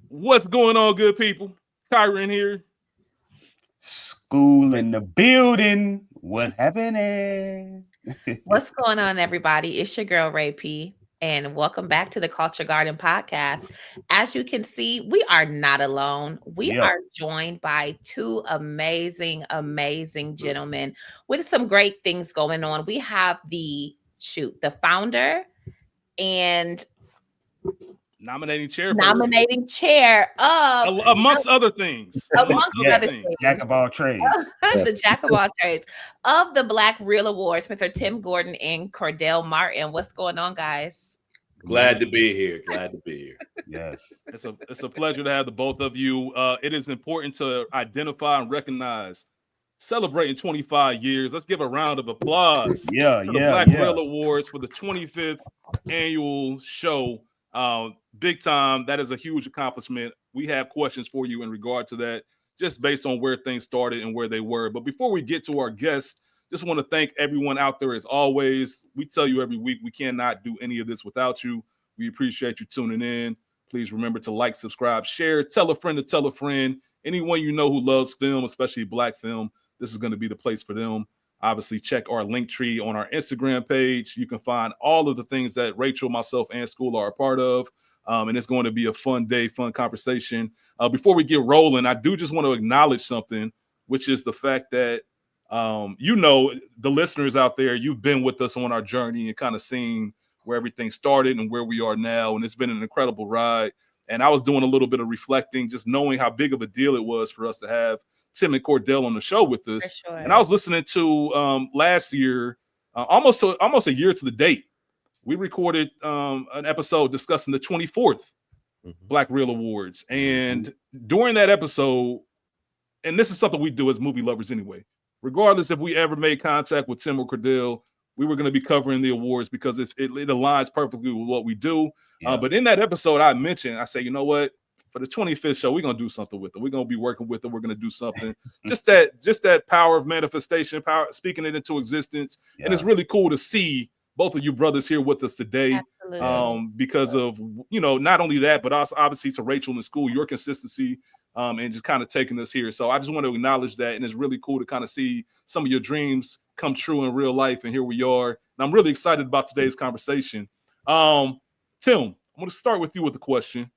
What's going on, good people? Kyron here. School in the building. What's happening? What's going on, everybody? It's your girl, Ray P, and welcome back to the Culture Garden podcast. As you can see, we are not alone. We are joined by two amazing gentlemen with some great things going on. We have the founder and Nominating chairperson. Nominating chair of amongst other things. Jack of all trades. The Jack of all trades of the Black Real Awards, Mr. Tim Gordon and Cordell Martin. What's going on, guys? Glad to be here. Yes. It's a pleasure to have the both of you. It is important to identify and recognize celebrating 25 years. Let's give a round of applause. For the Black Real Awards for the 25th annual show. Big time. That is a huge accomplishment. We have questions for you in regard to that, just based on where things started and where they were. But before we get to our guests, just want to thank everyone out there as always. We tell you every week we cannot do any of this without you. We appreciate you tuning in. Please remember to like, subscribe, share, tell a friend to tell a friend. Anyone you know who loves film, especially Black film, this is going to be the place for them. Obviously, check our link tree on our Instagram page. You can find all of the things that Rachel, myself, and School are a part of. And it's going to be a fun day, fun conversation. Before we get rolling, I do just want to acknowledge something, which is the fact that, the listeners out there, you've been with us on our journey and kind of seen where everything started and where we are now. And it's been an incredible ride. And I was doing a little bit of reflecting, just knowing how big of a deal it was for us to have Tim and Cordell on the show with us. Sure. And I was listening to last year, almost a year to the date, we recorded an episode discussing the 24th Black Real Awards. And during that episode, and this is something we do as movie lovers anyway, regardless if we ever made contact with Tim or Cordell, we were going to be covering the awards because it aligns perfectly with what we do. But in that episode, I said, you know what? For the 25th show, we're going to do something with it. We're going to be working with it. We're going to do something. just that power of manifestation, power, speaking it into existence. Yeah. And it's really cool to see both of you brothers here with us today. Because of, not only that, but also obviously to Rachel and School, your consistency and just kind of taking us here. So I just want to acknowledge that. And it's really cool to kind of see some of your dreams come true in real life. And here we are. And I'm really excited about today's conversation. Tim, I'm going to start with you with the question.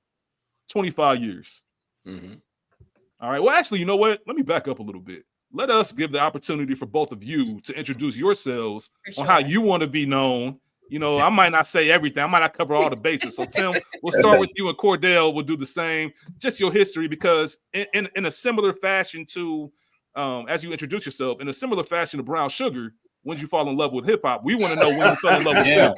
25 years. All right. Well, actually, you know what? Let me back up a little bit. Let us give the opportunity for both of you to introduce yourselves on how you want to be known. I might not say everything. I might not cover all the bases. So, Tim, we'll start with you, and Cordell will do the same. Just your history, because in a similar fashion to, as you introduce yourself, in a similar fashion to Brown Sugar, when did you fall in love with hip hop? We want to know when you fell in love with film.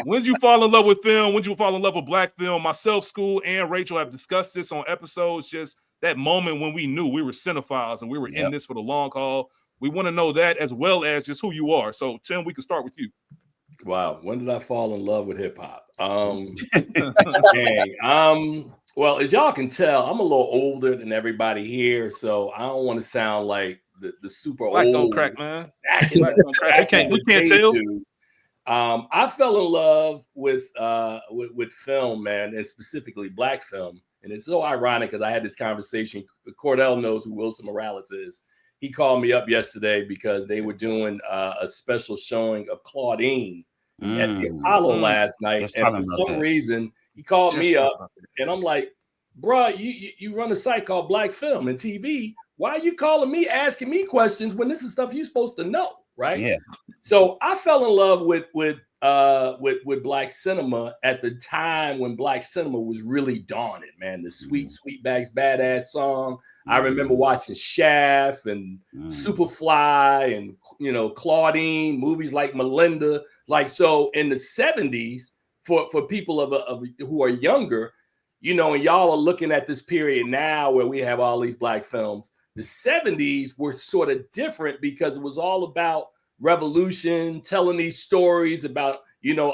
When did you fall in love with film? When did you fall in love with Black film? Myself, School, and Rachel have discussed this on episodes. Just that moment when we knew we were cinephiles and we were in this for the long haul. We want to know that, as well as just who you are. So, Tim, we can start with you. Wow. When did I fall in love with hip hop? Well, as y'all can tell, I'm a little older than everybody here, so I don't want to sound like the super Black old. Don't crack, man. We can't tell. I fell in love with film, man, and specifically Black film. And it's so ironic because I had this conversation. Cordell knows who Wilson Morales is. He called me up yesterday because they were doing a special showing of Claudine at the Apollo last night. And for some reason, he called me up and I'm like, bro, you run a site called Black Film and TV. Why are you calling me, asking me questions when this is stuff you're supposed to know, right? Yeah. So I fell in love with Black cinema at the time when Black cinema was really dawning, man. The Sweetback's Badass song. I remember watching Shaft and Superfly and Claudine, movies like Melinda. Like, so in the 70s, for people of who are younger, and y'all are looking at this period now where we have all these Black films. The 70s were sort of different because it was all about revolution, telling these stories about,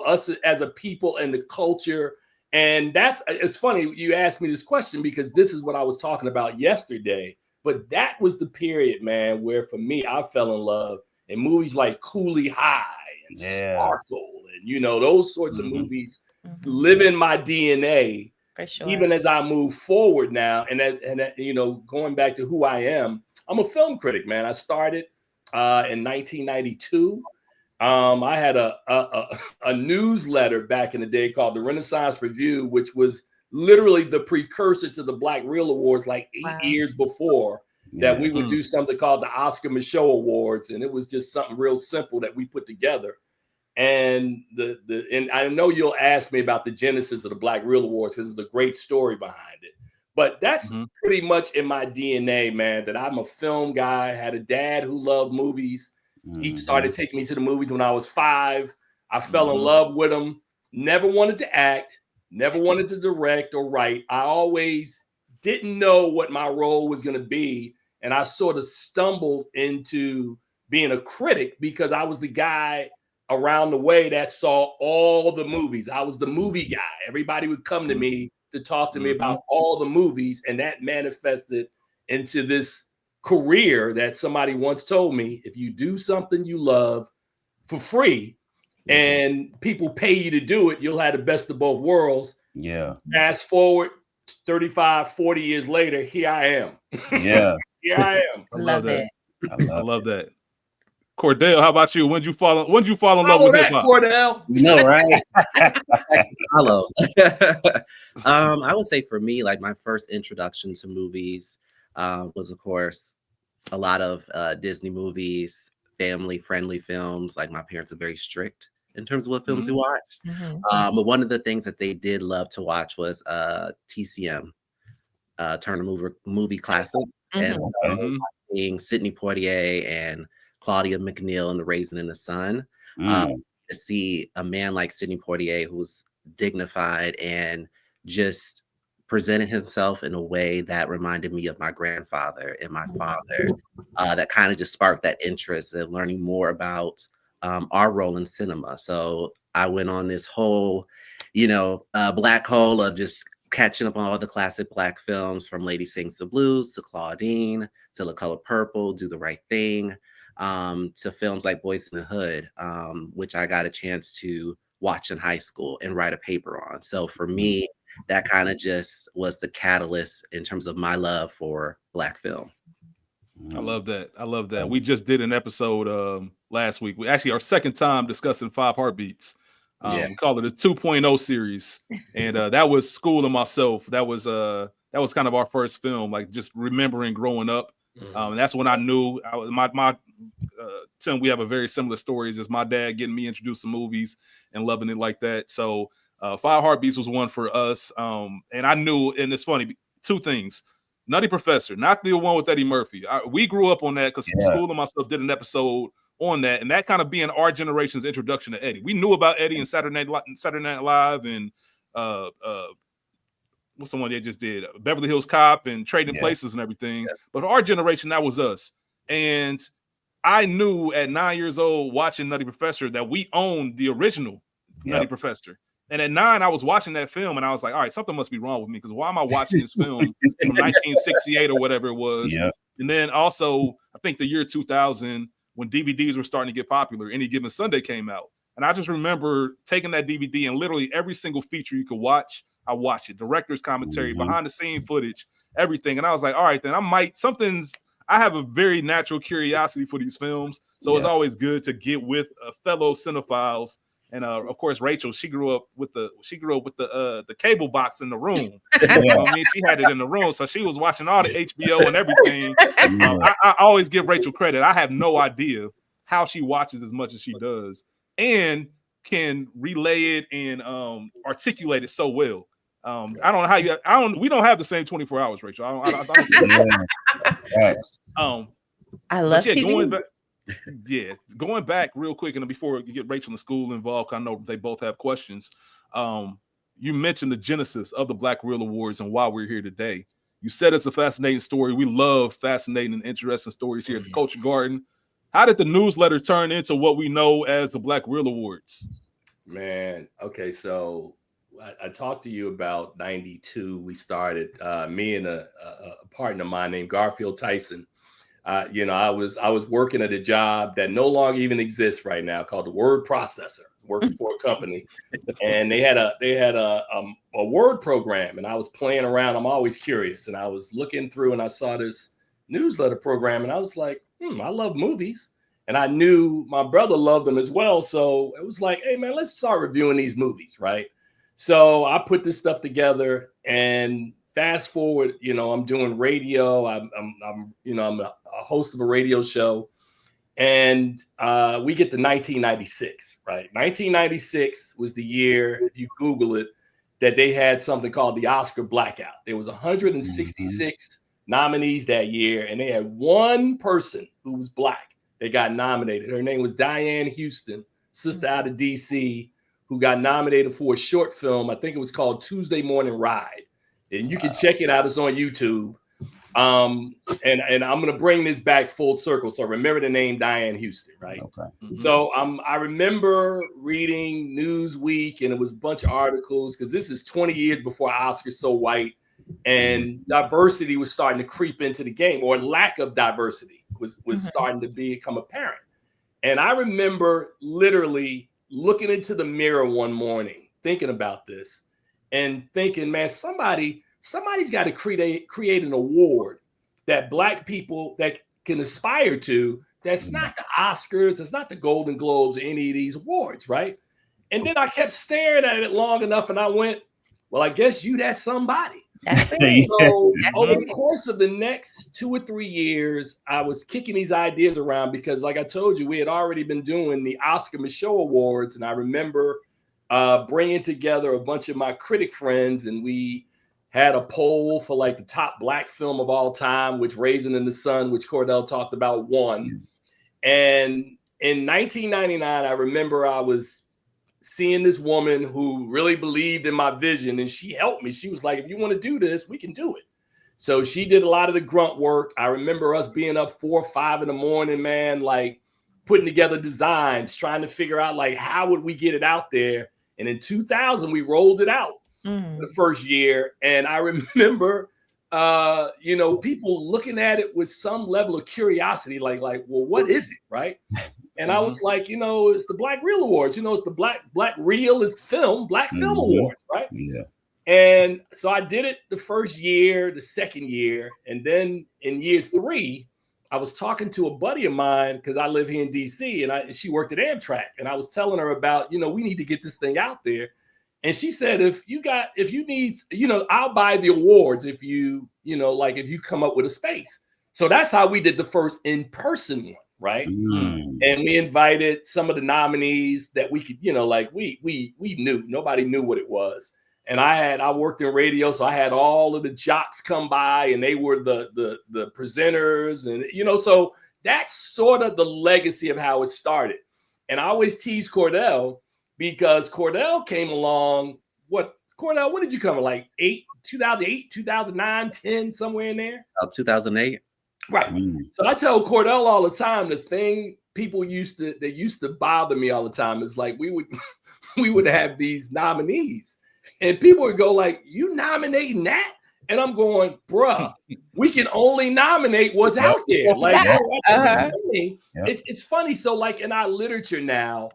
us as a people and the culture. And it's funny you asked me this question because this is what I was talking about yesterday. But that was the period, man, where for me, I fell in love in movies like Cooley High and Sparkle and, those sorts of movies live in my DNA. For sure. even as I move forward now, and you know, going back to who I am, I'm a film critic, man. I started in 1992. I had a newsletter back in the day called the Renaissance Review, which was literally the precursor to the Black Reel Awards, like 8 years before that we would do something called the Oscar Michaud Awards. And it was just something real simple that we put together. And and I know you'll ask me about the genesis of the Black Reel Awards because there's a great story behind it. But that's pretty much in my DNA, man, that I'm a film guy. I had a dad who loved movies. He started taking me to the movies when I was 5. I fell in love with him. Never wanted to act, never wanted to direct or write. I always didn't know what my role was going to be. And I sort of stumbled into being a critic because I was the guy around the way that saw all the movies. I was the movie guy. Everybody would come to me to talk to me about all the movies. And that manifested into this career that somebody once told me, if you do something you love for free and people pay you to do it, you'll have the best of both worlds. Yeah. Fast forward 35, 40 years later, here I am. Yeah. Here I am. I love it. I love that. Cordell, how about you? When'd you fall in love Follow with that, hip hop? Cordell. You know, right? Follow. I would say for me, like my first introduction to movies was, of course, a lot of Disney movies, family-friendly films. Like my parents are very strict in terms of what films we watched. But one of the things that they did love to watch was TCM, Turner Movie Classics, and so watching Sidney Poitier and Claudia McNeil in The Raisin in the Sun. To see a man like Sidney Poitier, who's dignified and just presented himself in a way that reminded me of my grandfather and my father, that kind of just sparked that interest in learning more about our role in cinema. So I went on this whole, black hole of just catching up on all the classic Black films, from Lady Sings the Blues to Claudine to The Color Purple, Do the Right Thing, to films like Boys in the Hood, which I got a chance to watch in high school and write a paper on. So for me, that kind of just was the catalyst in terms of my love for Black film. I love that. We just did an episode last week. We actually, our second time discussing Five Heartbeats. We call it a 2.0 series. And that was School and Myself. That was kind of our first film, like just remembering growing up. And that's when I knew Tim, we have a very similar stories as my dad getting me introduced to movies and loving it like that. So Five Heartbeats was one for us. And I knew, and it's funny, two things. Nutty Professor, not the one with Eddie Murphy. We grew up on that because School and Myself did an episode on that, and that kind of being our generation's introduction to Eddie. We knew about Eddie and Saturday Night Live and what's the one they just did? Beverly Hills Cop and Trading Places and everything. But for our generation, that was us. And I knew at 9 years old watching Nutty Professor that we owned the original Nutty Professor. And at 9, I was watching that film and I was like, all right, something must be wrong with me because why am I watching this film from 1968 or whatever it was? And then also, I think the year 2000, when DVDs were starting to get popular, Any Given Sunday came out. And I just remember taking that DVD and literally every single feature you could watch, I watched it. Director's commentary, behind the scene footage, everything. And I was like, all right, then I have a very natural curiosity for these films. So it's always good to get with fellow cinephiles. And of course, Rachel, she grew up with the cable box in the room. She had it in the room, so she was watching all the HBO and everything. I always give Rachel credit. I have no idea how she watches as much as she does, and can relay it and articulate it so well. I don't know how we don't have the same 24 hours, Rachel. I love TV. Going back real quick, and before we get Rachel and school involved, I know they both have questions. You mentioned the genesis of the Black Reel Awards and why we're here today. You said it's a fascinating story. We love fascinating and interesting stories here at the Culture Garden. How did the newsletter turn into what we know as the Black Reel Awards? Man, okay, so I talked to you about 92. We started, me and a partner of mine named Garfield Tyson. I was working at a job that no longer even exists right now called the word processor. working for a company, and they had a word program, and I was playing around. I'm always curious, and I was looking through, and I saw this newsletter program, and I was like, I love movies, and I knew my brother loved them as well. So it was like, hey man, let's start reviewing these movies, right? So I put this stuff together, and fast forward, I'm doing radio. I'm a host of a radio show. And we get to 1996, right? 1996 was the year, if you Google it, that they had something called the Oscar blackout. There was 166 nominees that year, and they had one person who was black that got nominated. Her name was Diane Houston, sister out of DC, who got nominated for a short film. I think it was called Tuesday Morning Ride. And you can check it out. It's on YouTube. And I'm going to bring this back full circle. So remember the name Diane Houston, right? Okay. Mm-hmm. So I remember reading Newsweek, and it was a bunch of articles, because this is 20 years before Oscars So White, and diversity was starting to creep into the game, or lack of diversity was starting to become apparent. And I remember literally looking into the mirror one morning, thinking about this and thinking, man, somebody's got to create an award that Black people that can aspire to. That's not the Oscars, it's not the Golden Globes or any of these awards, right? And then I kept staring at it long enough, and I went, well, I guess you that somebody. That's it. So over the course of the next 2 or 3 years, I was kicking these ideas around because, like I told you, we had already been doing the Oscar Michaud Awards, and I remember bringing together a bunch of my critic friends, and we had a poll for like the top Black film of all time, which Raisin in the Sun, which Cordell talked about, won. And in 1999, I remember I was seeing this woman who really believed in my vision, and she helped me. She was like, if you want to do this, we can do it. So she did a lot of the grunt work. I remember us being up 4 or 5 in the morning, man, like putting together designs, trying to figure out like, how would we get it out there? And in 2000, we rolled it out the first year. And I remember, people looking at it with some level of curiosity, like, well, what is it, right? And I was like, it's the Black Reel Awards. It's the Black Reel is the film, Black Film Awards, right? Yeah. And so I did it the first year, the second year, and then in year 3, I was talking to a buddy of mine because I live here in DC, and she worked at Amtrak, and I was telling her about, we need to get this thing out there. And she said, if you need, I'll buy the awards if you come up with a space. So that's how we did the first in-person one, right? And we invited some of the nominees that we could, we knew, nobody knew what it was. And I worked in radio, so I had all of the jocks come by, and they were the presenters, and so that's sort of the legacy of how it started. And I always tease Cordell because Cordell came along. Cordell, when did you come? Like 2008, 2009, 10, somewhere in there? 2008. Right. So I tell Cordell all the time, the thing people used to bother me all the time is like we would have these nominees. And people would go like, you nominating that? And I'm going, bruh, we can only nominate what's out there. Like, it's funny. So like in our literature now,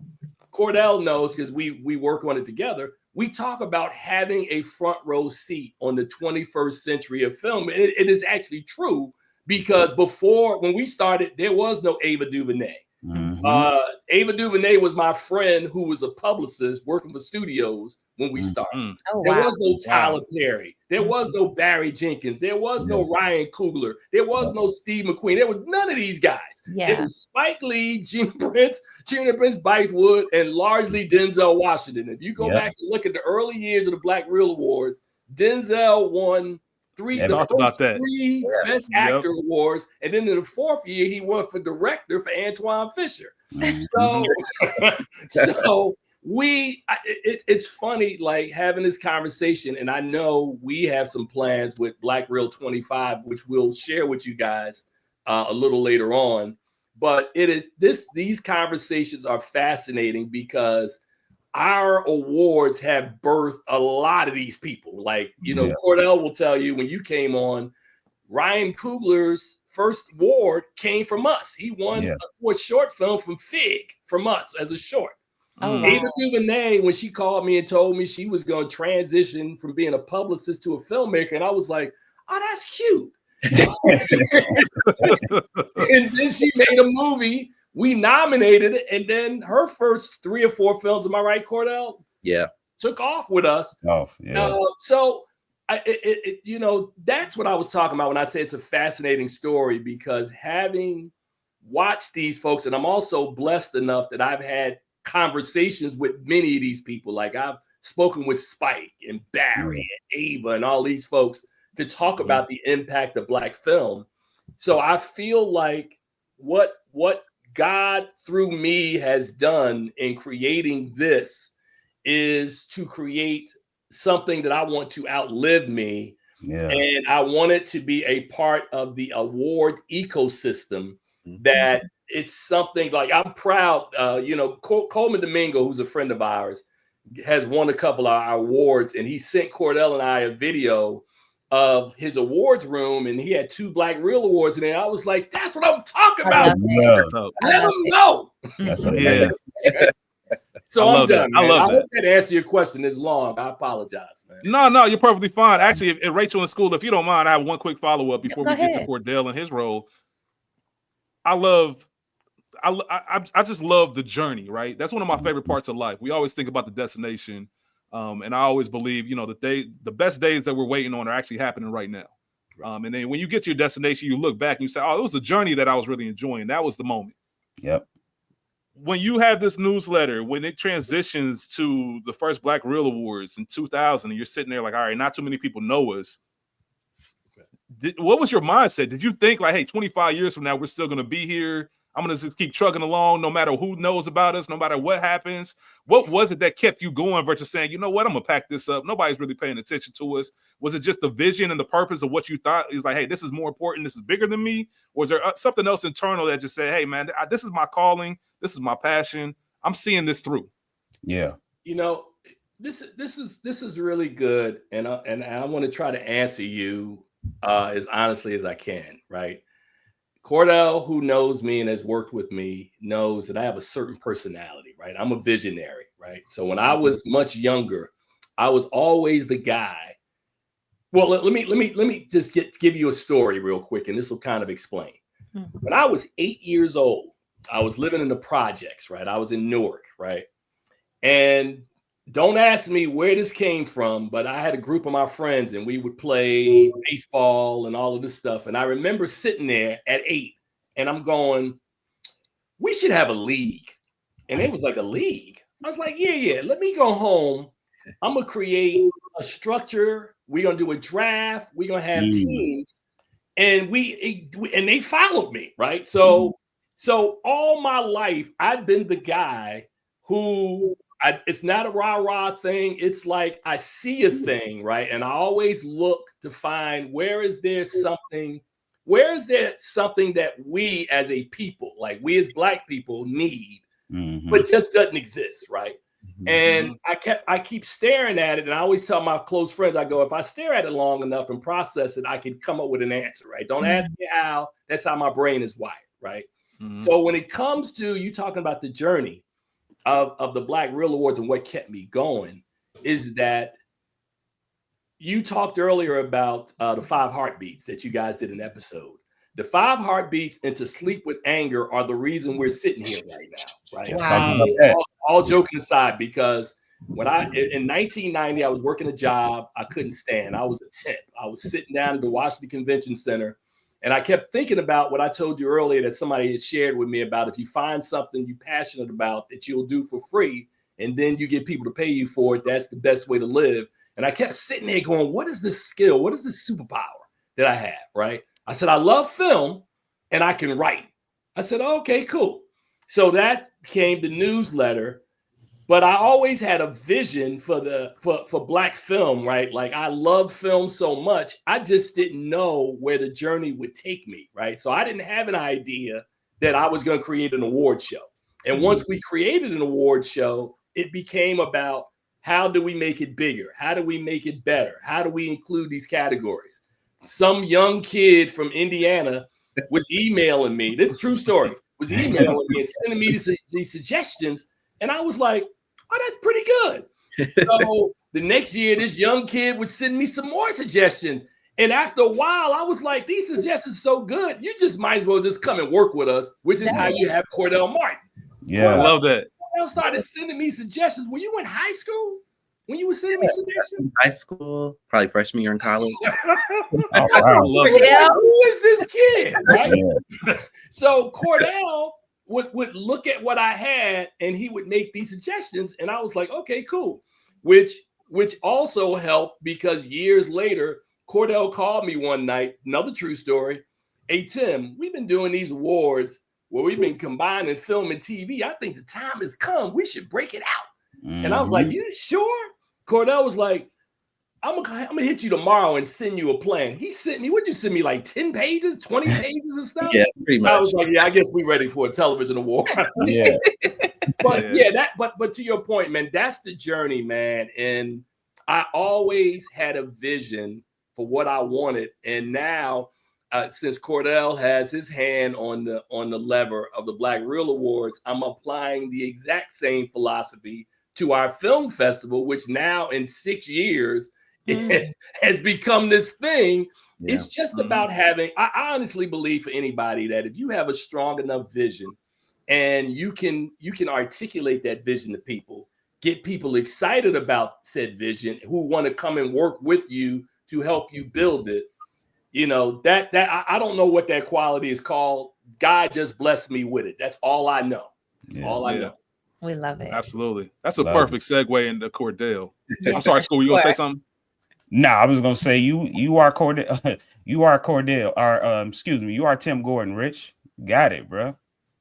Cordell knows because we work on it together. We talk about having a front row seat on the 21st century of film. It is actually true because before, when we started, there was no Ava DuVernay. Ava DuVernay was my friend who was a publicist working for studios when we started. There was no Tyler Perry. There was no Barry Jenkins. There was no Ryan Coogler. There was no Steve McQueen. There was none of these guys. It was Spike Lee, Gina Prince Bythewood, and largely Denzel Washington. If you go back and look at the early years of the Black Reel Awards, Denzel won three Best Actor awards, and then in the 4th year he won for director for Antoine Fisher. So it's funny like having this conversation, and I know we have some plans with Black Reel 25, which we'll share with you guys a little later on. But these conversations are fascinating because our awards have birthed a lot of these people. Like, Cordell will tell you when you came on, Ryan Coogler's first award came from us. He won for a short film from Fig from us as a short. Oh, Mm. wow. Ava DuVernay, when she called me and told me she was going to transition from being a publicist to a filmmaker, and I was like, oh, that's cute. And then she made a movie. We nominated it, and then her first 3 or 4 films, am I right, Cordell? Yeah. Took off with us. So you know, that's what I was talking about when I say it's a fascinating story, because having watched these folks, and I'm also blessed enough that I've had conversations with many of these people. Like I've spoken with Spike and Barry and Ava and all these folks to talk about the impact of Black film. So I feel like what God through me has done in creating this is to create something that I want to outlive me. Yeah. And I want it to be a part of the award ecosystem, that it's something like I'm proud. You know, Coleman Domingo, who's a friend of ours, has won a couple of our awards, and he sent Cordell and I a video of his awards room, and he had 2 Black Real Awards in there. I was like, that's what I'm talking about. Yeah. Let them know. That's Yeah. So I'm done, man. I love hope that answered your question. It's long. I apologize, man. No, you're perfectly fine. Actually, if Rachel in school, if you don't mind, I have one quick follow-up before Go we get to ahead. Cordell and his role. I just love the journey, right? That's one of my favorite parts of life. We always think about the destination. And I always believe, you know, that the best days that we're waiting on are actually happening right now. And then when you get to your destination, you look back and you say, oh, it was a journey that I was really enjoying. That was the moment. Yep. When you have this newsletter, when it transitions to the first Black Real Awards in 2000, and you're sitting there like, all right, not too many people know us. What was your mindset? Did you think like, hey, 25 years from now, we're still going to be here? I'm going to just keep trucking along no matter who knows about us, no matter what happens. What was it that kept you going versus saying, you know what, I'm going to pack this up. Nobody's really paying attention to us. Was it just the vision and the purpose of what you thought is like, hey, this is more important. This is bigger than me. Or is there something else internal that just said, hey, man, this is my calling. This is my passion. I'm seeing this through. Yeah. You know, this is really good. And I want to try to answer you as honestly as I can, right? Cordell, who knows me and has worked with me, knows that I have a certain personality, right? I'm a visionary, right? So when I was much younger, I was always the guy. Well, let me just give you a story real quick, and this will kind of explain. When I was 8 years old, I was living in the projects, right? I was in Newark, right? And don't ask me where this came from, but I had a group of my friends and we would play baseball and all of this stuff. And I remember sitting there at 8 and I'm going, we should have a league. And it was like, a league? I was like, yeah, let me go home. I'm going to create a structure. We're going to do a draft. We're going to have teams. And they followed me, right? So all my life, I've been the guy who, it's not a rah-rah thing. It's like I see a thing, right? And I always look to find where is there something that we as a people, like we as Black people need, but just doesn't exist, right? And I keep staring at it, and I always tell my close friends, I go, if I stare at it long enough and process it, I can come up with an answer, right? Don't ask me how. That's how my brain is wired, right? So when it comes to you talking about the journey of the Black Real Awards and what kept me going, is that you talked earlier about the 5 heartbeats that you guys did an episode. The 5 heartbeats into Sleep with Anger are the reason we're sitting here right now, right? Wow. All joking aside, because when in 1990, I was working a job I couldn't stand. I was a temp. I was sitting down at the Washington Convention Center, and I kept thinking about what I told you earlier that somebody had shared with me about if you find something you're passionate about that you'll do for free, and then you get people to pay you for it, that's the best way to live. And I kept sitting there going, what is this skill? What is this superpower that I have, right? I said, I love film and I can write. I said, okay, cool. So that became the newsletter. But I always had a vision for Black film, right? Like I love film so much, I just didn't know where the journey would take me, right? So I didn't have an idea that I was going to create an award show. And once we created an award show, it became about how do we make it bigger? How do we make it better? How do we include these categories? Some young kid from Indiana was emailing me. This is a true story. Was emailing me and sending me these suggestions. And I was like, oh, that's pretty good. So the next year, this young kid would send me some more suggestions. And after a while, I was like, these suggestions are so good, you just might as well just come and work with us, which is how you have Cordell Martin. Yeah. I love that. Cordell started sending me suggestions. Were you in high school when you were sending me suggestions? High school, probably freshman year in college. Oh, wow. Like, who is this kid? Right? Yeah. So Cordell would look at what I had and he would make these suggestions. And I was like, okay, cool. Which also helped because years later, Cordell called me one night, another true story. Hey, Tim, we've been doing these awards where we've been combining film and TV. I think the time has come. We should break it out. And I was like, you sure? Cordell was like, I'm gonna hit you tomorrow and send you a plan. He sent me, what'd you send me, like 10 pages, 20 pages and stuff? Yeah, pretty much. I was like, yeah, I guess we're ready for a television award. Yeah. But to your point, man, that's the journey, man. And I always had a vision for what I wanted. And now, since Cordell has his hand on the lever of the Black Reel Awards, I'm applying the exact same philosophy to our film festival, which now in 6 years has become this thing. Yeah. It's just about having, I honestly believe for anybody that if you have a strong enough vision and you can articulate that vision to people, get people excited about said vision who want to come and work with you to help you build it. You know, that I don't know what that quality is called. God just blessed me with it. That's all I know. That's all I know. We love it. Absolutely. That's a perfect segue into Cordell. I'm sorry, School. You want to say something? Nah, I was gonna say you are Cordell. You are Cordell. Or excuse me, you are Tim Gordon, Rich. Got it, bro.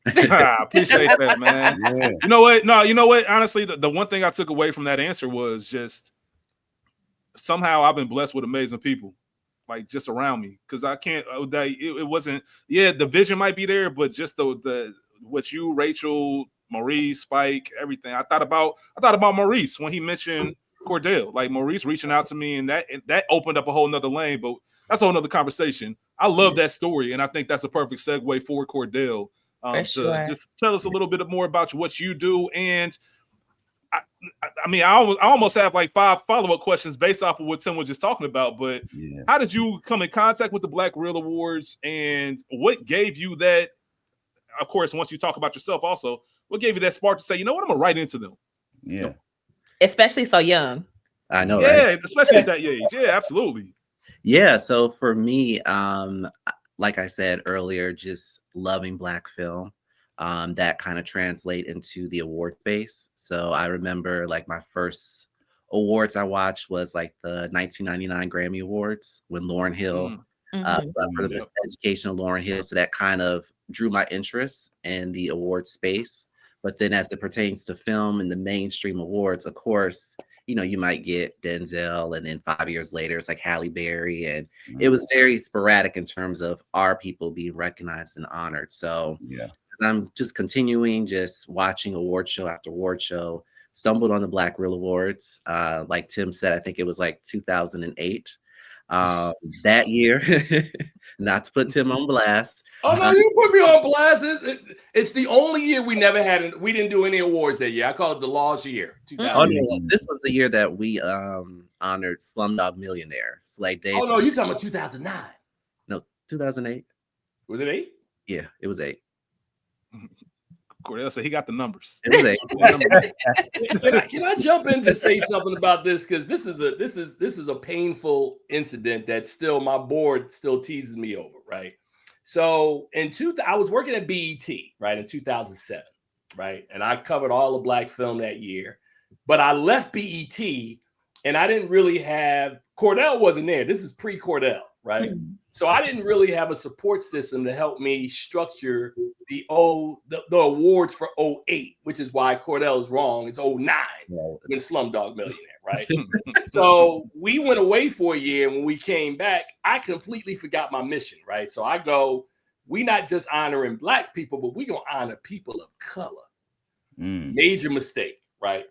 I appreciate that, man. Yeah. You know what? No, you know what? Honestly, the one thing I took away from that answer was just somehow I've been blessed with amazing people, like just around me. Because I can't. It wasn't. Yeah, the vision might be there, but just the what you, Rachel, Maurice, Spike, everything. I thought about Maurice when he mentioned Cordell. Like Maurice reaching out to me, and that opened up a whole nother lane. But that's a whole nother conversation. I love that story, and I think that's a perfect segue for Cordell. Just tell us a little bit more about what you do. And I mean, I almost have like 5 follow-up questions based off of what Tim was just talking about. But how did you come in contact with the Black Reel Awards, and what gave you that? Of course, once you talk about yourself, also, what gave you that spark to say, you know what, I'm gonna write into them? Yeah, especially so young. I know, yeah, right? Especially at that age. Yeah, absolutely. Yeah. So for me, like I said earlier, just loving Black film, that kind of translate into the award space. So I remember like my first awards I watched was like the 1999 Grammy Awards when Lauryn Hill, for the best education of Lauryn Hill. So that kind of drew my interest in the award space. But then as it pertains to film and the mainstream awards, of course, you know, you might get Denzel, and then 5 years later, it's like Halle Berry. And it was very sporadic in terms of our people being recognized and honored. So I'm just continuing, just watching award show after award show, stumbled on the Black Reel Awards. Like Tim said, I think it was like 2008. That year, not to put Tim on blast. Oh no, you put me on blast. It's the only year we didn't do any awards that year. I call it the lost year. Oh no, this was the year that we honored Slumdog Millionaire. So like oh no, you're talking about 2009. No, 2008. Was it 8? Yeah, it was 8. Cordell said he got the numbers. It was 8. Can I jump in to say something about this? Because this is a painful incident that still my board still teases me over, right? So I was working at BET, right, in 2007, right? And I covered all the Black film that year. But I left BET and I didn't really have, Cordell wasn't there. This is pre-Cordell, right? So I didn't really have a support system to help me structure the awards for 08, which is why Cordell is wrong. It's 09 when Slumdog Millionaire, right? So we went away for a year. And when we came back, I completely forgot my mission, right? So I go, we not just honoring Black people, but we gonna honor people of color. Major mistake, right?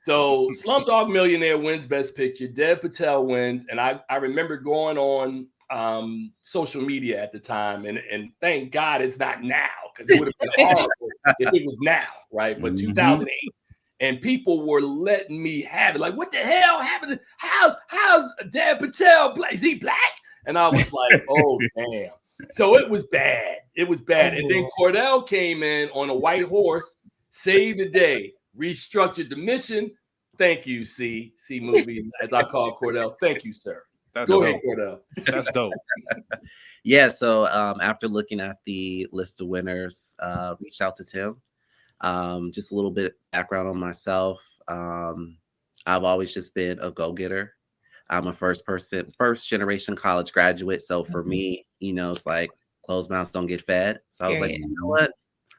So Slumdog Millionaire wins Best Picture. Dev Patel wins. And I remember going on social media at the time, and thank God it's not now, because it would have been horrible if it was now, right? But 2008, and people were letting me have it. Like, what the hell happened? How's Dev Patel black? Is he black? And I was like, oh damn. So it was bad. It was bad. And then Cordell came in on a white horse, saved the day, restructured the mission. Thank you, C movie, as I call Cordell. Thank you, sir. Go ahead, Cordell. That's dope. Yeah. So after looking at the list of winners, reached out to Tim. Just a little bit background on myself. I've always just been a go-getter. I'm a first generation college graduate. So for me, it's like closed mouths don't get fed. So I was like, you know what?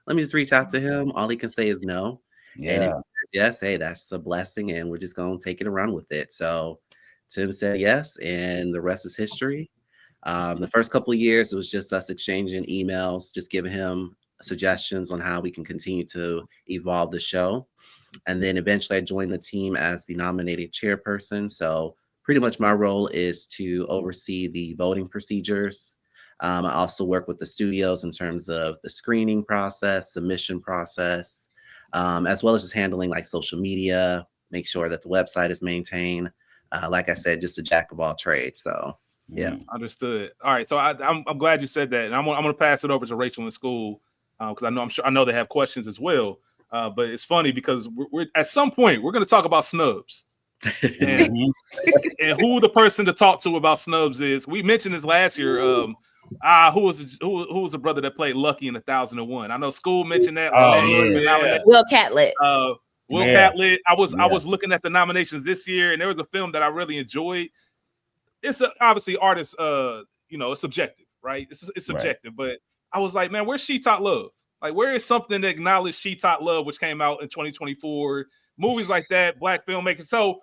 Let me just reach out to him. All he can say is no. Yeah. And if he said yes, hey, that's a blessing. And we're just going to take it and run with it. So Tim said yes. And the rest is history. The first couple of years, it was just us exchanging emails, just giving him suggestions on how we can continue to evolve the show. And then eventually I joined the team as the nominating chairperson. So pretty much my role is to oversee the voting procedures. I also work with the studios in terms of the screening process, submission process, as well as just handling like social media, make sure that the website is maintained. Like I said, just a jack of all trades. So yeah. Understood. All right. So I'm glad you said that. And I'm going to pass it over to Rachel in school because I know they have questions as well. But it's funny because we're at some point we're going to talk about snubs. And who the person to talk to about snubs is. We mentioned this last year. Who was the brother that played Lucky in 1001? I know School mentioned that. Will Catlett. Will Catlett. I was looking at the nominations this year, and there was a film that I really enjoyed. It's obviously artists. It's subjective, right? It's subjective, but I was like, man, where's She Taught Love? Like, where is something that acknowledged She Taught Love, which came out in 2024? Movies like that, Black filmmakers. So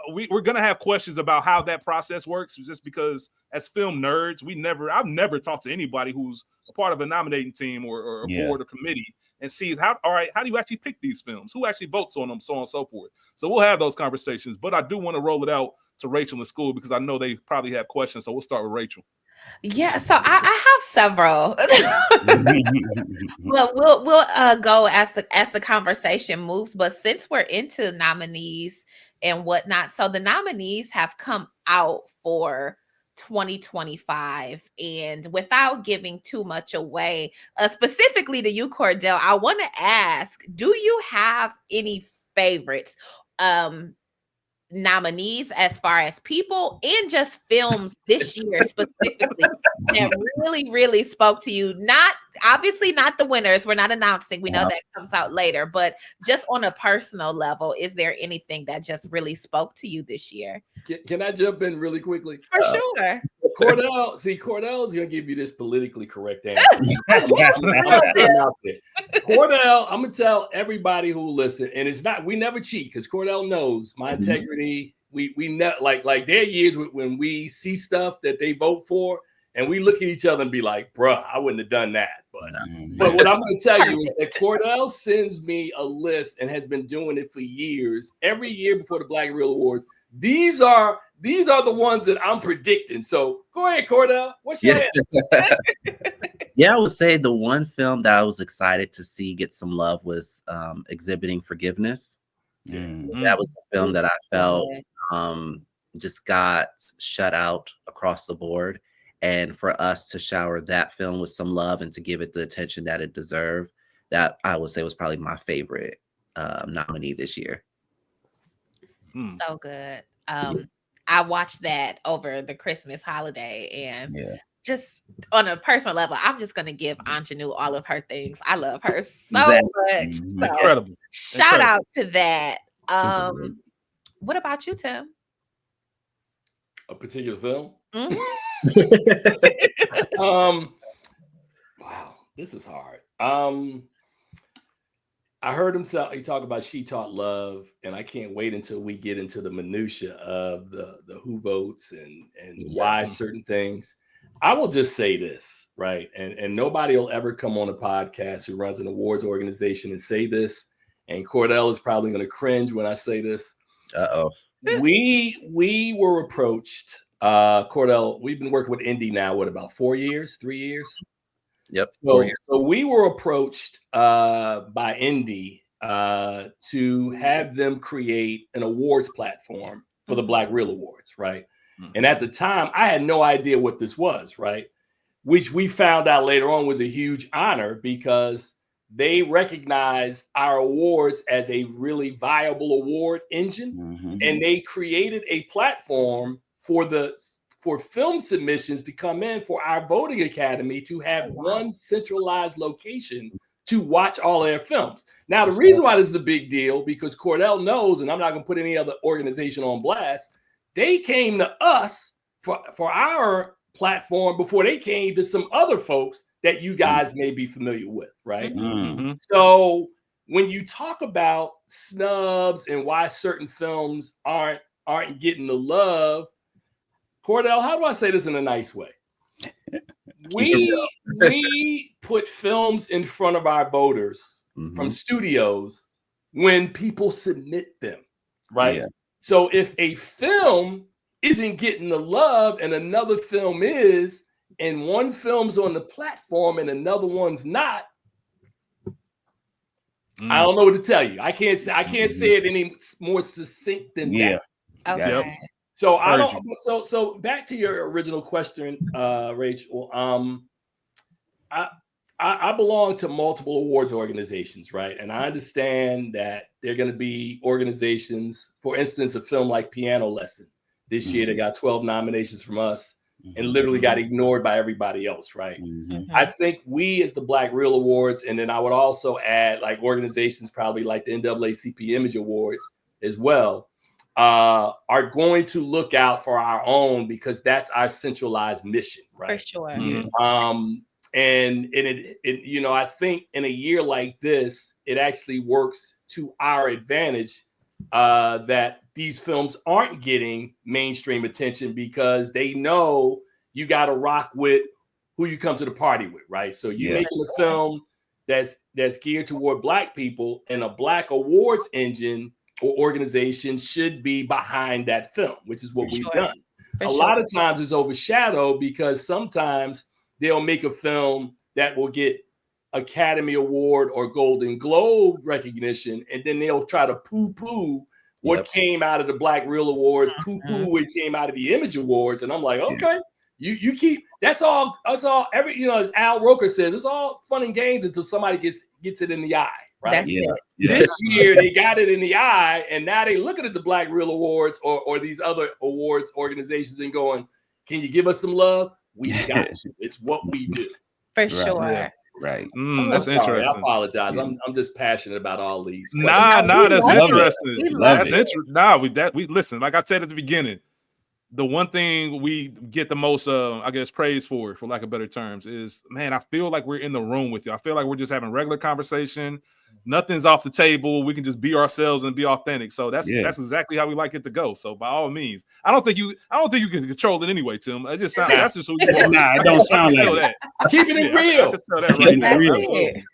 we're gonna have questions about how that process works, just because as film nerds, I've never talked to anybody who's a part of a nominating team or a board or committee and sees how do you actually pick these films? Who actually votes on them, so on and so forth. So we'll have those conversations, but I do want to roll it out to Rachel in school because I know they probably have questions. So we'll start with Rachel. Yeah, so I have several. Well, we'll go as the conversation moves. But since we're into nominees and whatnot, so the nominees have come out for 2025, and without giving too much away, specifically to you, Cordell, I want to ask: do you have any favorites? Nominees as far as people and just films this year specifically that really spoke to you? Not obviously not the winners, we're not announcing, we know that comes out later, but just on a personal level, is there anything that just really spoke to you this year? Can I jump in really quickly? For sure. Cordell's gonna give you this politically correct answer. Cordell, I'm gonna tell everybody who will listen, and it's not, we never cheat because Cordell knows my integrity. We like there are years when we see stuff that they vote for, and we look at each other and be like, bruh, I wouldn't have done that. But what I'm gonna tell you is that Cordell sends me a list and has been doing it for years, every year before the Black Real Awards. These are the ones that I'm predicting. So go ahead, Cordell. What's your answer? Yeah, I would say the one film that I was excited to see get some love was Exhibiting Forgiveness. That was a film that I felt just got shut out across the board. And for us to shower that film with some love and to give it the attention that it deserved, that I would say was probably my favorite nominee this year. So good. I watched that over the Christmas holiday, and just on a personal level, I'm just gonna give Anjanou all of her things. I love her so much. So Incredible. Shout out to that. What about you, Tim? A particular film? Wow, this is hard. I heard him talk about She Taught Love, and I can't wait until we get into the minutia of the who votes and why certain things. I will just say this, right? And nobody will ever come on a podcast who runs an awards organization and say this. And Cordell is probably going to cringe when I say this. We were approached. Cordell, we've been working with Indy now, about 4 years, 3 years? Yep. So we were approached by Indy to have them create an awards platform for the Black Real Awards, right? And at the time, I had no idea what this was, right? Which we found out later on was a huge honor because they recognized our awards as a really viable award engine, and they created a platform for film submissions to come in for our voting academy to have one centralized location to watch all their films. Now, the reason why this is a big deal, because Cordell knows, and I'm not going to put any other organization on blast, they came to us for our platform before they came to some other folks that you guys may be familiar with, right? So when you talk about snubs and why certain films aren't getting the love, Cordell, how do I say this in a nice way? We put films in front of our voters from studios when people submit them, right? So if a film isn't getting the love and another film is, and one film's on the platform and another one's not, I don't know what to tell you. I can't say it any more succinct than that. Okay. So I don't. So back to your original question, Rachel. I belong to multiple awards organizations, right? And I understand that there are going to be organizations, for instance, a film like Piano Lesson. This year, they got 12 nominations from us and literally got ignored by everybody else, right? I think we, as the Black Real Awards, and then I would also add like organizations probably like the NAACP Image Awards as well, are going to look out for our own because that's our centralized mission, right? For sure. And it you know, I think in a year like this, it actually works to our advantage that these films aren't getting mainstream attention because they know you got to rock with who you come to the party with, right? So you making a film that's geared toward Black people, and a Black awards engine or organization should be behind that film, which is what we've done. A lot of times it's overshadowed because sometimes they'll make a film that will get Academy Award or Golden Globe recognition, and then they'll try to poo-poo what came out of the Black Real Awards, poo-poo what came out of the Image Awards. And I'm like, okay, you keep, that's all, every, you know, as Al Roker says, it's all fun and games until somebody gets it in the eye, right? This year they got it in the eye, and now they looking at the Black Real Awards or these other awards organizations and going, can you give us some love? We got you. It's what we do. For sure. Right. That's interesting. I apologize. I'm just passionate about all these. Nah, that's interesting. That's interesting. We listen, like I said at the beginning, the one thing we get the most I guess praise for lack of better terms, is, man, I feel like we're in the room with you. I feel like we're just having regular conversation. Nothing's off the table. We can just be ourselves and be authentic. So that's exactly how we like it to go. So by all means, I don't think you can control it anyway, Tim. It just sounds that's just who you are. Nah, it don't sound like that. Keep it real. I can tell that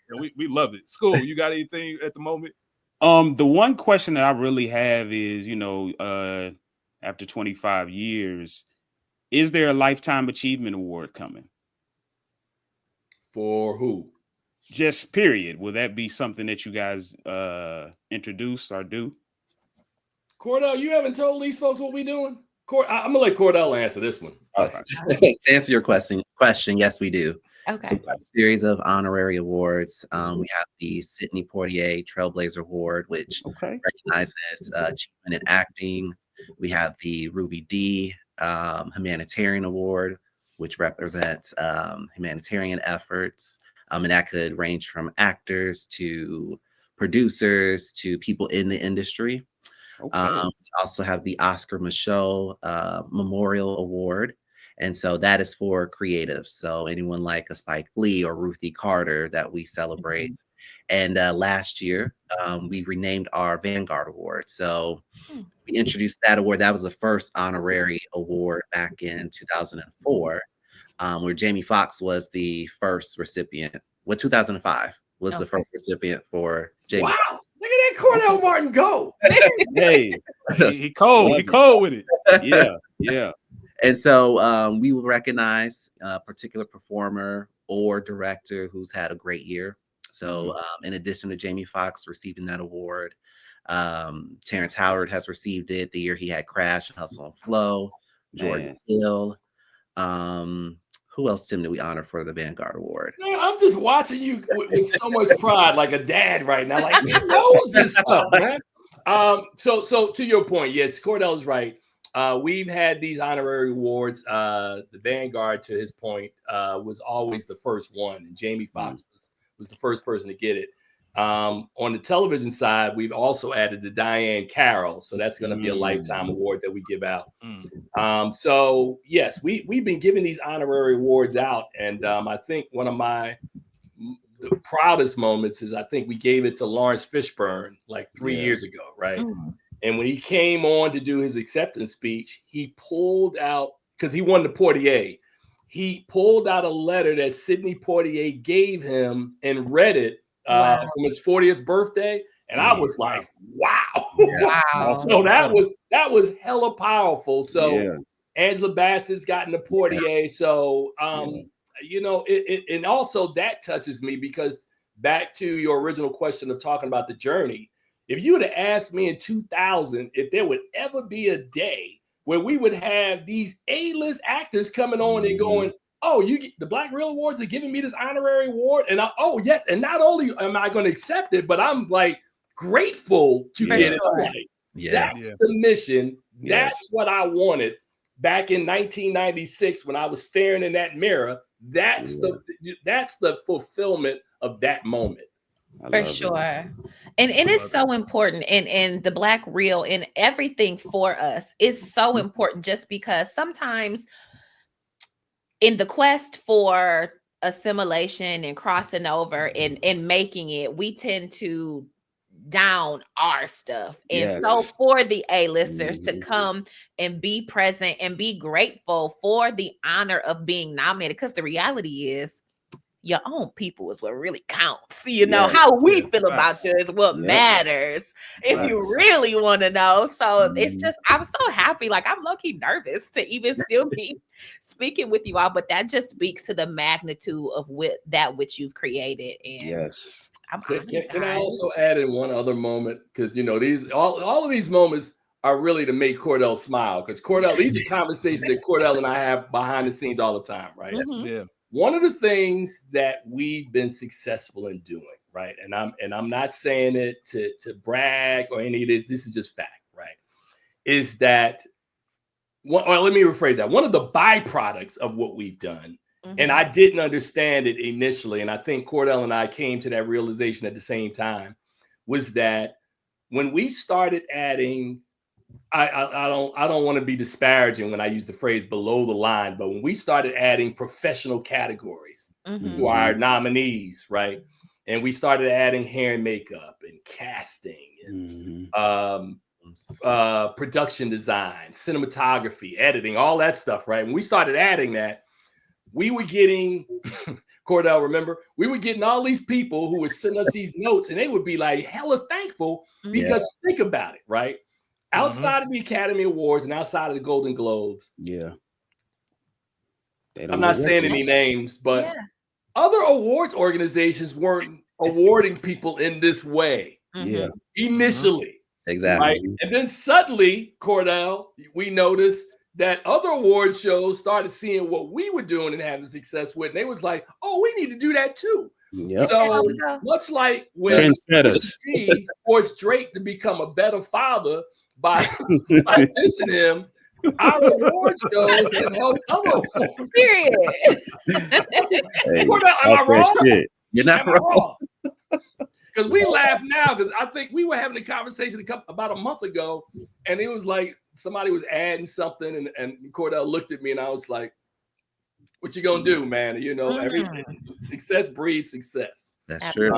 right. We love it. School, you got anything at the moment? The one question that I really have is, you know, after 25 years, is there a Lifetime Achievement Award coming? For who? Just period. Will that be something that you guys introduce or do? Cordell, you haven't told these folks what we doing? I'm gonna let Cordell answer this one. To answer your question, yes, we do. Okay. So we have a series of honorary awards. We have the Sidney Poitier Trailblazer Award, which recognizes achievement in acting. We have the Ruby D Humanitarian Award, which represents humanitarian efforts. And that could range from actors to producers to people in the industry. We also have the Oscar Michaud Memorial Award. And so that is for creatives. So anyone like a Spike Lee or Ruthie Carter that we celebrate. And last year, we renamed our Vanguard Award. So we introduced that award. That was the first honorary award back in 2004. Where Jamie Foxx was the first recipient. 2005 was the first recipient for Jamie. Wow, look at that Cordell Martin go. Hey, he cold. He cold with it. Yeah. And so we will recognize a particular performer or director who's had a great year. So in addition to Jamie Foxx receiving that award, Terrence Howard has received it the year he had Crash and Hustle and Flow. Jordan Hill. Who else, Tim, did we honor for the Vanguard Award? Man, I'm just watching you with so much pride, like a dad right now. Like, he knows this stuff, man. So to your point, yes, Cordell is right. We've had these honorary awards. The Vanguard, to his point, was always the first one, and Jamie Foxx was the first person to get it. On the television side, we've also added the Diane Carroll, so that's going to be a lifetime award that we give out. So yes, we've been giving these honorary awards out, and I think one of the proudest moments is I think we gave it to Lawrence Fishburne like 3 years ago, right? And when he came on to do his acceptance speech, he pulled out, because he won the Portier, he pulled out a letter that Sidney Poitier gave him and read it from his 40th birthday, and I was like, wow. So that was hella powerful. So Angela Bassett's gotten the Portier. So you know, it and also that touches me, because back to your original question of talking about the journey, if you would have asked me in 2000 if there would ever be a day where we would have these A-list actors coming on and going, oh, you get the Black Real Awards are giving me this honorary award. And yes. And not only am I going to accept it, but I'm like grateful to get it. Like, that's the mission. That's what I wanted back in 1996 when I was staring in that mirror. That's the fulfillment of that moment. For sure. And it's so important. And the Black Real and everything for us is so important, just because sometimes in the quest for assimilation and crossing over and making it, we tend to down our stuff. And so for the A-listers to come and be present and be grateful for the honor of being nominated, because the reality is your own people is what really counts. You know, how we feel about you is what matters, if you really want to know. So it's just, I'm so happy. Like, I'm low-key nervous to even still be speaking with you all, but that just speaks to the magnitude of that which you've created. And can I also add in one other moment? Because, you know, these all of these moments are really to make Cordell smile, because Cordell, these are conversations that Cordell and I have behind the scenes all the time, right? One of the things that we've been successful in doing, right? And I'm not saying it to brag or any of this. This is just fact, right? Is that let me rephrase that. One of the byproducts of what we've done, and I didn't understand it initially, and I think Cordell and I came to that realization at the same time, was that when we started adding, I don't want to be disparaging when I use the phrase below the line, but when we started adding professional categories to our nominees, right? And we started adding hair and makeup and casting and production design, cinematography, editing, all that stuff, right? When we started adding that, we were getting, Cordell, remember, we were getting all these people who would send us these notes, and they would be like hella thankful, because think about it, right? Outside of the Academy Awards and outside of the Golden Globes, I'm not saying any names, but other awards organizations weren't awarding people in this way initially. Exactly. Right? And then suddenly, Cordell, we noticed that other award shows started seeing what we were doing and having success with. And they was like, oh, we need to do that too. So much like when he forced Drake to become a better father by dissing him, our award shows have helped other awards. Period. Am I wrong? You're not wrong. Because we laugh now, because I think we were having a conversation about a month ago, and it was like somebody was adding something, and Cordell looked at me, and I was like, what you gonna do, man? You know, success breeds success. That's true.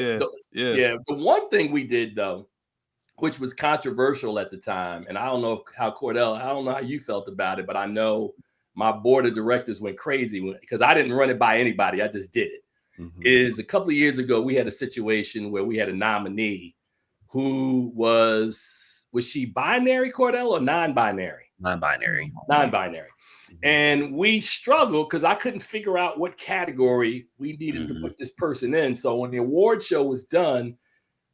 The one thing we did, though, which was controversial at the time, and I don't know how you felt about it, but I know my board of directors went crazy because I didn't run it by anybody. I just did it. Is a couple of years ago, we had a situation where we had a nominee who was she binary, Cordell, or non-binary? Non-binary. Non-binary. And we struggled because I couldn't figure out what category we needed to put this person in. So when the award show was done,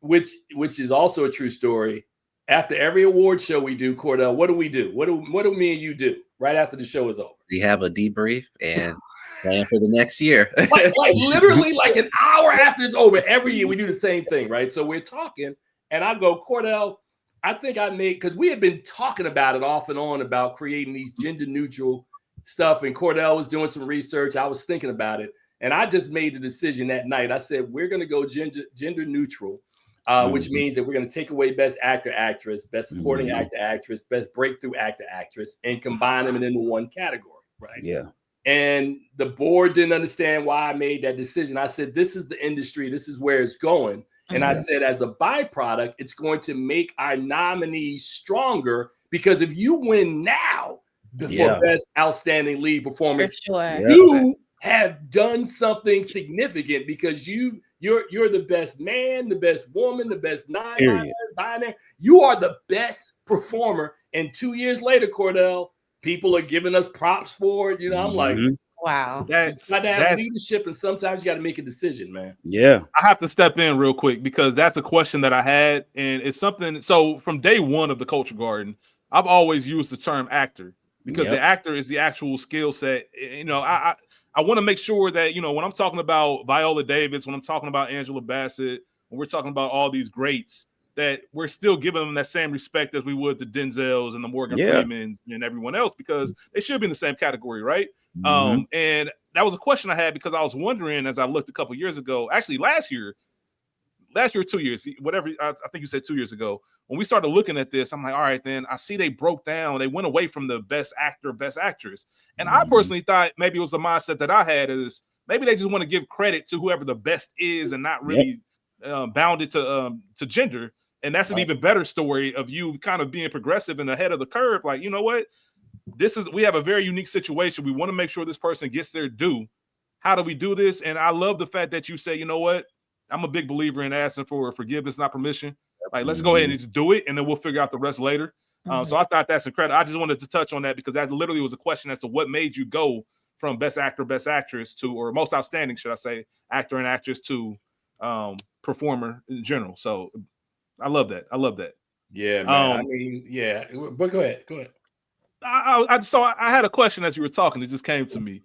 which is also a true story, after every award show we do, Cordell, what do we do? What do me and you do right after the show is over? We have a debrief and plan for the next year. like literally like an hour after it's over, every year we do the same thing, right? So we're talking, and I go, Cordell, I think I made, because we had been talking about it off and on about creating these gender neutral stuff, and Cordell was doing some research. I was thinking about it, and I just made the decision that night. I said, we're going to go gender neutral, which means that we're going to take away best actor, actress, best supporting actor, actress, best breakthrough actor, actress, and combine them into one category, right? Yeah. And the board didn't understand why I made that decision. I said, this is the industry. This is where it's going. And I said, as a byproduct, it's going to make our nominees stronger, because if you win now for best outstanding lead performance, you have done something significant, because you're the best man, the best woman, the best non-binary. You are the best performer. And 2 years later, Cordell, people are giving us props for it. You know, I'm like, wow. That's leadership, and sometimes you got to make a decision, man. Yeah. I have to step in real quick, because that's a question that I had, and it's something. So from day one of the Culture Garden, I've always used the term actor, because the actor is the actual skill set. You know, I want to make sure that, you know, when I'm talking about Viola Davis, when I'm talking about Angela Bassett, when we're talking about all these greats, that we're still giving them that same respect as we would the Denzels and the Morgan Freemans and everyone else, because they should be in the same category, right? And that was a question I had, because I was wondering, as I looked a couple years ago, actually last year or 2 years, whatever, I think you said 2 years ago, when we started looking at this, I'm like, all right, then I see they broke down, they went away from the best actor, best actress. And I personally thought maybe it was the mindset that I had, is maybe they just want to give credit to whoever the best is and not really bounded to gender. And that's an even better story of you kind of being progressive and ahead of the curve. Like, you know what? We have a very unique situation. We want to make sure this person gets their due. How do we do this? And I love the fact that you say, you know what? I'm a big believer in asking for forgiveness, not permission. Like, let's go ahead and just do it, and then we'll figure out the rest later. So I thought that's incredible. I just wanted to touch on that, because that literally was a question as to what made you go from best actor, best actress to, or most outstanding, should I say, actor and actress to performer in general. So I love that. I love that. Yeah, man. I mean, yeah. But go ahead. Go ahead. So I had a question as you were talking. It just came to me.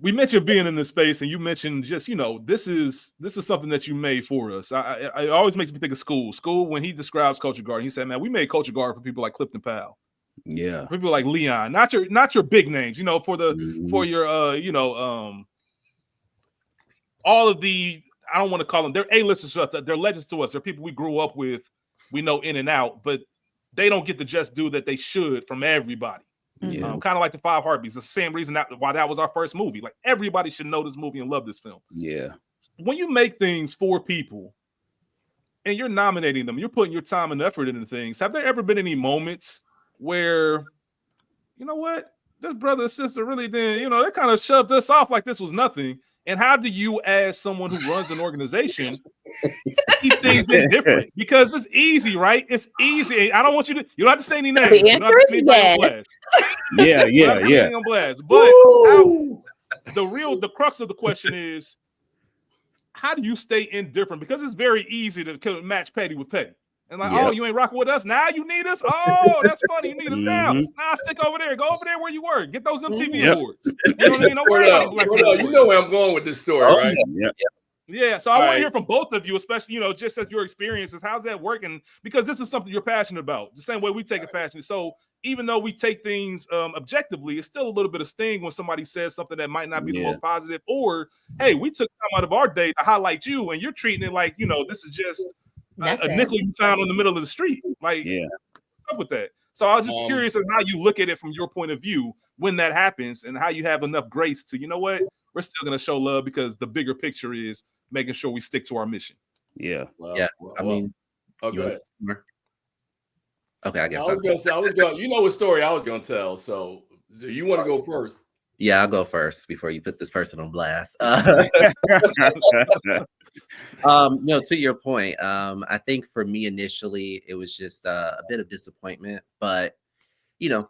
We mentioned being in this space, and you mentioned just, you know, this is something that you made for us. It always makes me think of school. School, when he describes Culture Garden, he said, man, we made Culture Garden for people like Clifton Powell. Yeah. People like Leon, not your big names, you know, for your you know, all of the, I don't want to call them, they're A-listers to us, they're legends to us. They're people we grew up with, we know in and out, but they don't get the just due that they should from everybody. Kind of like the Five Heartbeats. The same reason why that was our first movie. Like, everybody should know this movie and love this film. Yeah. When you make things for people and you're nominating them, you're putting your time and effort into things. Have there ever been any moments where, you know what, this brother or sister really didn't, you know, they kind of shoved us off like this was nothing? And how do you, as someone who runs an organization, keep things indifferent? Because it's easy, right? It's easy. I don't want you don't have to say any names. The answer is yes. Yeah. On blast. But the crux of the question is, how do you stay indifferent? Because it's very easy to match petty with petty. And like, oh, you ain't rocking with us? Now you need us? Oh, that's funny. You need us now. Nah, stick over there. Go over there where you were. Get those MTV awards. You know what I mean? Don't worry about you know where I'm going with this story, right? Yeah. So I want to hear from both of you, especially, you know, just as your experiences. How's that working? Because this is something you're passionate about. The same way we take it passionate. So even though we take things objectively, it's still a little bit of sting when somebody says something that might not be the most positive. Or, hey, we took time out of our day to highlight you, and you're treating it like, you know, this is just a nickel you found in the middle of the street. Like, what's up with that? So I was just curious as how you look at it from your point of view when that happens, and how you have enough grace to, you know what, we're still going to show love, because the bigger picture is making sure we stick to our mission. I mean, go ahead. Okay, I guess I was going. You know what story I was going to tell. So you want to go first? Yeah, I'll go first before you put this person on blast. No, to your point, I think for me initially it was just a bit of disappointment, but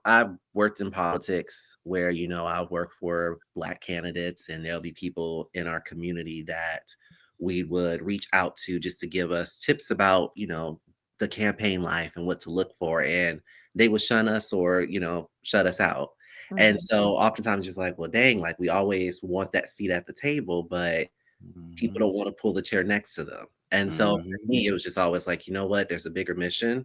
I've worked in politics where, I work for Black candidates, and there'll be people in our community that we would reach out to just to give us tips about, the campaign life and what to look for. And they would shun us or, shut us out. And so oftentimes just like, well, dang, like we always want that seat at the table, but people don't want to pull the chair next to them. And so for me, it was just always like, you know what, there's a bigger mission,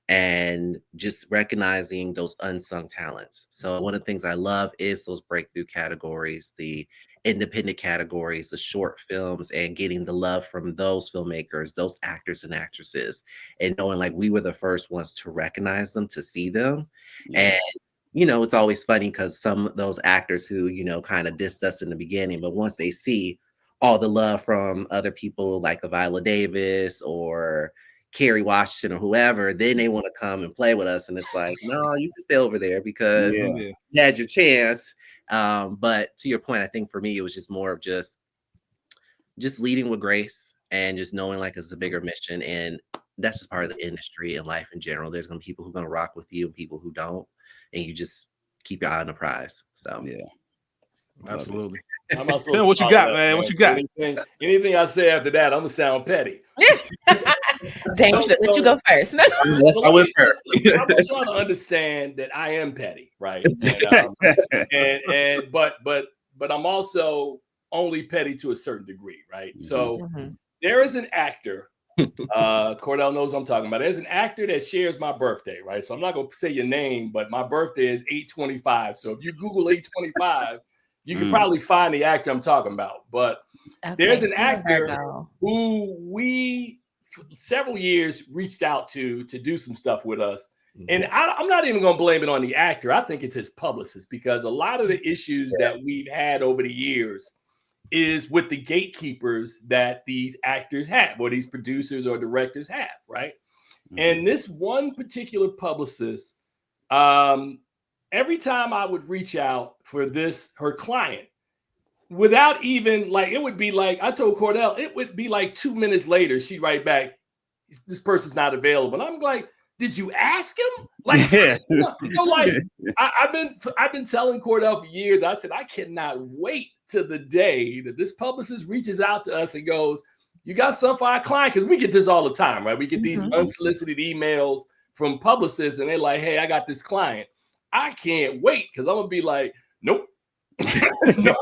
and just recognizing those unsung talents. So one of the things I love is those breakthrough categories, the independent categories, the short films, and getting the love from those filmmakers, those actors and actresses, and knowing like we were the first ones to recognize them, to see them. And it's always funny because some of those actors who, kind of dissed us in the beginning, but once they see all the love from other people like a Viola Davis or Kerry Washington or whoever, then they want to come and play with us. And it's like, no, you can stay over there because you had your chance. But to your point, I think for me, it was just more of just leading with grace and just knowing like it's a bigger mission. And that's just part of the industry and life in general. There's going to be people who are going to rock with you and people who don't. And you just keep your eye on the prize. So, absolutely. Tim, what you got, man? What you got? Anything I say after that, I'm gonna sound petty. Damn, let you go first. I went first. I want y'all to understand that I am petty, right? But I'm also only petty to a certain degree, right? So there is an actor. Cordell knows what I'm talking about. There's an actor that shares my birthday, right? So I'm not gonna say your name, but my birthday is 8/25. So if you Google 8/25. You can probably find the actor I'm talking about, but there's an actor who we several years reached out to do some stuff with us. And I'm not even going to blame it on the actor. I think it's his publicist, because a lot of the issues that we've had over the years is with the gatekeepers that these actors have, or these producers or directors have, right? And this one particular publicist, every time I would reach out for her client, without even like, it would be like, I told Cordell, it would be like 2 minutes later, she'd write back, this person's not available. And I'm like, did you ask him? Like, I've been telling Cordell for years, I said, I cannot wait to the day that this publicist reaches out to us and goes, you got something for our client? Because we get this all the time, right? We get these unsolicited emails from publicists and they're like, hey, I got this client. I can't wait, because I'm gonna be like, nope. No,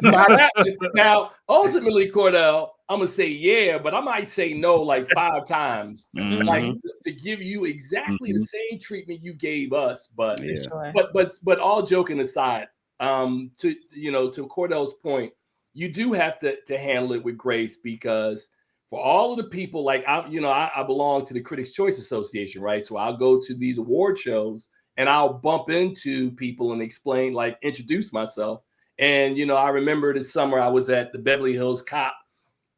not happening. Now, ultimately, Cordell, I'm gonna say yeah, but I might say no like 5 times, like to give you exactly the same treatment you gave us. But but all joking aside, to Cordell's point, you do have to handle it with grace, because for all of the people, like I belong to the Critics' Choice Association, right? So I'll go to these award shows and I'll bump into people and explain, like introduce myself. And, I remember this summer I was at the Beverly Hills Cop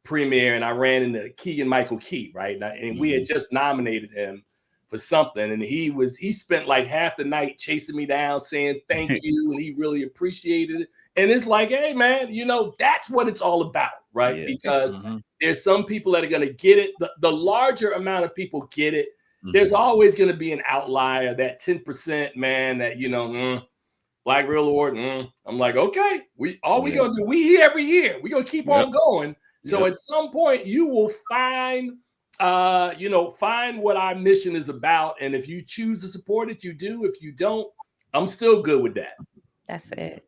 premiere and I ran into Keegan-Michael Key, right? And we had just nominated him for something. And he spent like half the night chasing me down saying thank you. And he really appreciated it. And it's like, hey, man, that's what it's all about, right? Yeah. Because there's some people that are going to get it. The larger amount of people get it. There's always going to be an outlier, that 10%, man, that, Black Real Award. I'm like, okay, we gonna do, we here every year. We're gonna keep on going. So at some point you will find what our mission is about. And if you choose to support it, you do. If you don't, I'm still good with that. That's it.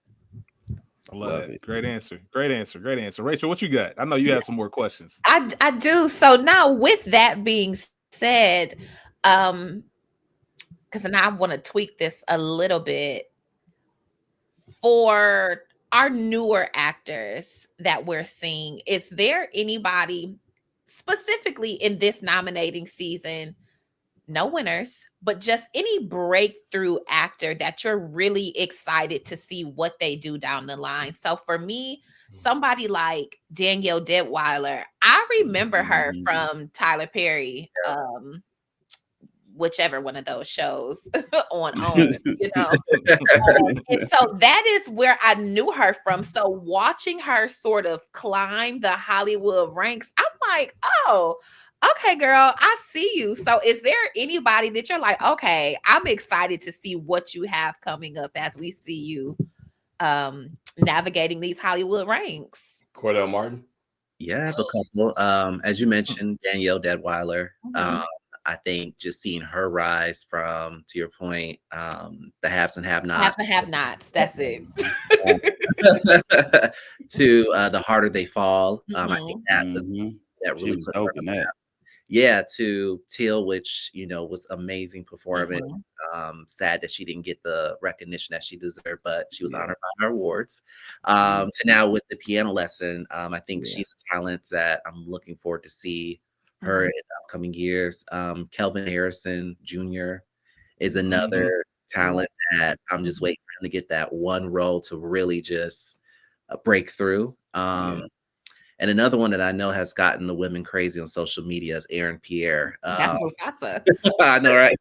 I love it. Great answer. Rachel, what you got? I know you have some more questions. I do. So now, with that being said, because now I want to tweak this a little bit. For our newer actors that we're seeing, is there anybody specifically in this nominating season, no winners, but just any breakthrough actor that you're really excited to see what they do down the line? So for me, somebody like Danielle Detweiler, I remember her from Tyler Perry, whichever one of those shows on and so that is where I knew her from. So watching her sort of climb the Hollywood ranks, I'm like, oh, Okay, girl, I see you. So is there anybody that you're like, okay, I'm excited to see what you have coming up as we see you navigating these Hollywood ranks? Cordell Martin. Yeah, I have a couple. As you mentioned, Danielle Deadweiler. I think just seeing her rise from, to your point, the haves and have-nots. Have-nots. That's it. To The Harder They Fall. I think that really put her on that. Yeah, to Teal, which was amazing performance. Sad that she didn't get the recognition that she deserved, but she was honored by her awards. To now with The Piano Lesson, I think she's a talent that I'm looking forward to see her in upcoming years. Kelvin Harrison Jr. is another talent that I'm just waiting for him to get that one role to really just break through. And another one that I know has gotten the women crazy on social media is Aaron Pierre. That's Mufasa. I know, right?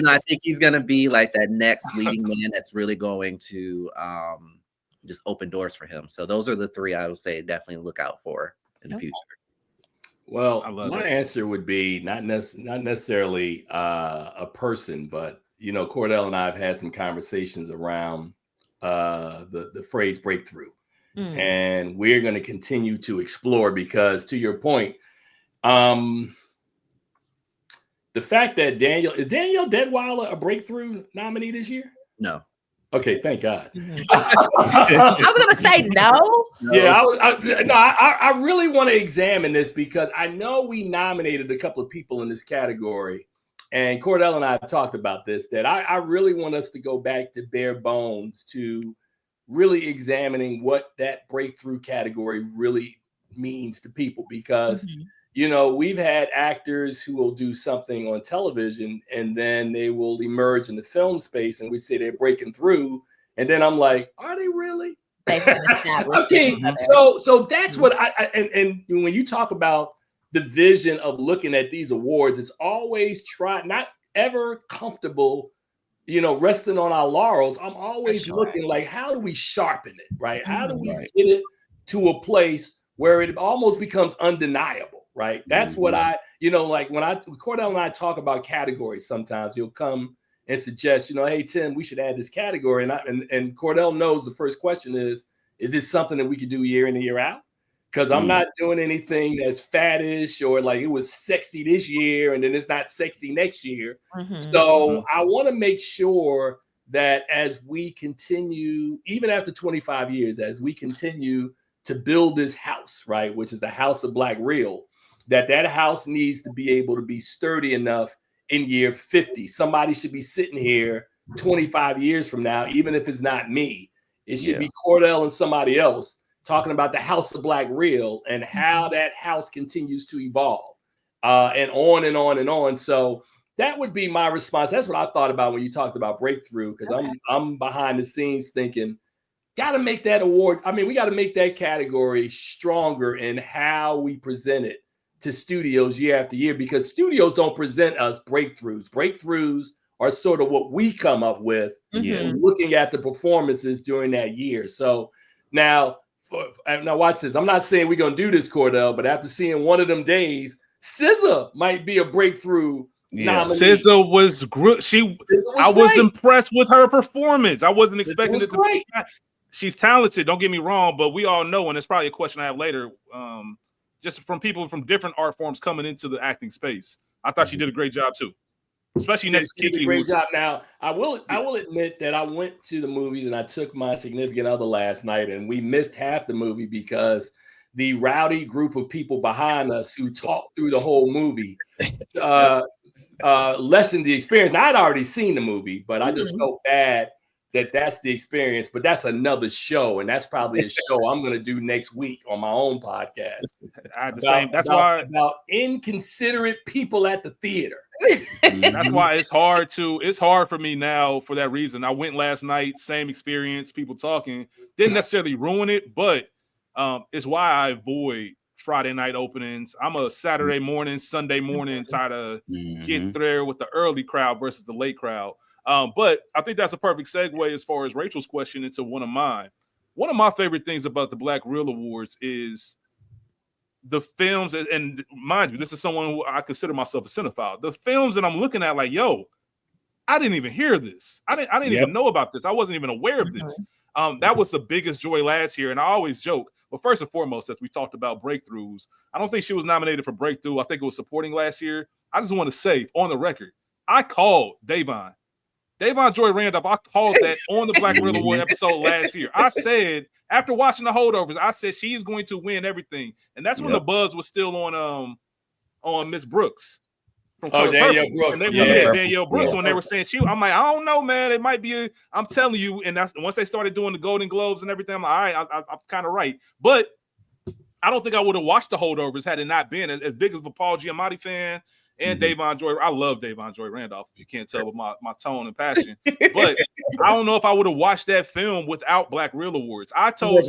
I think he's going to be like that next leading man that's really going to just open doors for him. So those are the three I would say definitely look out for in the future. Well, my answer would be not necessarily a person, but Cordell and I have had some conversations around the phrase breakthrough. And we're going to continue to explore because, to your point, the fact that Danielle Deadweiler a breakthrough nominee this year? No. Okay, thank God. I was going to say no. Yeah, I really want to examine this because I know we nominated a couple of people in this category, and Cordell and I have talked about this, that I really want us to go back to bare bones to really examining what that breakthrough category really means to people, because we've had actors who will do something on television and then they will emerge in the film space and we say they're breaking through, and then I'm like, are they really? Okay, so that's what and when you talk about the vision of looking at these awards, it's always not ever comfortable resting on our laurels. I'm always looking like, how do we sharpen it, right? How do we get it to a place where it almost becomes undeniable, right? That's what like when Cordell and I talk about categories, sometimes he'll come and suggest, hey, Tim, we should add this category. And Cordell knows the first question is it something that we could do year in and year out? Because I'm not doing anything that's faddish or like it was sexy this year and then it's not sexy next year. So I want to make sure that as we continue, even after 25 years, as we continue to build this house, right, which is the House of Black Real, that house needs to be able to be sturdy enough in year 50. Somebody should be sitting here 25 years from now, even if it's not me. It should be Cordell and somebody else talking about the House of Black Real and how that house continues to evolve and on and on and on. So that would be my response. That's what I thought about when you talked about breakthrough, because I'm behind the scenes thinking, got to make that award. I mean, we got to make that category stronger in how we present it to studios year after year, because studios don't present us breakthroughs. Breakthroughs are sort of what we come up with looking at the performances during that year. So now watch this. I'm not saying we're going to do this, Cordell, but after seeing One of Them Days, SZA might be a breakthrough nominee. SZA was I was impressed with her performance. I wasn't expecting it to be. She's talented, don't get me wrong, but we all know, and it's probably a question I have later, just from people from different art forms coming into the acting space. I thought she did a great job too. Especially next to Kiki. Great job. Now, I will admit that I went to the movies and I took my significant other last night, and we missed half the movie because the rowdy group of people behind us who talked through the whole movie lessened the experience. Now, I'd already seen the movie, but I just felt bad that that's the experience. But that's another show, and that's probably a show I'm going to do next week on my own podcast. About inconsiderate people at the theater. That's why it's hard for me now for that reason. I went last night, same experience, people talking, didn't necessarily ruin it, but it's why I avoid Friday night openings. I'm a Saturday morning, Sunday morning tired of getting there with the early crowd versus the late crowd. But I think that's a perfect segue as far as Rachel's question into one of mine. One of my favorite things about the Black Real Awards is the films, and mind you, this is someone who I consider myself a cinephile. The films that I'm looking at, like, yo, I didn't even hear this. I didn't even know about this. I wasn't even aware of this. That was the biggest joy last year. And I always joke, but first and foremost, as we talked about breakthroughs, I don't think she was nominated for breakthrough. I think it was supporting last year. I just want to say on the record, I called Davon Joy Randolph. I called that on the Black Real Award episode last year. I said, after watching the holdovers, I said she's going to win everything. And that's when the buzz was still on Miss Brooks. Danielle Brooks. And Danielle Brooks, when they were saying I'm like, I don't know, man. It might be I'm telling you. And that's once they started doing the Golden Globes and everything, I'm like, all right, I'm kind of right. But I don't think I would have watched the holdovers had it not been as big of a Paul Giamatti fan and Davon Joy. I love Davon Joy Randolph, if you can't tell with my tone and passion. But I don't know if I would have watched that film without Black Real Awards. I told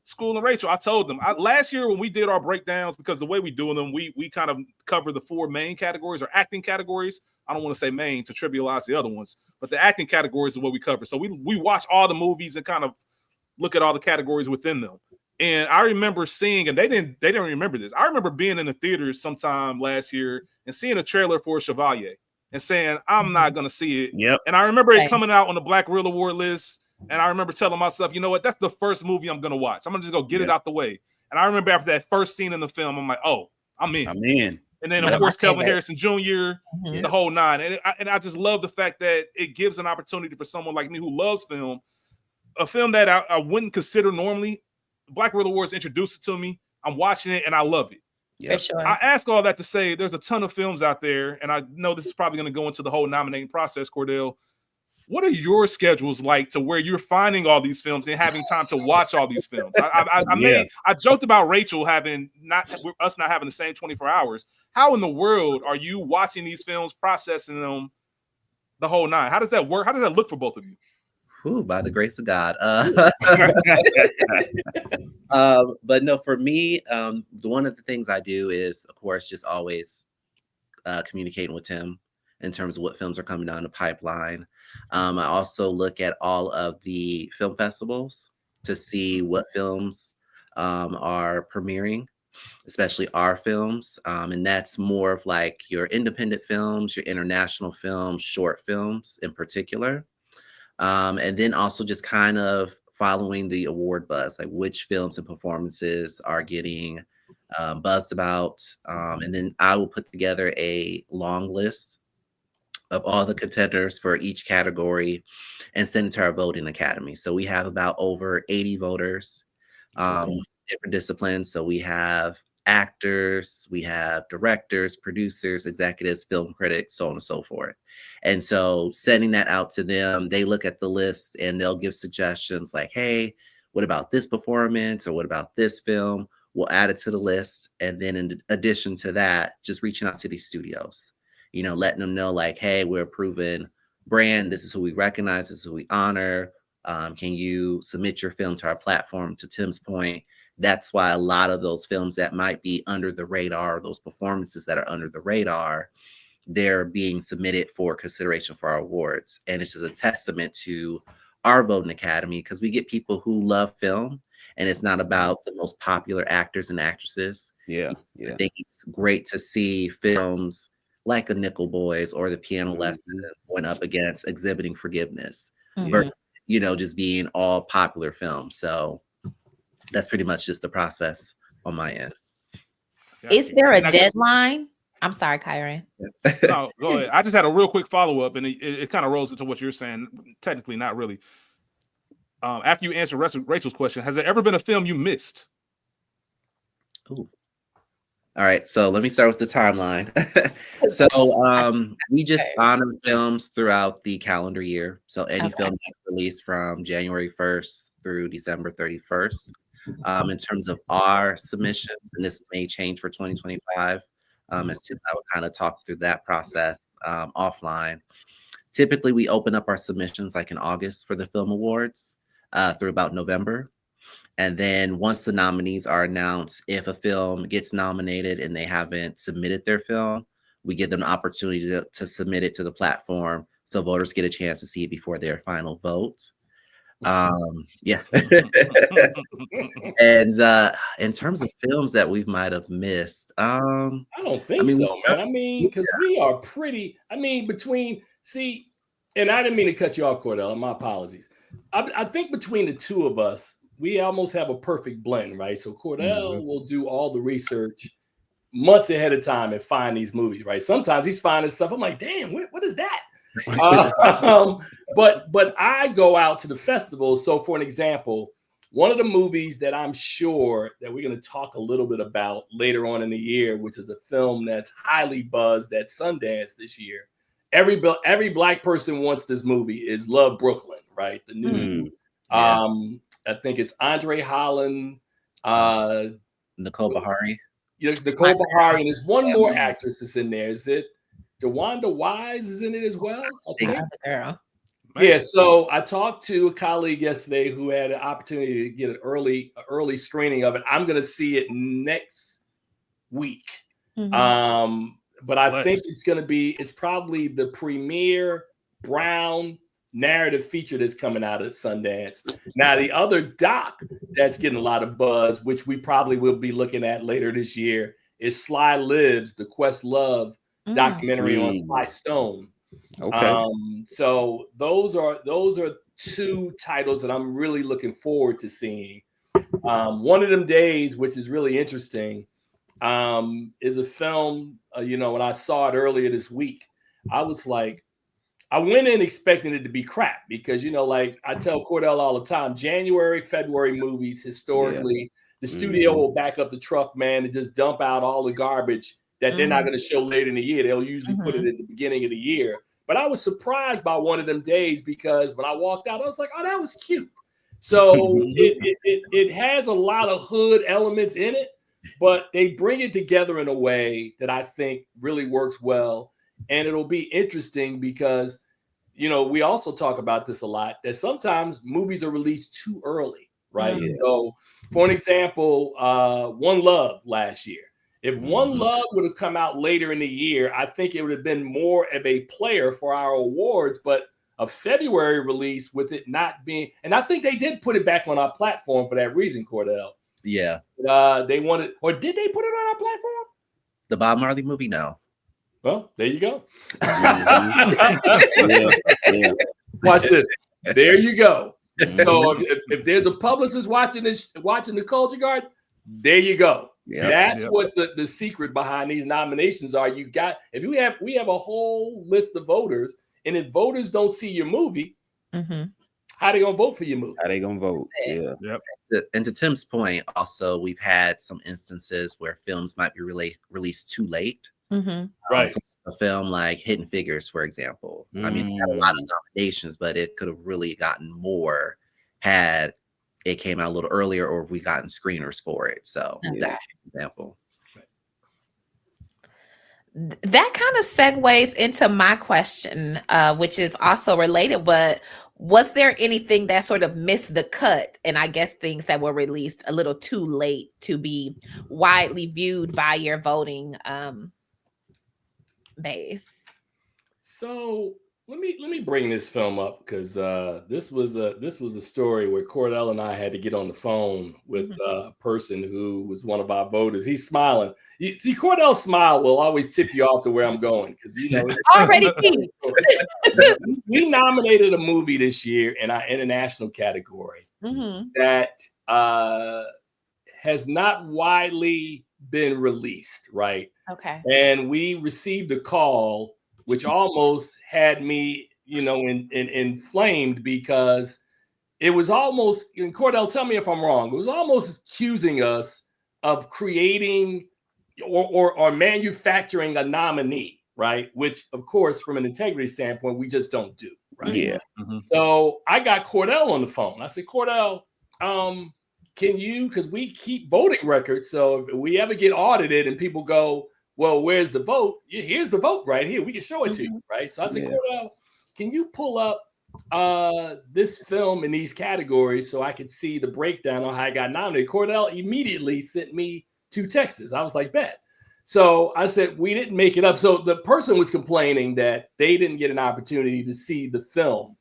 School and Rachel, I told them last year when we did our breakdowns, because the way we do them, we kind of cover the 4 main categories or acting categories. I don't want to say main to trivialize the other ones, but the acting categories is what we cover. So we watch all the movies and kind of look at all the categories within them. And I remember seeing, and they didn't remember this. I remember being in the theaters sometime last year and seeing a trailer for Chevalier and saying, I'm not going to see it. Yep. And I remember it coming out on the Black Real Award list. And I remember telling myself, you know what? That's the first movie I'm going to watch. I'm going to just go get it out the way. And I remember after that first scene in the film, I'm like, oh, I'm in. And then, of course, Kelvin Harrison Jr., the whole nine. And I just love the fact that it gives an opportunity for someone like me who loves film, a film that I wouldn't consider normally. Black Real Awards introduced it to me. I'm watching it, and I love it. For sure. I ask all that to say there's a ton of films out there, and I know this is probably going to go into the whole nominating process, Cordell. What are your schedules like to where you're finding all these films and having time to watch all these films? I joked about Rachel not having the same 24 hours. How in the world are you watching these films, processing them, the whole nine? How does that work? How does that look for both of you? By the grace of God. But no, for me, one of the things I do is, of course, just always communicating with Tim in terms of what films are coming down the pipeline. I also look at all of the film festivals to see what films are premiering, especially our films. And that's more of like your independent films, your international films, short films in particular. And then also just kind of following the award buzz, like which films and performances are getting buzzed about. And then I will put together a long list of all the contenders for each category and send it to our voting academy. So we have about over 80 voters, different disciplines. So we have actors, we have directors, producers, executives, film critics, so on and so forth. And so sending that out to them, they look at the list and they'll give suggestions like, hey, what about this performance? Or what about this film? We'll add it to the list. And then in addition to that, just reaching out to these studios, letting them know like, hey, we're a proven brand. This is who we recognize. This is who we honor. Can you submit your film to our platform? To Tim's point, that's why a lot of those films that might be under the radar, those performances that are under the radar, they're being submitted for consideration for our awards. And it's just a testament to our voting academy, because we get people who love film, and it's not about the most popular actors and actresses. I think it's great to see films like A Nickel Boys or The Piano Lesson going up against Exhibiting Forgiveness versus, just being all popular films. So that's pretty much just the process on my end. Is there a deadline? I'm sorry, Kyron. No, go ahead. I just had a real quick follow-up, and it kind of rolls into what you're saying. Technically, not really. After you answer Rachel's question, has there ever been a film you missed? Ooh. All right, so let me start with the timeline. So we just honor films throughout the calendar year. So any film that's released from January 1st through December 31st. In terms of our submissions, and this may change for 2025, as Tim and I would kind of talk through that process offline. Typically, we open up our submissions like in August for the film awards through about November. And then once the nominees are announced, if a film gets nominated and they haven't submitted their film, we give them the opportunity to submit it to the platform so voters get a chance to see it before their final vote. Yeah. And in terms of films that we might have missed, I don't think mean, so, man. I mean, because we are pretty. I mean, and I didn't mean to cut you off, Cordell. My apologies. I think between the two of us, we almost have a perfect blend, right? So Cordell will do all the research months ahead of time and find these movies, right? Sometimes he's finding stuff. I'm like, damn, what is that? But I go out to the festival. So for an example, one of the movies that I'm sure that we're going to talk a little bit about later on in the year, which is a film that's highly buzzed at Sundance this year. Every Black person wants this movie, is Love Brooklyn, right? The new, I think it's Andre Holland, Nicole Bahari. Nicole Bahari, and there's one more actress that's in there. Is it DeWanda Wise is in it as well? I think. That's the girl. Yeah, so I talked to a colleague yesterday who had an opportunity to get an early screening of it. I'm going to see it next week. But I think it's probably the premier brown narrative feature that's coming out of Sundance. Now, the other doc that's getting a lot of buzz, which we probably will be looking at later this year, is Sly Lives, the Questlove documentary on Sly Stone. Okay. So those are two titles that I'm really looking forward to seeing. One of them days, which is really interesting, is a film. When I saw it earlier this week, I was like, I went in expecting it to be crap because like I tell Cordell all the time, January, February movies historically, the studio will back up the truck, man, and just dump out all the garbage that they're not going to show later in the year. They'll usually put it at the beginning of the year. But I was surprised by one of them days because when I walked out, I was like, oh, that was cute. So it has a lot of hood elements in it, but they bring it together in a way that I think really works well. And it'll be interesting because, we also talk about this a lot, that sometimes movies are released too early, right? So for an example, One Love last year. If One Love would have come out later in the year, I think it would have been more of a player for our awards, but a February release with it not being, and I think they did put it back on our platform for that reason, Cordell. Yeah. They wanted, or did they put it on our platform? The Bob Marley movie? No. Well, there you go. Watch this. There you go. So if there's a publicist watching the Culture Guard, there you go. That's what the secret behind these nominations are. We have a whole list of voters, and if voters don't see your movie, how they gonna vote for your movie? How they gonna vote? Yeah. Yep. And to Tim's point, also we've had some instances where films might be released too late. Right. A film like Hidden Figures, for example. I mean, it had a lot of nominations, but it could have really gotten more had it came out a little earlier, or if we gotten screeners for it. So that's an example. That kind of segues into my question, which is also related, but was there anything that sort of missed the cut? And I guess things that were released a little too late to be widely viewed by your voting base? So let me bring this film up because this was a story where Cordell and I had to get on the phone with a person who was one of our voters. He's smiling. You see, Cordell's smile will always tip you off to where I'm going because already we nominated a movie this year in our international category that has not widely been released, right? Okay. And we received a call which almost had me, inflamed because it was almost, and Cordell, tell me if I'm wrong, it was almost accusing us of creating or manufacturing a nominee, right? Which, of course, from an integrity standpoint, we just don't do, right? Yeah. So I got Cordell on the phone. I said, Cordell, can you, because we keep voting records, so if we ever get audited and people go, well, where's the vote? Here's the vote right here. We can show it to you, right? So I said, Cordell, can you pull up this film in these categories so I could see the breakdown on how I got nominated? Cordell immediately sent me 2 texts. I was like, bet. So I said, we didn't make it up. So the person was complaining that they didn't get an opportunity to see the film.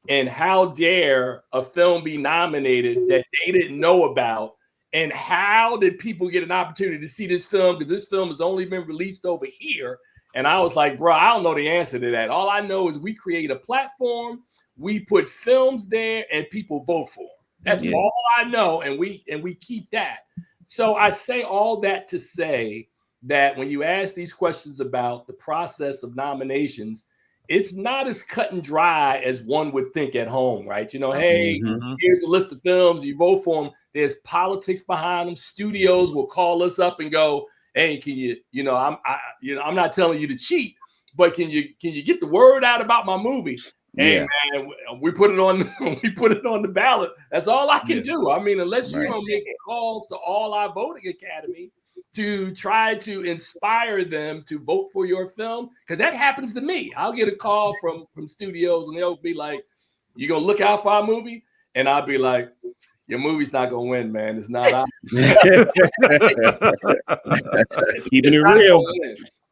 And how dare a film be nominated that they didn't know about? And how did people get an opportunity to see this film? Because this film has only been released over here. And I was like, bro, I don't know the answer to that. All I know is we create a platform, we put films there, and people vote for them. That's all I know, and we keep that. So I say all that to say that when you ask these questions about the process of nominations, it's not as cut and dry as one would think at home, right? You know, hey, here's a list of films, you vote for them. There's politics behind them. Studios will call us up and go, hey, can you, I'm not telling you to cheat, but can you get the word out about my movie? Hey man, we put it on the ballot. That's all I can do. I mean, unless you don't make calls to all our voting academy to try to inspire them to vote for your film, because that happens to me. I'll get a call from studios and they'll be like, you gonna look out for our movie? And I'll be like, your movie's not gonna win, man. It's not out. Keeping it real.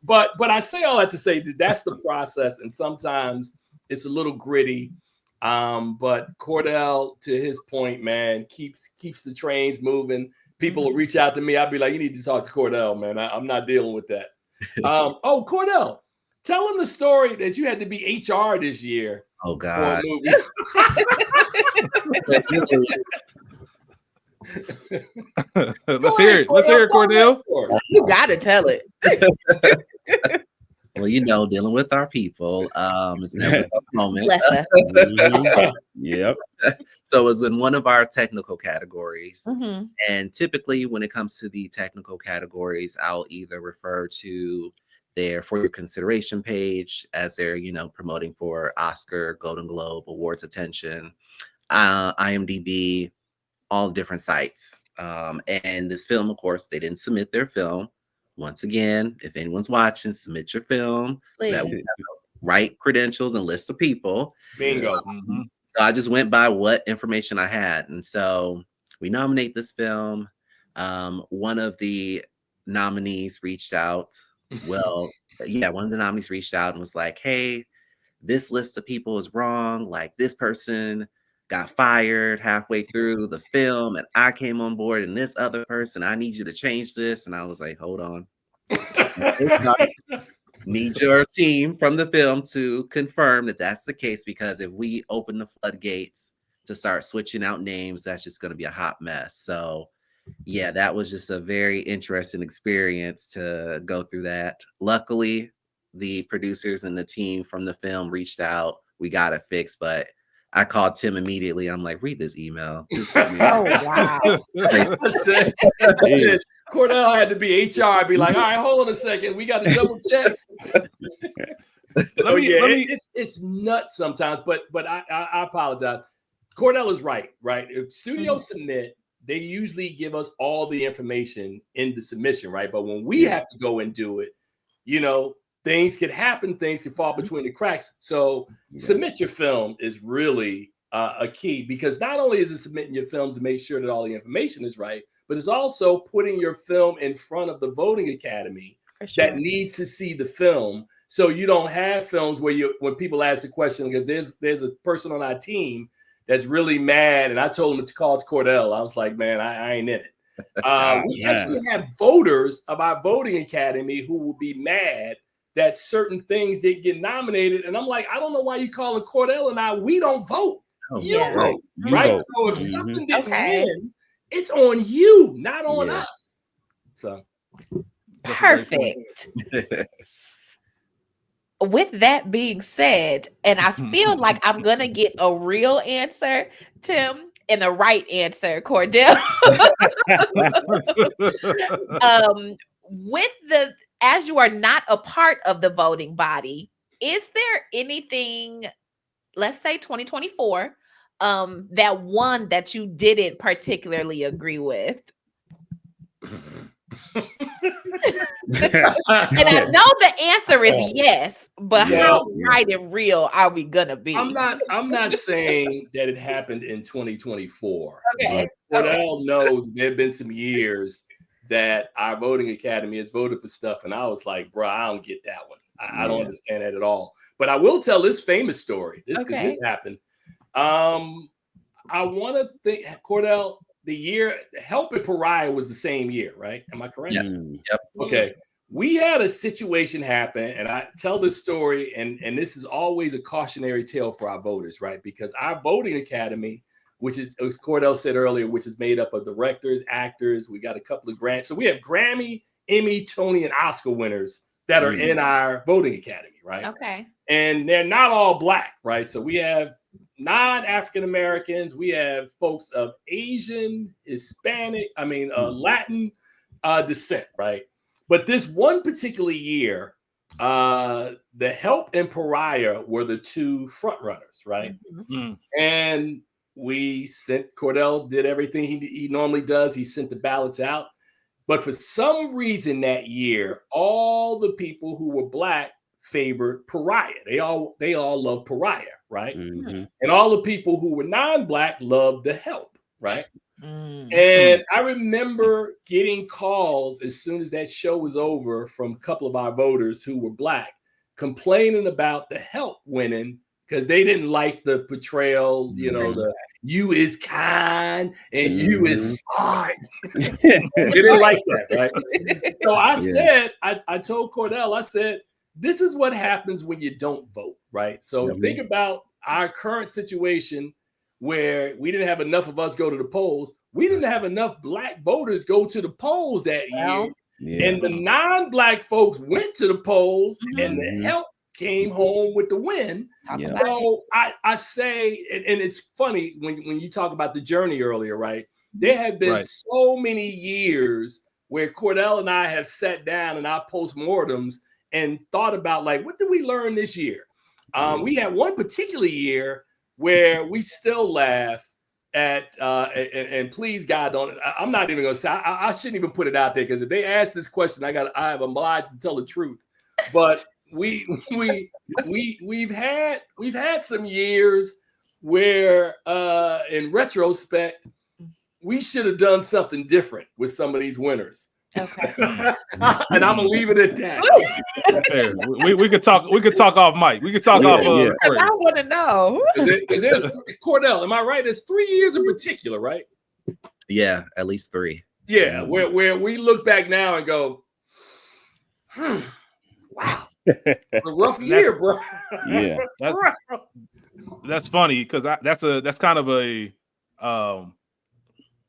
But I say all that to say that that's the process, and sometimes it's a little gritty. But Cordell, to his point, man, keeps the trains moving. People will reach out to me. I'll be like, you need to talk to Cordell, man. I'm not dealing with that. Oh, Cordell, tell him the story that you had to be HR this year. Oh, God. Let's hear it. Let's hear it, Cordell. You got to tell it. Well, dealing with our people, it's never a moment. Yep. So it was in one of our technical categories. And typically when it comes to the technical categories, I'll either refer to their For Your Consideration page as they're, promoting for Oscar, Golden Globe, awards attention, IMDb, all different sites. And this film, of course, they didn't submit their film. Once again, if anyone's watching, submit your film. So that we have the right credentials and list of people. Bingo. So I just went by what information I had. And so we nominate this film. One of the nominees reached out. Well, one of the nominees reached out and was like, hey, this list of people is wrong. Like, this person got fired halfway through the film and I came on board, and this other person, I need you to change this. And I was like, hold on. Need your team from the film to confirm that that's the case, because if we open the floodgates to start switching out names, that's just going to be a hot mess. So that was just a very interesting experience to go through that. Luckily, the producers and the team from the film reached out. We got it fixed, but I called Tim immediately. I'm like, read this email. Oh, wow. I said, Cordell had to be HR. I'd be like, all right, hold on a second. We got to double check. It's nuts sometimes, but I apologize. Cordell is right? If studios submit, they usually give us all the information in the submission, right? But when we have to go and do it, things can happen, things can fall between the cracks. So submit your film is really a key, because not only is it submitting your films to make sure that all the information is right, but it's also putting your film in front of the voting academy that needs to see the film. So you don't have films where when people ask the question, because there's a person on our team that's really mad, and I told him to call to Cordell. I was like, man, I ain't in it. We actually have voters of our voting academy who will be mad that certain things didn't get nominated. And I'm like, I don't know why you calling Cordell and I. We don't vote. You vote, right? Vote. So if something didn't win, it's on you, not on us. So perfect. With that being said, and I feel like I'm gonna get a real answer, Tim, and the right answer, Cordell. As you are not a part of the voting body, is there anything, let's say 2024, that one that you didn't particularly agree with? And I know the answer is yes, but how right and real are we gonna be? I'm not saying that it happened in 2024. Okay. Cordell knows there have been some years that our voting academy has voted for stuff, and I was like, bro, I don't get that one. I don't understand that at all. But I will tell this famous story. This happened. I want to think, Cordell, the year Help and Pariah was the same year, right? Am I correct? Yes. Yep. Okay. We had a situation happen, and I tell this story, and this is always a cautionary tale for our voters, right? Because our voting academy, which is, as Cordell said earlier, which is made up of directors, actors, we got a couple of grants. So we have Grammy, Emmy, Tony, and Oscar winners that are in our voting academy, right? Okay. And they're not all Black, right? So we have non-African-Americans, we have folks of Asian, Hispanic, Latin descent, right? But this one particular year, the Help and Pariah were the two front runners, right? Mm-hmm. And we sent, Cordell did everything he normally does. He sent the ballots out. But for some reason that year, all the people who were Black favored Pariah. They all loved Pariah, right? Mhm. And all the people who were non-Black loved the Help, right? And I remember getting calls as soon as that show was over from a couple of our voters who were Black complaining about the Help winning because they didn't like the portrayal, the you is kind and you is smart. They didn't like that, right? So I said, I told Cordell, I said, this is what happens when you don't vote, right? So think about our current situation where we didn't have enough of us go to the polls. We didn't have enough Black voters go to the polls that year. And the non-Black folks went to the polls and the Help came home with the win. So I say, and it's funny when you talk about the journey earlier, right? There have been so many years where Cordell and I have sat down in our postmortems and thought about, like, what did we learn this year? We had one particular year where we still laugh at, and please God, I'm not even gonna say, I shouldn't even put it out there, because if they ask this question, I have obliged to tell the truth. But we've had some years where, in retrospect, we should have done something different with some of these winners. Okay. And I'm gonna leave it at that. Fair. We could talk off mic. We could talk off. I want to know. Cordell, am I right? There's 3 years in particular, right? Yeah, at least 3. Yeah, where we look back now and go, wow, it's a rough year, bro. Yeah, that's funny, because that's kind of a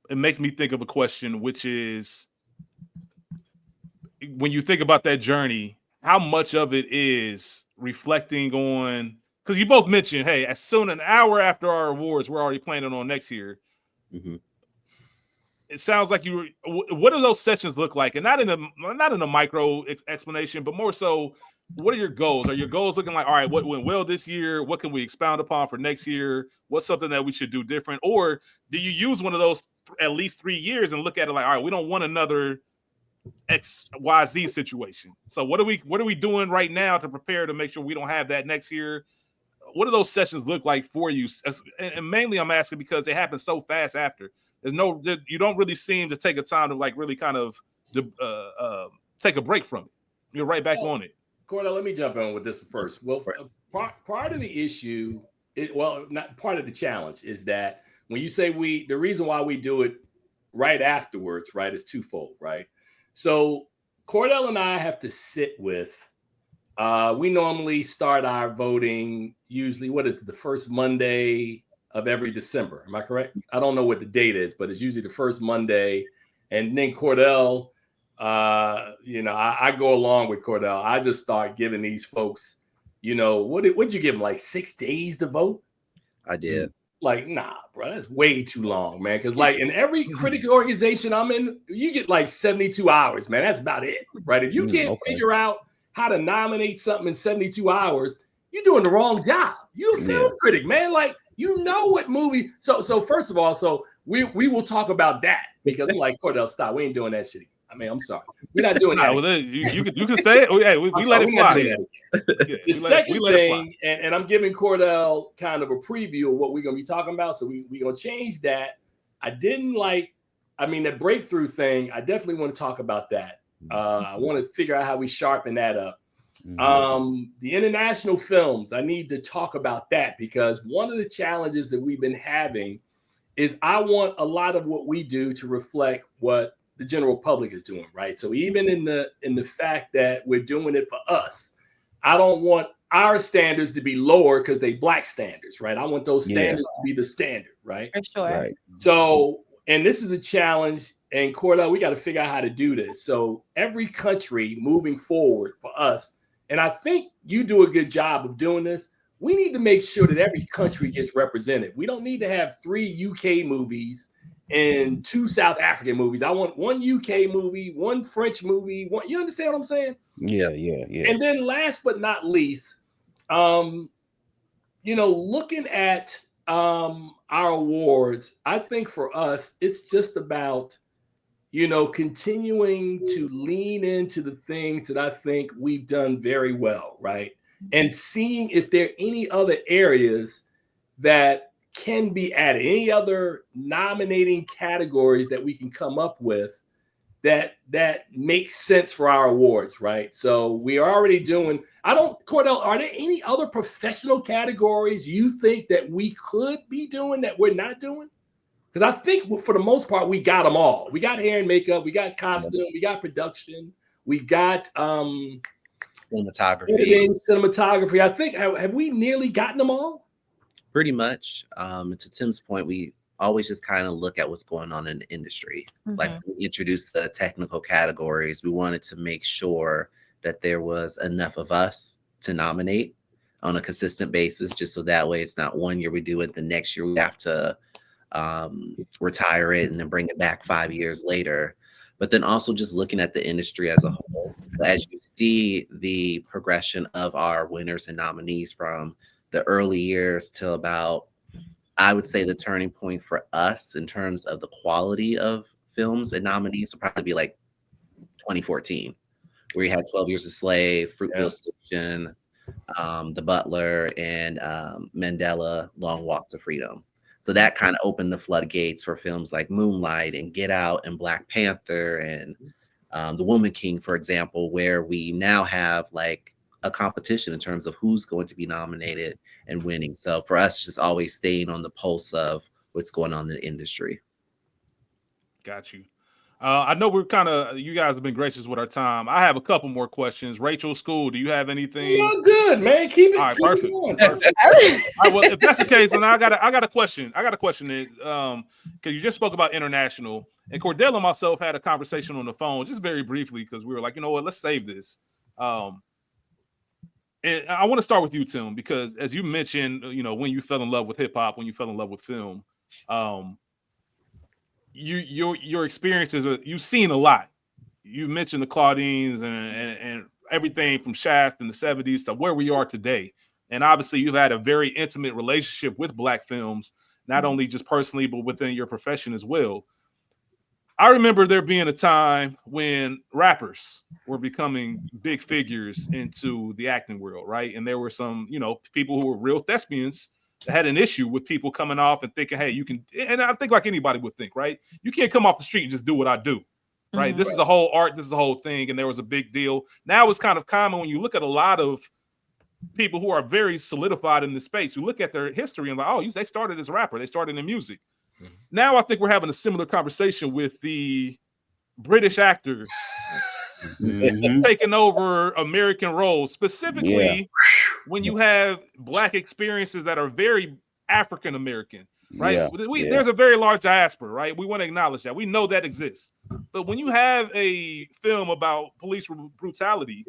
it makes me think of a question, which is, when you think about that journey, how much of it is reflecting on, because you both mentioned, hey, as soon an hour after our awards, we're already planning on next year. It sounds like what do those sessions look like? And not in a micro explanation, but more so, what are your goals? Are your goals looking like, all right, what went well this year? What can we expound upon for next year? What's something that we should do different? Or do you use one of those at least 3 years and look at it like, all right, we don't want another XYZ situation. So what are we doing right now to prepare to make sure we don't have that next year? What do those sessions look like for you? And mainly I'm asking because it happens so fast after. You don't really seem to take a time to, like, really kind of take a break from it. You're right back on it. Cordell, let me jump in with this first. Well, part of the issue, not part of the challenge, is that when you say the reason why we do it right afterwards, right, is twofold, right? So Cordell and I have to sit with, we normally start our voting usually, what is it, the first Monday of every December. Am I correct? I don't know what the date is, but it's usually the first Monday. And then Cordell, I go along with Cordell. I just start giving these folks, what'd you give them, like 6 days to vote? I did. Like, nah, bro, that's way too long, man. Because, like, in every critic organization I'm in, you get like 72 hours, man. That's about it, right? If you can't figure out how to nominate something in 72 hours, you're doing the wrong job. You're a film critic, man. Like, you know what movie. So first of all, we will talk about that, because I'm like, Cordell, stop. We ain't doing that shit. I mean, I'm sorry. We're not doing that. You can say it. Hey, we let it fly. The second thing, and I'm giving Cordell kind of a preview of what we're going to be talking about. So we're going to change that. I didn't that breakthrough thing. I definitely want to talk about that. I want to figure out how we sharpen that up. The international films, I need to talk about that, because one of the challenges that we've been having is I want a lot of what we do to reflect what the general public is doing, right? So even in the fact that we're doing it for us, I don't want our standards to be lower because they Black standards, right? I want those standards to be the standard, right? For sure. Right. So, and this is a challenge, and Cordell, we got to figure out how to do this. So every country moving forward for us, and I think you do a good job of doing this, we need to make sure that every country gets represented. We don't need to have 3 UK movies and 2 South African movies. I want 1 UK movie, 1 French movie. You understand what I'm saying? Yeah. And then last but not least, looking at our awards, I think for us, it's just about, continuing to lean into the things that I think we've done very well, right? And seeing if there are any other areas that can be added, any other nominating categories that we can come up with that makes sense for our awards, right? So we are already doing, Cordell, are there any other professional categories you think that we could be doing that we're not doing? Because I think for the most part, we got them all. We got hair and makeup, we got costume, we got production, we got cinematography. I think, have we nearly gotten them all? Pretty much. To Tim's point, we always just kind of look at what's going on in the industry. Like when we introduced the technical categories, we wanted to make sure that there was enough of us to nominate on a consistent basis, just so that way it's not one year we do it, the next year we have to retire it and then bring it back 5 years later. But then also just looking at the industry as a whole, as you see the progression of our winners and nominees from the early years till about, I would say the turning point for us in terms of the quality of films and nominees will probably be like 2014, where you had 12 Years a Slave, Fruitvale Station, The Butler, and Mandela, Long Walk to Freedom. So that kind of opened the floodgates for films like Moonlight and Get Out and Black Panther and The Woman King, for example, where we now have like a competition in terms of who's going to be nominated and winning. So for us, just always staying on the pulse of what's going on in the industry. Got you. I know you guys have been gracious with our time. I have a couple more questions. Rachel, School, do you have anything? I'm good, man. Keep it. All right, keep perfect. It Perfect. All right, well, if that's the case, then I got a question. Because you just spoke about international, and Cordell and myself had a conversation on the phone, just very briefly, because we were like, you know what, let's save this. And I want to start with you, Tim, because as you mentioned, when you fell in love with hip hop, when you fell in love with film, your experiences, you've seen a lot. You mentioned the Claudines and everything from Shaft in the 70s to where we are today. And obviously you've had a very intimate relationship with Black films, not only just personally, but within your profession as well. I remember there being a time when rappers were becoming big figures into the acting world, right? And there were some, people who were real thespians that had an issue with people coming off and thinking, hey, you can, and I think like anybody would think, right? You can't come off the street and just do what I do, right? Mm-hmm. This is a whole art, this is a whole thing, and there was a big deal. Now it's kind of common when you look at a lot of people who are very solidified in this space. You look at their history and like, oh, they started as a rapper, they started in music. Mm-hmm. Now I think we're having a similar conversation with the British actor taking over American roles, specifically when you have Black experiences that are very African American, right? There's a very large diaspora, right? We want to acknowledge that. We know that exists. But when you have a film about police brutality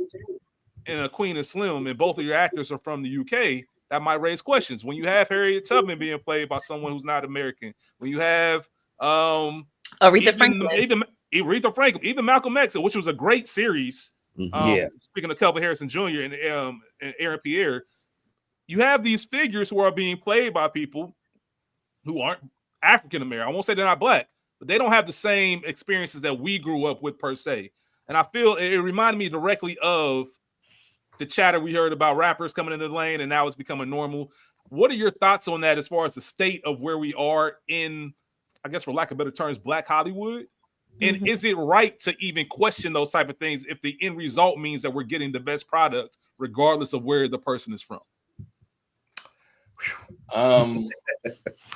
and a Queen and Slim, and both of your actors are from the UK, that might raise questions. When you have Harriet Tubman being played by someone who's not American, when you have Aretha Franklin, even Malcolm X, which was a great series. Speaking of Kelvin Harrison Jr. and Aaron Pierre, you have these figures who are being played by people who aren't African American. I won't say they're not Black, but they don't have the same experiences that we grew up with per se. And I feel it reminded me directly of the chatter we heard about rappers coming into the lane, and now it's becoming normal. What are your thoughts on that as far as the state of where we are in, I guess for lack of better terms, Black Hollywood? And is it right to even question those type of things if the end result means that we're getting the best product, regardless of where the person is from?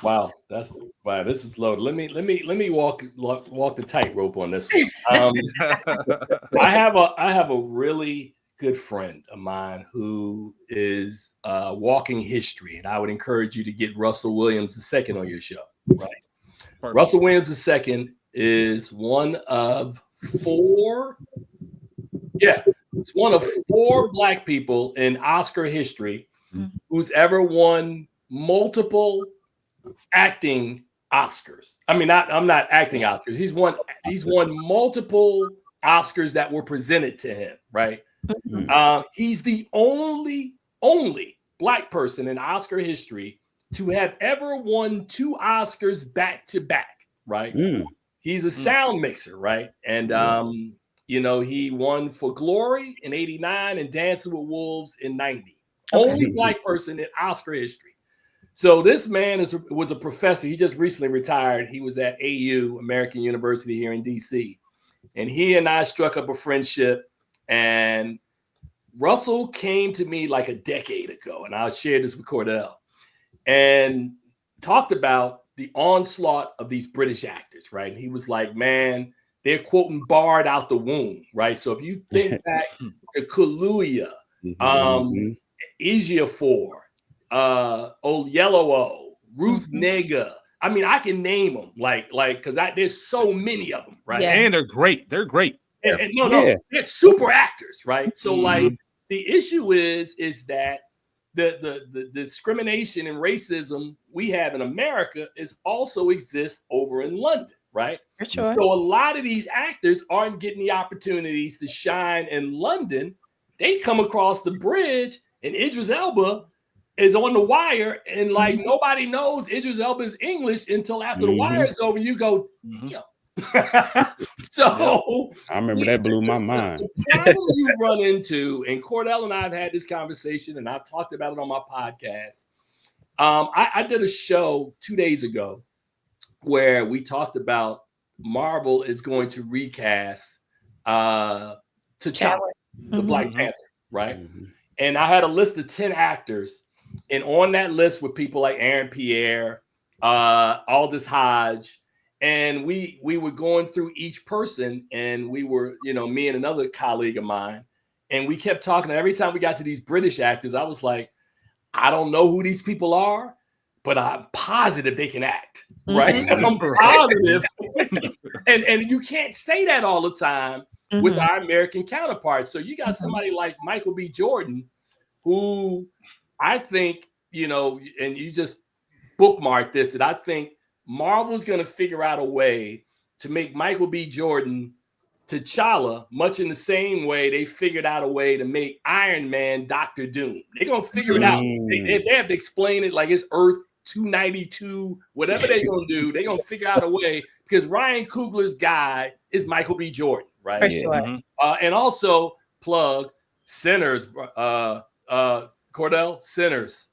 Wow, this is loaded. Let me walk the tightrope on this one. I have a really good friend of mine who is walking history, and I would encourage you to get Russell Williams II on your show. Right, perfect. Russell Williams II is one of four. Yeah, it's one of four Black people in Oscar history who's ever won multiple acting Oscars. I mean, I'm not acting Oscars. He's won multiple Oscars that were presented to him, right? He's the only Black person in Oscar history to have ever won 2 Oscars back to back, right? He's a sound mixer, right? And you know, he won for Glory in '89 and Dancing with Wolves in '90. Only Black person in Oscar history. So this man was a professor. He just recently retired. He was at AU, American University here in DC. And he and I struck up a friendship. And Russell came to me like a decade ago, and I'll share this with Cordell, and talked about the onslaught of these British actors, right? And he was like, man, they're quoting Bard out the womb, right? So if you think back to Kaluuya, Ejiofor, Oyelowo, Ruth Negga. I mean, I can name them because there's so many of them, right? Yeah. And they're great. They're great. And they're super actors, right? So like the issue is that the discrimination and racism we have in America also exists over in London, right? For sure. So a lot of these actors aren't getting the opportunities to shine in London. They come across the bridge, and Idris Elba is on the wire, and like nobody knows Idris Elba's English until after the wire is over. You go, yo. So I remember that blew my mind. The problem you run into, and Cordell and I have had this conversation, and I've talked about it on my podcast. I did a show 2 days ago where we talked about Marvel is going to recast T'Challa, the Black Panther, right? And I had a list of 10 actors, and on that list were people like Aaron Pierre, Aldous Hodge, and we were going through each person, and we were, me and another colleague of mine, and we kept talking. Every time we got to these British actors, I was like, I don't know who these people are, but I'm positive they can act, right? I'm positive. and you can't say that all the time with our American counterparts. So you got somebody like Michael B. Jordan, who I think, and you just bookmark this, that I think Marvel's going to figure out a way to make Michael B. Jordan T'Challa, much in the same way they figured out a way to make Iron Man Dr. Doom. They're going to figure it out. They have to explain it like it's Earth 292, whatever they're going to do. They're going to figure out a way, because Ryan Coogler's guy is Michael B. Jordan, right? For sure. And also plug Sinners, Cordell, Sinners,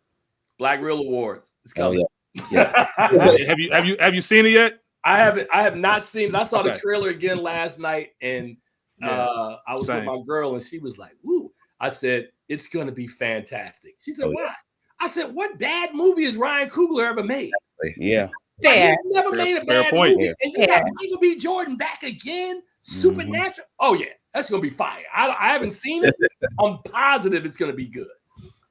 Black Real Awards. It's coming. Have you seen it yet? I have not seen it. I saw the trailer again last night, and I was with my girl, and she was like, "Woo!" I said, "It's going to be fantastic." She said, "Why?" I said, "What bad movie has Ryan Coogler ever made?" Yeah, he's never made a bad movie. And you got Michael B. Jordan back again. Supernatural. Oh yeah, that's going to be fire. I haven't seen it. I'm positive it's going to be good.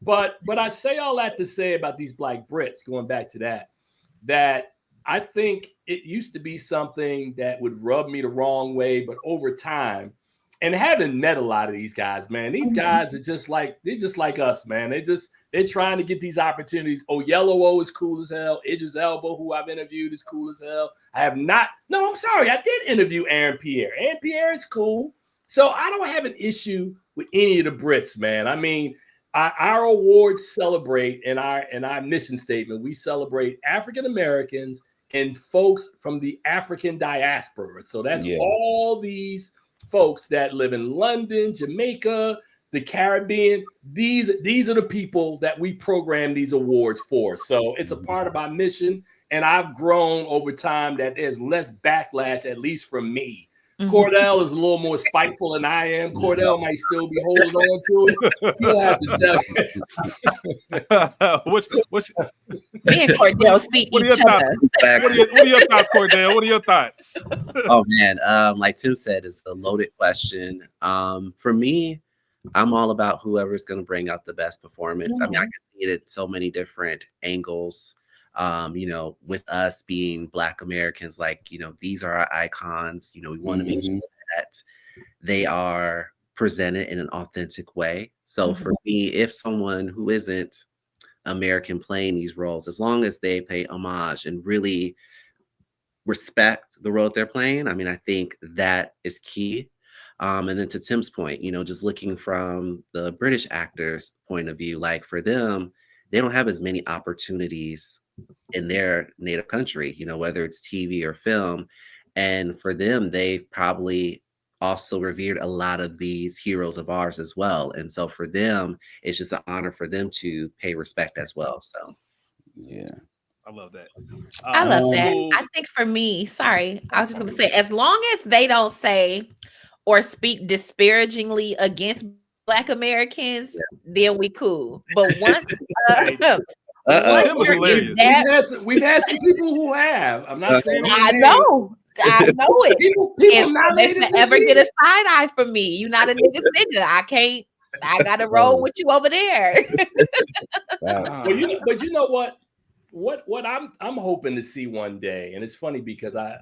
But I say all that to say about these Black Brits, going back to that I think it used to be something that would rub me the wrong way, but over time, and having met a lot of these guys, man, these guys are just like us, man. They're trying to get these opportunities. Oyelowo is cool as hell. Idris Elba, who I've interviewed, is cool as hell. I'm sorry. I did interview Aaron Pierre. Aaron Pierre is cool. So I don't have an issue with any of the Brits, man. I mean, our awards celebrate, in our mission statement, we celebrate African Americans and folks from the African diaspora. So that's all these folks that live in London, Jamaica, the Caribbean, these are the people that we program these awards for. So it's a part of our mission. And I've grown over time that there's less backlash, at least from me. Cordell is a little more spiteful than I am. Cordell might still be holding on to it. You'll have to tell me. Me and Cordell see each other. What are your thoughts, Cordell? What are your thoughts? Oh man, like Tim said, it's a loaded question. For me, I'm all about whoever's going to bring out the best performance. I mean, I can see it at so many different angles. You know, with us being Black Americans, like, you know, these are our icons. You know, we want to make sure that they are presented in an authentic way. So for me, if someone who isn't American playing these roles, as long as they pay homage and really respect the role they're playing, I mean, I think that is key. And then to Tim's point, you know, just looking from the British actors' point of view, like for them, they don't have as many opportunities in their native country, you know, whether it's TV or film. And for them, they've probably also revered a lot of these heroes of ours as well. And so for them, it's just an honor for them to pay respect as well. So, yeah. I love that. I love that. I think for me, sorry, I was just going to say, as long as they don't say or speak disparagingly against Black Americans, then we cool. But once we've had some people who have. I'm not saying I know it. People if they ever get a side eye from me, you not a nigga. I gotta roll with you over there. But you know what? What I'm hoping to see one day, and it's funny because I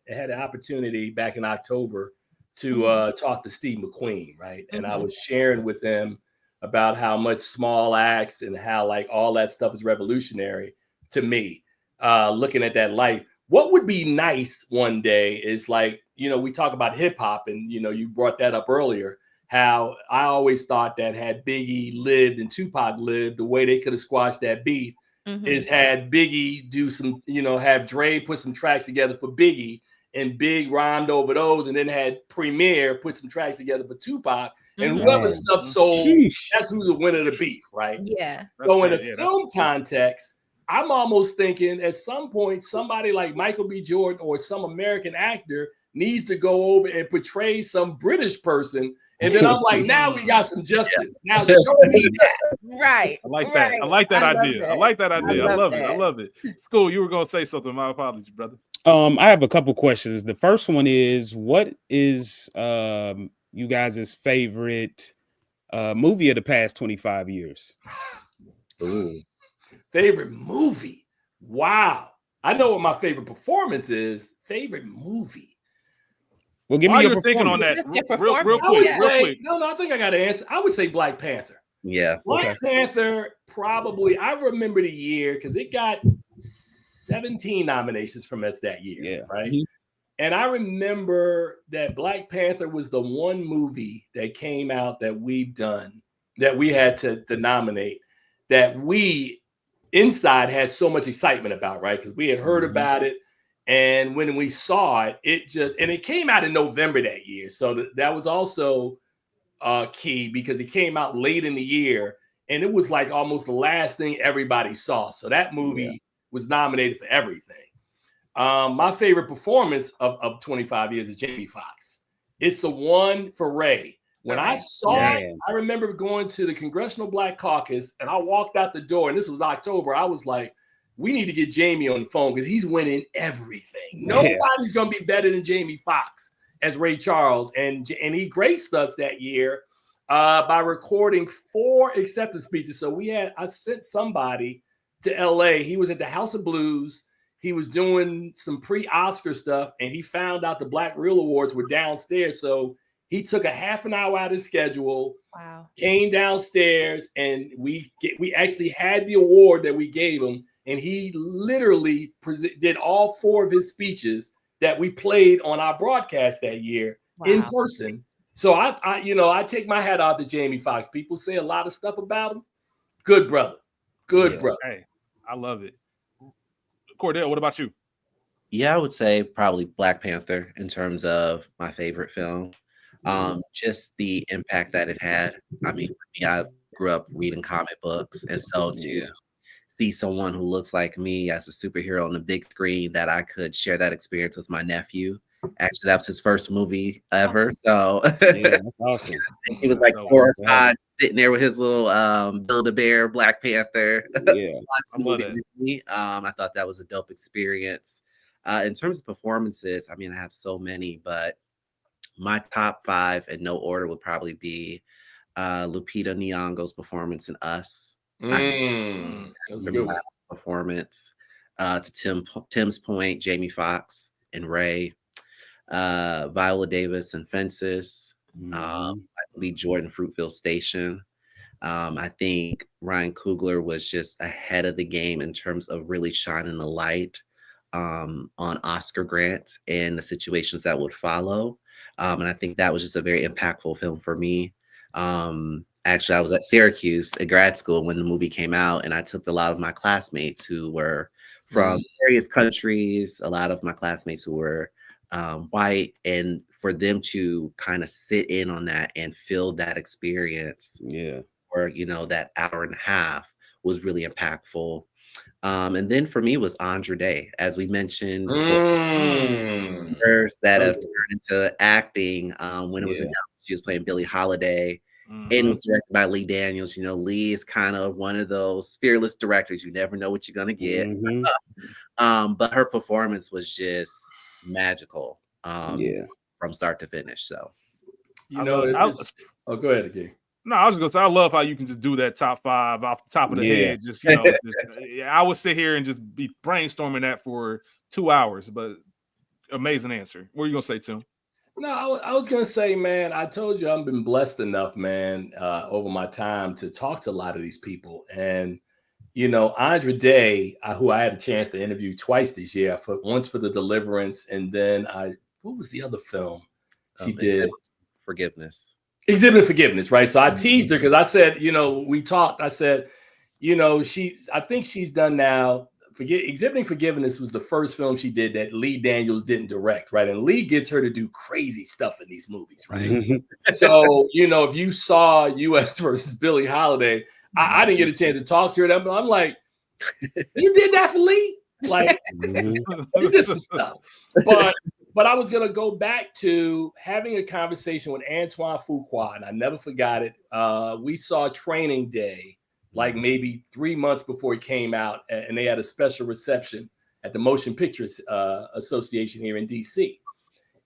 had an opportunity back in October to talk to Steve McQueen, right? And I was sharing with him about how much small acts and how like all that stuff is revolutionary to me, looking at that life. What would be nice one day is like, you know, we talk about hip hop and, you know, you brought that up earlier, how I always thought that had Biggie lived and Tupac lived, the way they could have squashed that beef is had Biggie do some, you know, have Dre put some tracks together for Biggie and Big rhymed over those, and then had Premier put some tracks together for Tupac. And whoever stuff sold, that's who's the winner of the beef, right? Yeah. So in a film context, I'm almost thinking at some point, somebody like Michael B. Jordan or some American actor needs to go over and portray some British person. And then I'm like, now we got some justice. Now show me that. Right. I like that. I like that idea. I like that idea. I love it. I love it. School, you were going to say something. My apologies, brother. I have a couple questions. The first one is, what is you guys' favorite movie of the past 25 years? Ooh. Favorite movie? Wow. I know what my favorite performance is. Favorite movie. Well, give me your thinking on that real quick. No, I think I got to answer. I would say Black Panther. Yeah. Black Panther, probably. I remember the year because it got 17 nominations from us that year, right? And I remember that Black Panther was the one movie that came out that we've done, that we had to nominate, that we inside had so much excitement about, right? Because we had heard about it. And when we saw it, it came out in November that year. So that was also key because it came out late in the year. And it was like almost the last thing everybody saw. So that movie was nominated for everything. My favorite performance of 25 years is Jamie Foxx. It's the one for Ray. When I saw it, I remember going to the Congressional Black Caucus and I walked out the door, and this was October. I was like, we need to get Jamie on the phone because he's winning everything. Nobody's going to be better than Jamie Foxx as Ray Charles. And he graced us that year by recording 4 acceptance speeches. So I sent somebody to LA. He was at the House of Blues. He was doing some pre-Oscar stuff, and he found out the Black Reel Awards were downstairs. So he took a half an hour out of his schedule, came downstairs, and we actually had the award that we gave him. And he literally did all 4 of his speeches that we played on our broadcast that year in person. So I take my hat off to Jamie Foxx. People say a lot of stuff about him. Good brother. Good brother. Hey, I love it. Cordell, what about you? Yeah, I would say probably Black Panther in terms of my favorite film. Just the impact that it had. I mean, for me, I grew up reading comic books, and so to see someone who looks like me as a superhero on the big screen, that I could share that experience with my nephew. Actually, that was his first movie ever. So Yeah, that's awesome. he was like 4 or 5, sitting there with his little Build-A-Bear Black Panther. Yeah, I love that. With me. I thought that was a dope experience. In terms of performances, I mean, I have so many, but my top 5 in no order would probably be Lupita Nyong'o's performance in Us. That was a good one. Performance. To Tim's point, Jamie Foxx and Ray, Viola Davis and Fences, I believe Jordan Fruitville Station. I think Ryan Coogler was just ahead of the game in terms of really shining the light on Oscar Grant and the situations that would follow. And I think that was just a very impactful film for me. Actually, I was at Syracuse at grad school when the movie came out, and I took a lot of my classmates who were from various countries, a lot of my classmates who were white, and for them to kind of sit in on that and feel that experience, or that hour and a half, was really impactful. And then for me was Andra Day, as we mentioned before, that have turned into acting. When it was announced she was playing Billie Holiday, and it was directed by Lee Daniels. Lee is kind of one of those fearless directors. You never know what you're gonna get. But her performance was just magical. From start to finish. So go ahead again. No, I was gonna say I love how you can just do that top 5 off the top of the head. Just I would sit here and just be brainstorming that for 2 hours. But amazing answer. What are you gonna say, Tim? No, I was gonna say, man, I told you I've been blessed enough, man, over my time to talk to a lot of these people. And Andra Day, who I had a chance to interview twice this year, once for The Deliverance, and then what was the other film she did? Exhibit Forgiveness, right? So I teased her because I said, we talked. I said, I think she's done now. Exhibiting Forgiveness was the first film she did that Lee Daniels didn't direct, right? And Lee gets her to do crazy stuff in these movies, right? So, if you saw U.S. versus Billie Holiday, I didn't get a chance to talk to her, but I'm like, you did that for Lee? Like, you did some stuff. But I was going to go back to having a conversation with Antoine Fuqua, and I never forgot it. We saw Training Day like maybe 3 months before it came out, and they had a special reception at the Motion Pictures Association here in D.C.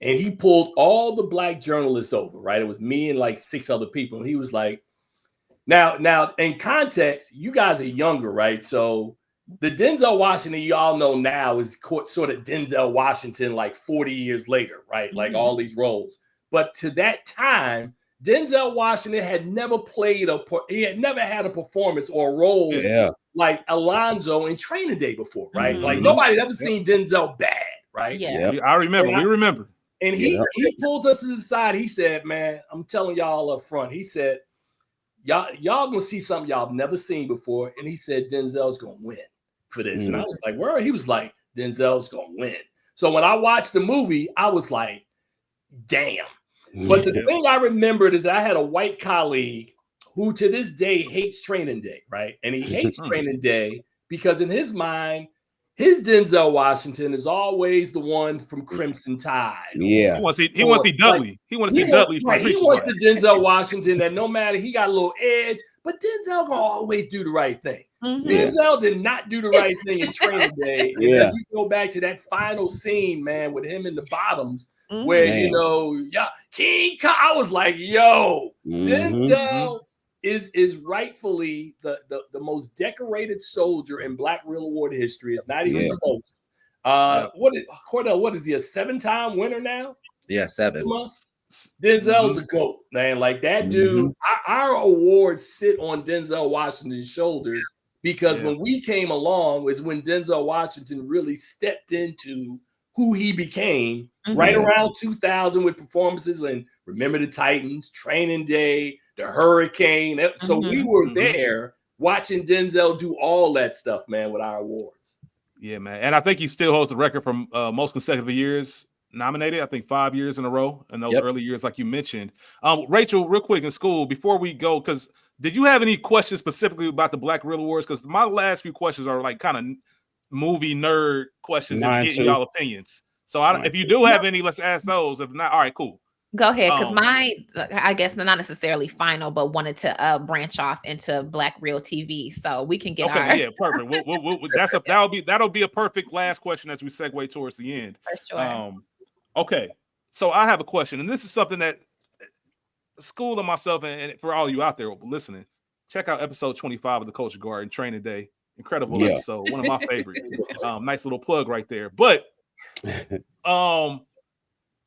And he pulled all the Black journalists over, right? It was me and like 6 other people. And he was like, now in context, you guys are younger, right? So the Denzel Washington you all know now is sort of Denzel Washington like 40 years later, right? Like all these roles. But to that time, Denzel Washington had never he had never had a performance or a role like Alonzo in Training Day before, right? Like nobody ever seen Denzel bad, right? I remember. We remember. And he pulled us to the side. He said, man, I'm telling y'all up front. He said, y'all gonna see something y'all have never seen before. And he said, Denzel's gonna win for this. And I was like, where? He was like, Denzel's gonna win. So when I watched the movie, I was like, damn. But the thing I remembered is that I had a white colleague who to this day hates Training Day, right? And he hates Training Day because in his mind, his Denzel Washington is always the one from Crimson Tide. He wants to see Dudley. He wants to see Dudley. He wants the Denzel Washington that no matter, he got a little edge, but Denzel gonna always do the right thing. Denzel did not do the right thing in Training Day. And then you go back to that final scene, man, with him in the bottoms, where King Kong. I was like, Denzel is rightfully the most decorated soldier in Black Real Award history. It's not even close. Cordell, what is he, a 7-time winner now? Yeah, 7. Denzel's a GOAT, man. Like that dude, our awards sit on Denzel Washington's shoulders because when we came along was when Denzel Washington really stepped into who he became right around 2000 with performances in Remember the Titans, Training Day, The Hurricane. So we were there watching Denzel do all that stuff, man, with our awards. Yeah, man. And I think he still holds the record from most consecutive years nominated, I think 5 years in a row in those Yep. early years, like you mentioned. Rachel, real quick in school, before we go, because did you have any questions specifically about the Black Reel Awards? Because my last few questions are like kind of movie nerd questions, just Mine getting too. y'all opinions. So Mine if you do have any, let's ask those. If not, all right, cool. Go ahead, because I guess not necessarily final, but wanted to branch off into Black Real TV, so we can get Yeah, perfect. That'll be a perfect last question as we segue towards the end. For sure. Okay, so I have a question, and this is something that school and myself, and for all you out there listening, check out episode 25 of the Culture Garden Training Day. Incredible episode, one of my favorites. Nice little plug right there. But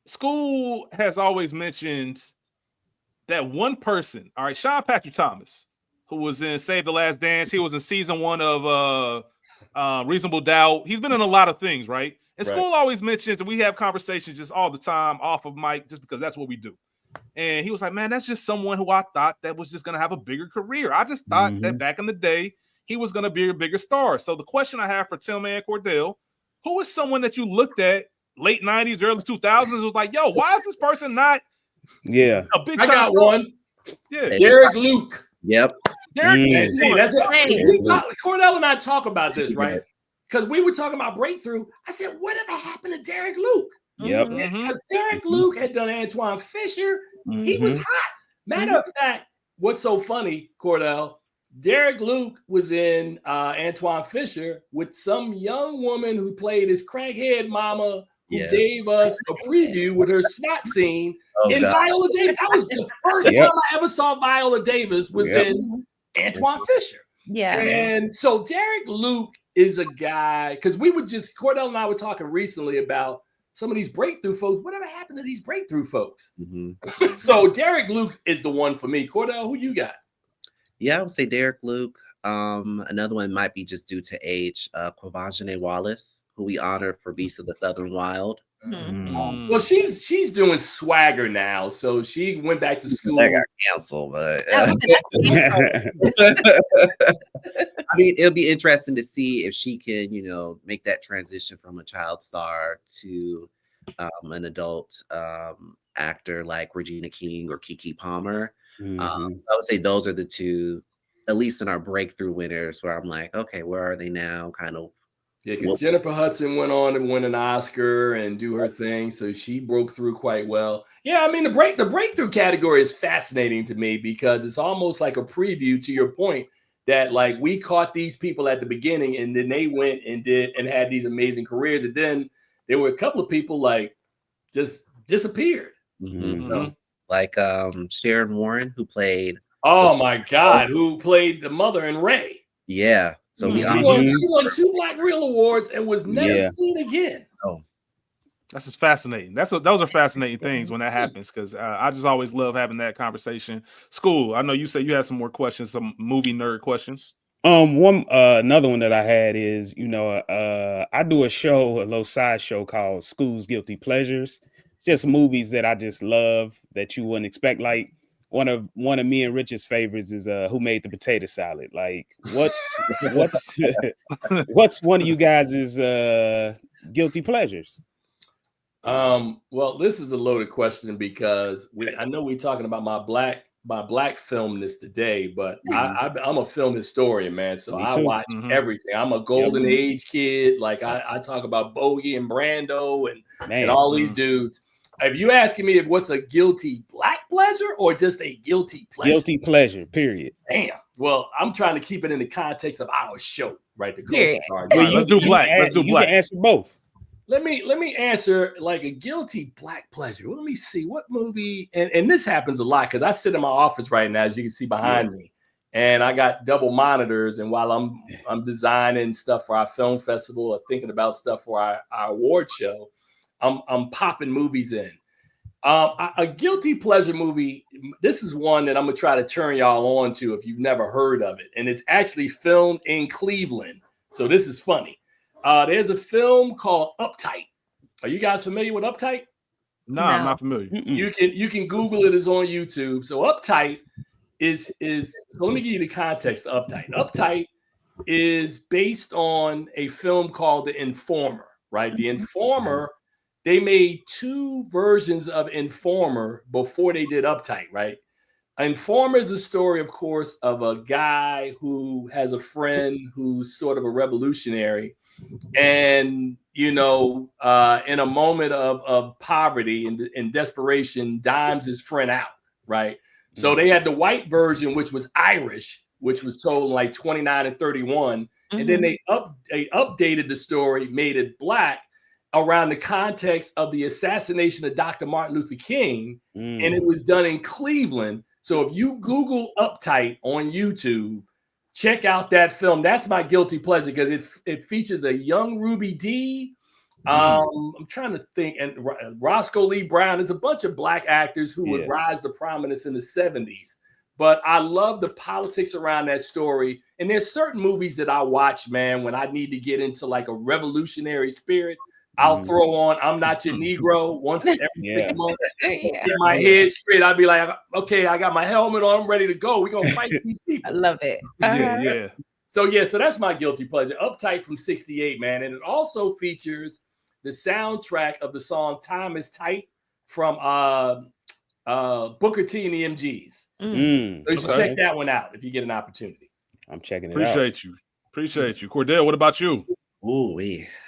school has always mentioned that one person. All right, Sean Patrick Thomas, who was in Save the Last Dance. He was in season 1 of Reasonable Doubt. He's been in a lot of things, right? And school always mentions, and we have conversations just all the time off of mic, just because that's what we do. And he was like, man, that's just someone who I thought that was just going to have a bigger career. I just thought that back in the day, he was going to be a bigger star. So the question I have for Tim and Cordell, who is someone that you looked at late 90s, early 2000s, was like, yo, why is this person not a big time I got star? one. Yeah. Derek Luke. Yep. Derek, See, that's what Hey. Cordell and I talk about this, right? Because we were talking about breakthrough. I said, whatever happened to Derek Luke? Yep. Because Derek Luke had done Antoine Fisher. He was hot. Matter of fact, what's so funny, Cordell, Derek Luke was in Antoine Fisher with some young woman who played his crackhead mama, who gave us a preview with her snot scene in Viola Davis. That was the first time I ever saw Viola Davis was in Antoine Fisher. Yeah. And so Derek Luke is a guy, because Cordell and I were talking recently about some of these breakthrough folks. Whatever happened to these breakthrough folks? So Derek Luke is the one for me. Cordell, who you got? Yeah, I would say Derek Luke. Another one might be just due to age. Quavajane Wallace, who we honor for Beast of the Southern Wild. Well, she's doing Swagger now, so she went back to school. That got canceled, but I mean, it'll be interesting to see if she can, make that transition from a child star to an adult actor like Regina King or Keke Palmer. I would say those are the two, at least in our breakthrough winners, where I'm like, okay, where are they now? Kind of. Yeah, because Jennifer Hudson went on to win an Oscar and do her thing, so she broke through quite well. Yeah, I mean, the breakthrough category is fascinating to me because it's almost like a preview to your point that like we caught these people at the beginning and then they went and did and had these amazing careers, and then there were a couple of people like just disappeared. Like Sharon Warren, who played who played the mother in Ray. Yeah. So she won 2 Black Reel Awards and was never seen again. Oh, that's just fascinating. Those are fascinating things when that happens, because I just always love having that conversation. School, I know you said you had some more questions, some movie nerd questions. Another one that I had is, I do a little side show called School's Guilty Pleasures. It's just movies that I just love that you wouldn't expect. Like one of me and Rich's favorites is Who Made the Potato Salad. Like what's one of you guys' guilty pleasures? Well, this is a loaded question because I know we're talking about my black filmness today, but I'm a film historian, man. So I watch everything. I'm a golden age kid. Like I talk about Bogey and Brando and all these dudes. If you asking me what's a guilty black pleasure or just a guilty pleasure? Guilty pleasure, period. Damn. Well, I'm trying to keep it in the context of our show, right? The Period. Culture Let's do black. You can answer both. Let me answer like a guilty black pleasure. Let me see what movie, and this happens a lot because I sit in my office right now, as you can see behind me, and I got double monitors. And while I'm designing stuff for our film festival or thinking about stuff for our award show, I'm popping movies in. A guilty pleasure movie. This is one that I'm gonna try to turn y'all on to if you've never heard of it, and it's actually filmed in Cleveland. So this is funny. There's a film called Uptight. Are you guys familiar with Uptight? No, I'm not familiar. You can Google it. It's on YouTube. So Uptight is so let me give you the context of Uptight. Uptight is based on a film called The Informer, right? The Informer, they made 2 versions of Informer before they did Uptight, right? Informer is a story, of course, of a guy who has a friend who's sort of a revolutionary. And, in a moment of poverty and desperation, dimes his friend out, right? So they had the white version, which was Irish, which was told in like 29 and 31. And then they updated the story, made it black around the context of the assassination of Dr. Martin Luther King. And it was done in Cleveland. So if you Google Uptight on YouTube, check out that film. That's my guilty pleasure because it features a young Ruby Dee. I'm trying to think, and Roscoe Lee Brown. There's a bunch of black actors who would rise to prominence in the 70s. But I love the politics around that story. And there's certain movies that I watch, man, when I need to get into like a revolutionary spirit. I'll throw on I'm Not Your Negro once every 6 months. Get my head straight. I'll be like, okay, I got my helmet on. I'm ready to go. We're going to fight these people. I love it. Yeah. So that's my guilty pleasure. Uptight from 68, man. And it also features the soundtrack of the song Time is Tight from Booker T and the MGs. So you should check that one out if you get an opportunity. I'm checking it out. Appreciate you. Cordell, what about you? Ooh,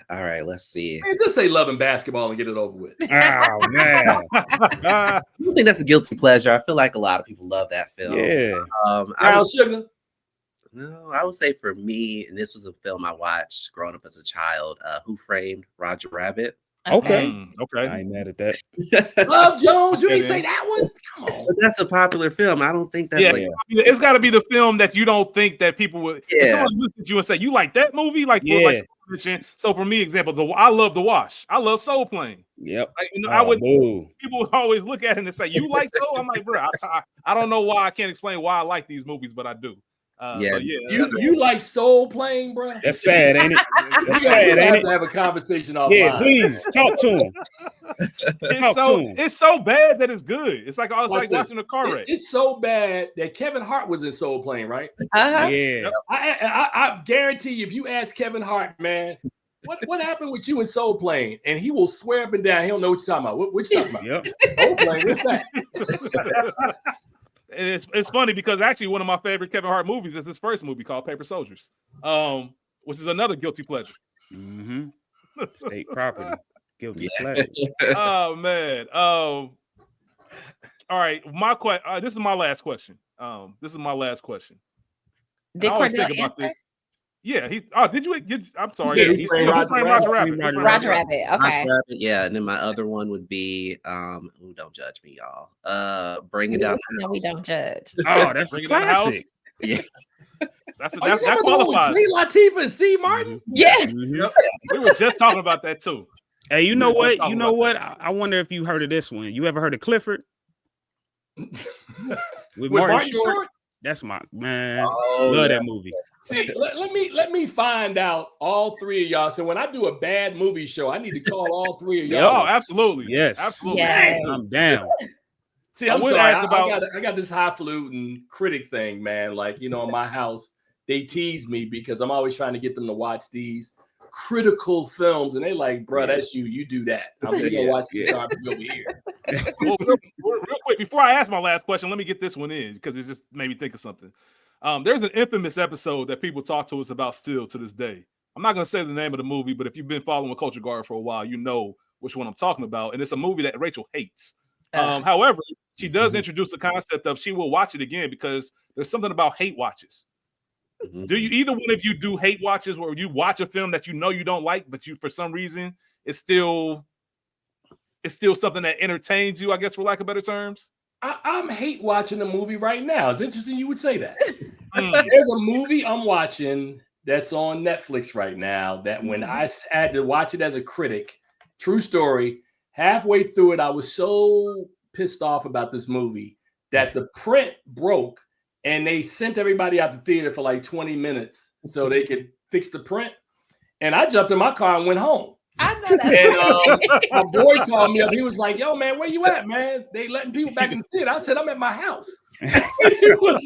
all right, let's see. Man, just say loving basketball and get it over with. Oh, man. I don't think that's a guilty pleasure. I feel like a lot of people love that film. Yeah. Sugar. No, I would say for me, and this was a film I watched growing up as a child, Who Framed Roger Rabbit? Okay. Okay. I ain't mad at that. Love Jones, you ain't say that one? Come on. But that's a popular film. I don't think that's it's got to be the film that you don't think that people would. If someone looks at you and say, you like that movie? So for me, example, I love The Wash. I love Soul Plane. Yep. People would always look at it and say, you like Soul? I'm like, bro, I don't know why. I can't explain why I like these movies, but I do. You like Soul Playing, bro? That's sad, ain't it? That's sad, ain't it? To have a conversation offline. Yeah, please talk to him. It's so bad that it's good. It's like watching a car wreck. It's so bad that Kevin Hart was in Soul Playing, right? Yeah. I guarantee you, if you ask Kevin Hart, man, what happened with you in Soul Playing, and he will swear up and down he don't know what you're talking about. What you talking about? Soul Playing, what's that? It's funny because actually one of my favorite Kevin Hart movies is his first movie called Paper Soldiers, which is another guilty pleasure. State property, guilty pleasure. Oh man. All right, this is my last question. Did Cordell answer? This. Yeah, did you? I'm sorry. Yeah, he's Roger Rabbit. Roger Rabbit. Okay. Yeah, and then my other one would be don't judge me, y'all. Bring It Down. No, we don't judge. Oh, that's a classic. Yeah. That qualifies. Queen Latifah and Steve Martin. Yes. Yep. We were just talking about that too. Hey, you know what? I wonder if you heard of this one. You ever heard of Clifford? With Martin Short? That's my man. Love that movie. See, let me find out all 3 of y'all. So when I do a bad movie show, I need to call all 3 of y'all. Oh, absolutely. Yes. Absolutely. Yes. I'm down. See, I'm sorry. I got this highfalutin critic thing, man. Like, in my house, they tease me because I'm always trying to get them to watch these critical films, and they like, bro, that's you. You do that. I'm gonna watch this garbage over here. Well, real quick, before I ask my last question, let me get this one in because it just made me think of something. There's an infamous episode that people talk to us about still to this day. I'm not going to say the name of the movie, but if you've been following Culture Guard for a while, you know which one I'm talking about. And it's a movie that Rachel hates. However, she does introduce the concept of she will watch it again because there's something about hate watches. Do you either one of you do hate watches where you watch a film that you know you don't like, but you for some reason it's still something that entertains you, I guess, for lack of better terms? I'm hate watching a movie right now. It's interesting you would say that. There's a movie I'm watching that's on Netflix right now that when I had to watch it as a critic, true story, halfway through it, I was so pissed off about this movie that the print broke and they sent everybody out the theater for like 20 minutes so they could fix the print. And I jumped in my car and went home. I know that. And my boy called me up. He was like, yo, man, where you at, man? They letting people back in the theater. I said, I'm at my house. He was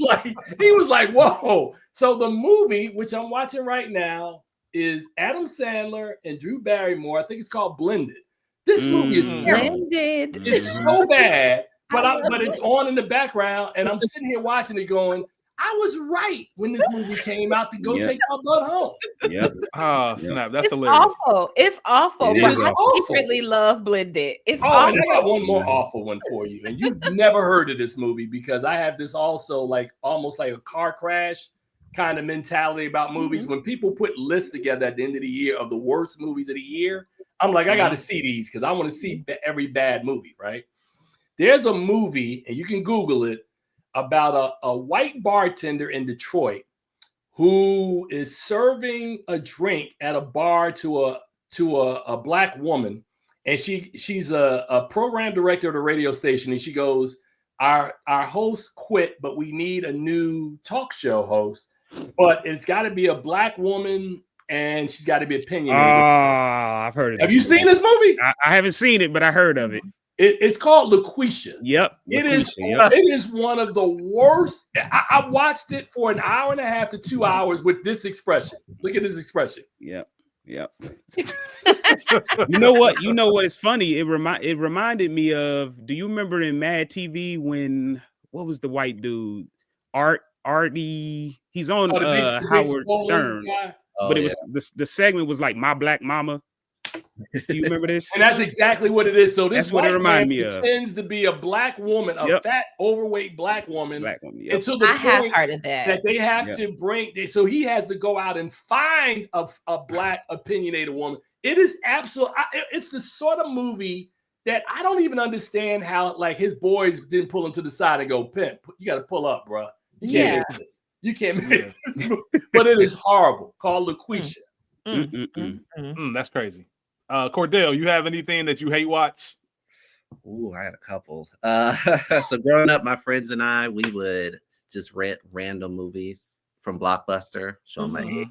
like, whoa. So the movie, which I'm watching right now, is Adam Sandler and Drew Barrymore. I think it's called Blended. This movie is terrible. Blended. It's so bad, but I love but it's on in the background, and I'm sitting here watching it going, I was right when this movie came out to go take my butt home. Yep. Oh, snap. That's It's hilarious. awful. It's awful. It But is I awful. secretly love Blended. It's Oh, awful. and I got one more awful one for you. And you've never heard of this movie because I have this also like almost like a car crash kind of mentality about movies. When people put lists together at the end of the year of the worst movies of the year, I'm like, I got to see these because I want to see every bad movie, right? There's a movie, and you can Google it, about a white bartender in Detroit who is serving a drink at a bar to a black woman, and she's a program director of the radio station, and she goes, our host quit, but we need a new talk show host, but it's got to be a black woman and she's got to be opinionated. I've heard of it. Have you seen this movie? I haven't seen it, but I heard of it. It's called LaQuisha. Yep. It is. Yep. It is one of the worst. I watched it for an hour and a half to 2 hours with this expression. Look at this expression. Yep. You know what? It's funny. It reminded me of. Do you remember in Mad TV when what was the white dude? Artie. He's on Howard Stern. But it was the segment was like My Black Mama. Do you remember this? And that's exactly what it is. So this that's what it reminded me of. Pretends to be a black woman, a fat, overweight black woman. Until the I have heard of that they have to bring. So he has to go out and find a black opinionated woman. It is absolutely. It's the sort of movie that I don't even understand how like his boys didn't pull him to the side and go, "Pimp, you got to pull up, bro. You can't make this. You can't make this movie." But it is horrible. Called LaQuisha. That's crazy. Cordell, you have anything that you hate watch? Ooh, I had a couple. So growing up, my friends and I, we would just rent random movies from Blockbuster, show my age.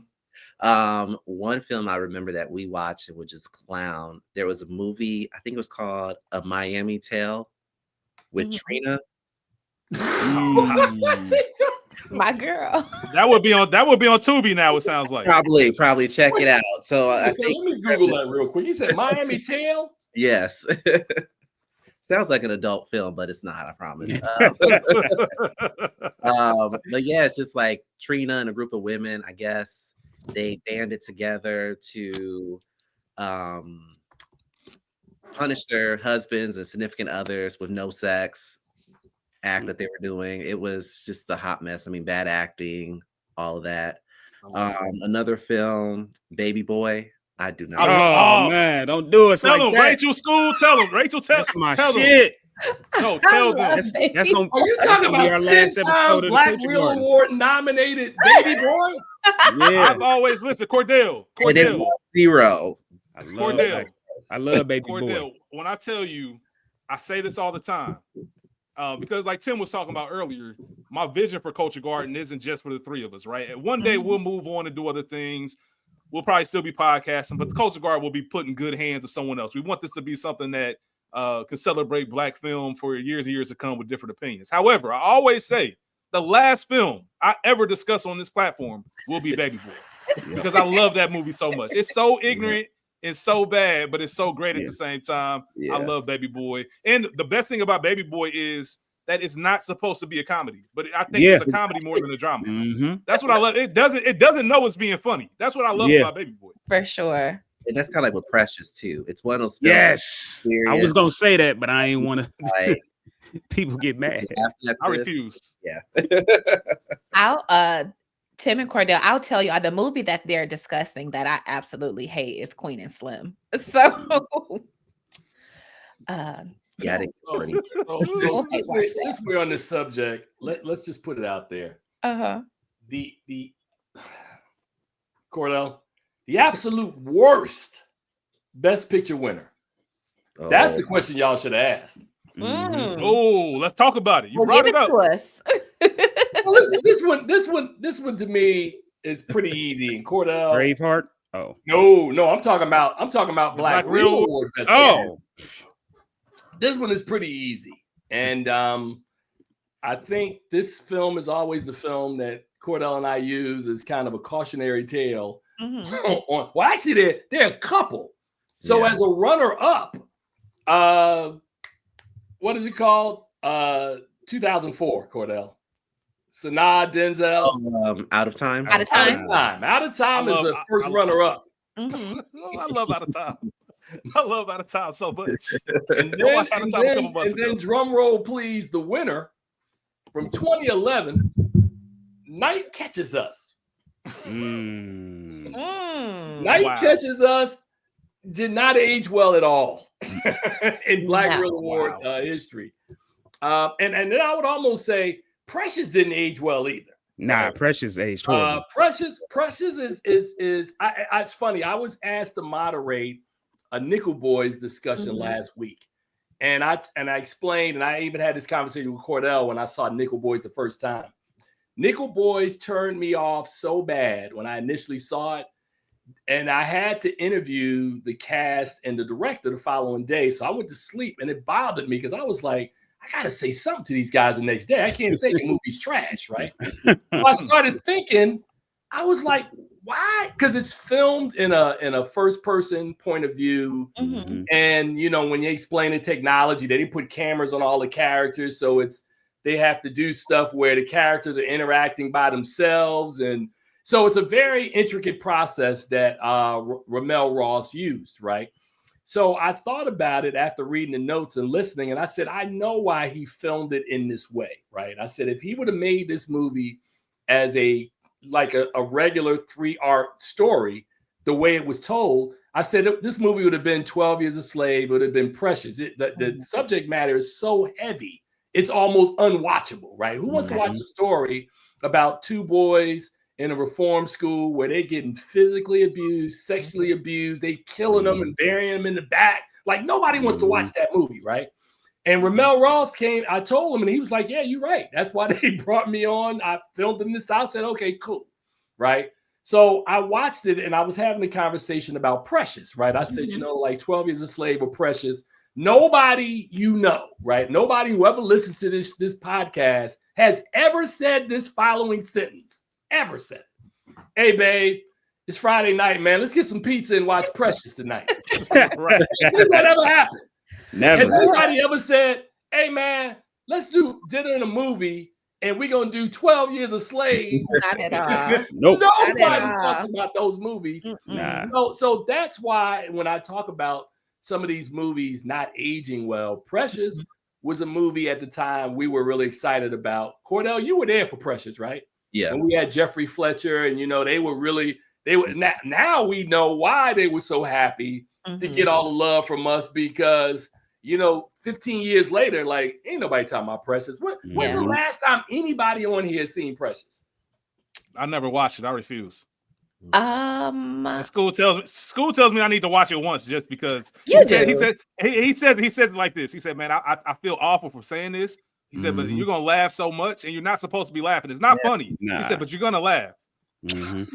One film I remember that we watched and would just clown. There was a movie, I think it was called A Miami Tale with Trina. My girl. That would be on Tubi now, it sounds like. Probably check it out. So I think let me Google that real quick. You said Miami Tale? Yes. Sounds like an adult film, but it's not, I promise. But yeah, it's just like Trina and a group of women, I guess. They banded together to punish their husbands and significant others with no sex act that they were doing. It was just a hot mess. I mean, bad acting, all of that. Another film, Baby Boy. I do not. Oh man, don't do it. Tell like them, that. Rachel School. Tell them, Rachel. Tell my tell shit. Them. No, tell them. That's gonna. Are you talking about 10-time Black Reel Award nominated Baby Boy? Yeah. I've always listened. Cordell. Zero. I love Baby Boy. When I tell you, I say this all the time. Because like Tim was talking about earlier, my vision for Culture Garden isn't just for the three of us, right? And one day we'll move on and do other things. We'll probably still be podcasting, but the Culture Garden will be put in good hands of someone else. We want this to be something that can celebrate Black film for years and years to come with different opinions. However, I always say the last film I ever discuss on this platform will be Baby Boy because I love that movie so much. It's so ignorant. It's so bad, but it's so great at the same time. I love Baby Boy. And the best thing about Baby Boy is that it's not supposed to be a comedy, but I think it's a comedy more than a drama. That's what I love. It doesn't know it's being funny. That's what I love about Baby Boy. For sure. And that's kind of like with Precious too. It's one of those films. Yes. I was gonna say that, but I ain't want to like, people get mad. I refuse. Yeah. Tim and Cordell, I'll tell you, the movie that they're discussing that I absolutely hate is Queen and Slim. So, I think it's pretty. Since we're on this subject, let's just put it out there. The Cordell, the absolute worst Best Picture winner. That's the question y'all should have asked. Oh, let's talk about it. You brought it up to us. Well, this one to me is pretty easy. And Cordell, Braveheart. Oh no, I'm talking about Black Reel Award Best Picture. This one is pretty ezy, and I think this film is always the film that Cordell and I use as kind of a cautionary tale. Well, actually, they're a couple. So as a runner-up, What is it called? 2004, Cordell. Sanaa, Denzel. Out of Time. Out of Time. Out of Time is the first runner-up. Mm-hmm. I love Out of Time. I love Out of Time so much. And then drum roll, please, the winner from 2011, Night Catches Us. Night Catches Us did not age well at all in Black Reel Award history. And then I would almost say Precious didn't age well either. Nah, Precious aged horrible. Precious is it's funny. I was asked to moderate a Nickel Boys discussion last week. And I explained, and I even had this conversation with Cordell when I saw Nickel Boys the first time. Nickel Boys turned me off so bad when I initially saw it. And I had to interview the cast and the director the following day. So I went to sleep, and it bothered me because I was like, I got to say something to these guys the next day. I can't say the movie's trash, right? So I started thinking, I was like, why? Because it's filmed in a first-person point of view. And, you know, when you explain the technology, they didn't put cameras on all the characters. So they have to do stuff where the characters are interacting by themselves. And so it's a very intricate process that Ramel Ross used, right? So I thought about it after reading the notes and listening, and I said, I know why he filmed it in this way, right? I said, if he would have made this movie as a regular 3-art story, the way it was told, I said, this movie would have been 12 Years a Slave, it would have been Precious. The subject matter is so heavy, it's almost unwatchable, right? Who wants to watch a story about two boys in a reform school where they're getting physically abused, sexually abused, they killing them and burying them in the back? Like, nobody wants to watch that movie, right? And Ramel Ross came, I told him, and he was like, yeah, you're right. That's why they brought me on. I filmed in this style. I said, okay, cool, right? So I watched it, and I was having a conversation about Precious, right? I said, you know, like 12 Years a Slave or Precious, nobody you know, right? Nobody who ever listens to this podcast has ever said this following sentence. Ever said, hey, babe, it's Friday night, man. Let's get some pizza and watch Precious tonight. Right? Does that ever happen? Never. Has anybody ever said, hey, man, let's do dinner and a movie and we're going to do 12 Years a Slave? Not at all. Nope. Nobody talks about those movies. Nah. So that's why when I talk about some of these movies not aging well, Precious was a movie at the time we were really excited about. Cordell, you were there for Precious, right? Yeah. And we had Jeffrey Fletcher, and, you know, now we know why they were so happy to get all the love from us, because, you know, 15 years later, like, ain't nobody talking about Precious. When's the last time anybody on here has seen Precious? I never watched it. I refuse. And school tells me I need to watch it once just because he says it like this. He said, man, I feel awful for saying this. He said, but you're gonna laugh so much, and you're not supposed to be laughing. It's not funny. Nah. He said, but you're gonna laugh. 12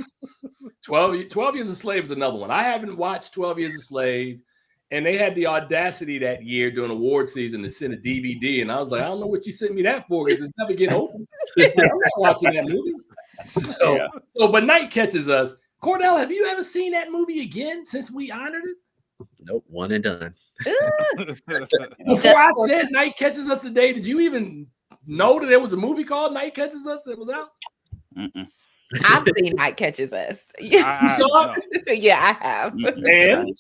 Years a Slave is another one. I haven't watched 12 Years a Slave, and they had the audacity that year during award season to send a DVD, and I was like, I don't know what you sent me that for, because it's never getting open. I'm not watching that movie. But Night Catches Us. Cordell, have you ever seen that movie again since we honored it? Nope, one and done. Before I said Night Catches Us today, did you even know that there was a movie called Night Catches Us that was out? I've seen Night Catches Us. You saw it? Yeah, I have. And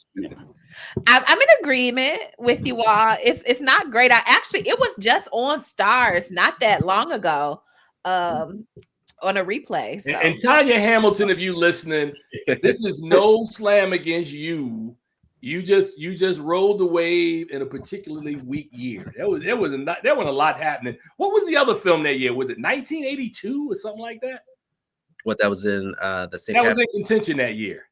I'm in agreement with you all. It's not great. It was just on Stars not that long ago. On a replay. So. And Tanya Hamilton, if you listening, this is no slam against you. You just rolled the wave in a particularly weak year. There wasn't a lot happening. What was the other film that year? Was it 1982 or something like that? What, that was in the same? That was in contention that year.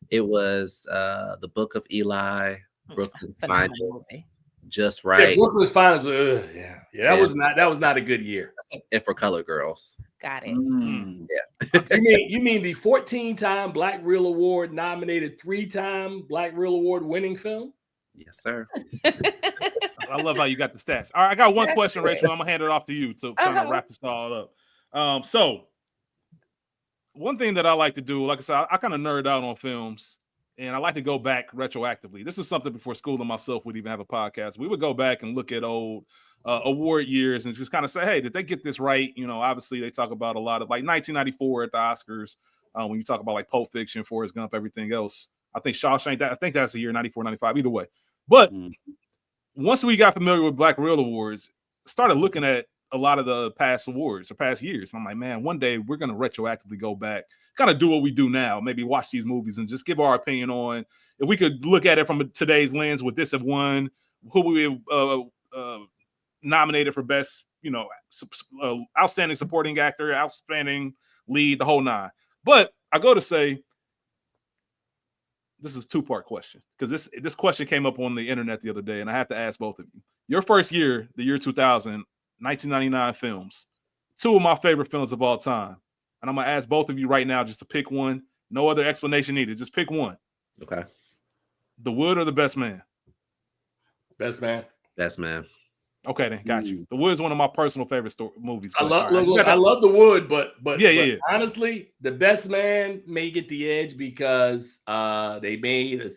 It was The Book of Eli, Brooklyn's Finest, Just Right. Yeah, Brooklyn's Finest. That was not a good year. And For Color Girls. Got it. Yeah. You mean the 14-time Black Reel Award nominated, 3-time Black Reel Award winning film? Yes, sir. I love how you got the stats. All right, I got one question, Rachel. I'm gonna hand it off to you to kind of wrap this all up. So one thing that I like to do, like I said, I kind of nerd out on films, and I like to go back retroactively. This is something before school and myself would even have a podcast. We would go back and look at old award years and just kind of say, hey, did they get this right? You know, obviously they talk about a lot of like 1994 at the Oscars. When you talk about like Pulp Fiction, Forrest Gump, everything else. I think Shawshank, I think that's the year 94, 95, either way. But once we got familiar with Black Real Awards, started looking at a lot of the past awards or past years. I'm like, man, one day we're going to retroactively go back, kind of do what we do now, maybe watch these movies and just give our opinion on if we could look at it from today's lens, would this have won, who we nominated for best, you know, outstanding supporting actor, outstanding lead, the whole nine. But I go to say, this is a two-part question because this question came up on the internet the other day, and I have to ask both of you. Your first year, the year 2000, 1999 films, two of my favorite films of all time. And I'm going to ask both of you right now just to pick one. No other explanation needed. Just pick one. Okay. The Wood or The Best Man? Best Man. Best Man. Okay, then got you. The Wood is one of my personal favorite movies. I love The Wood, but yeah. Honestly, The Best Man may get the edge because they made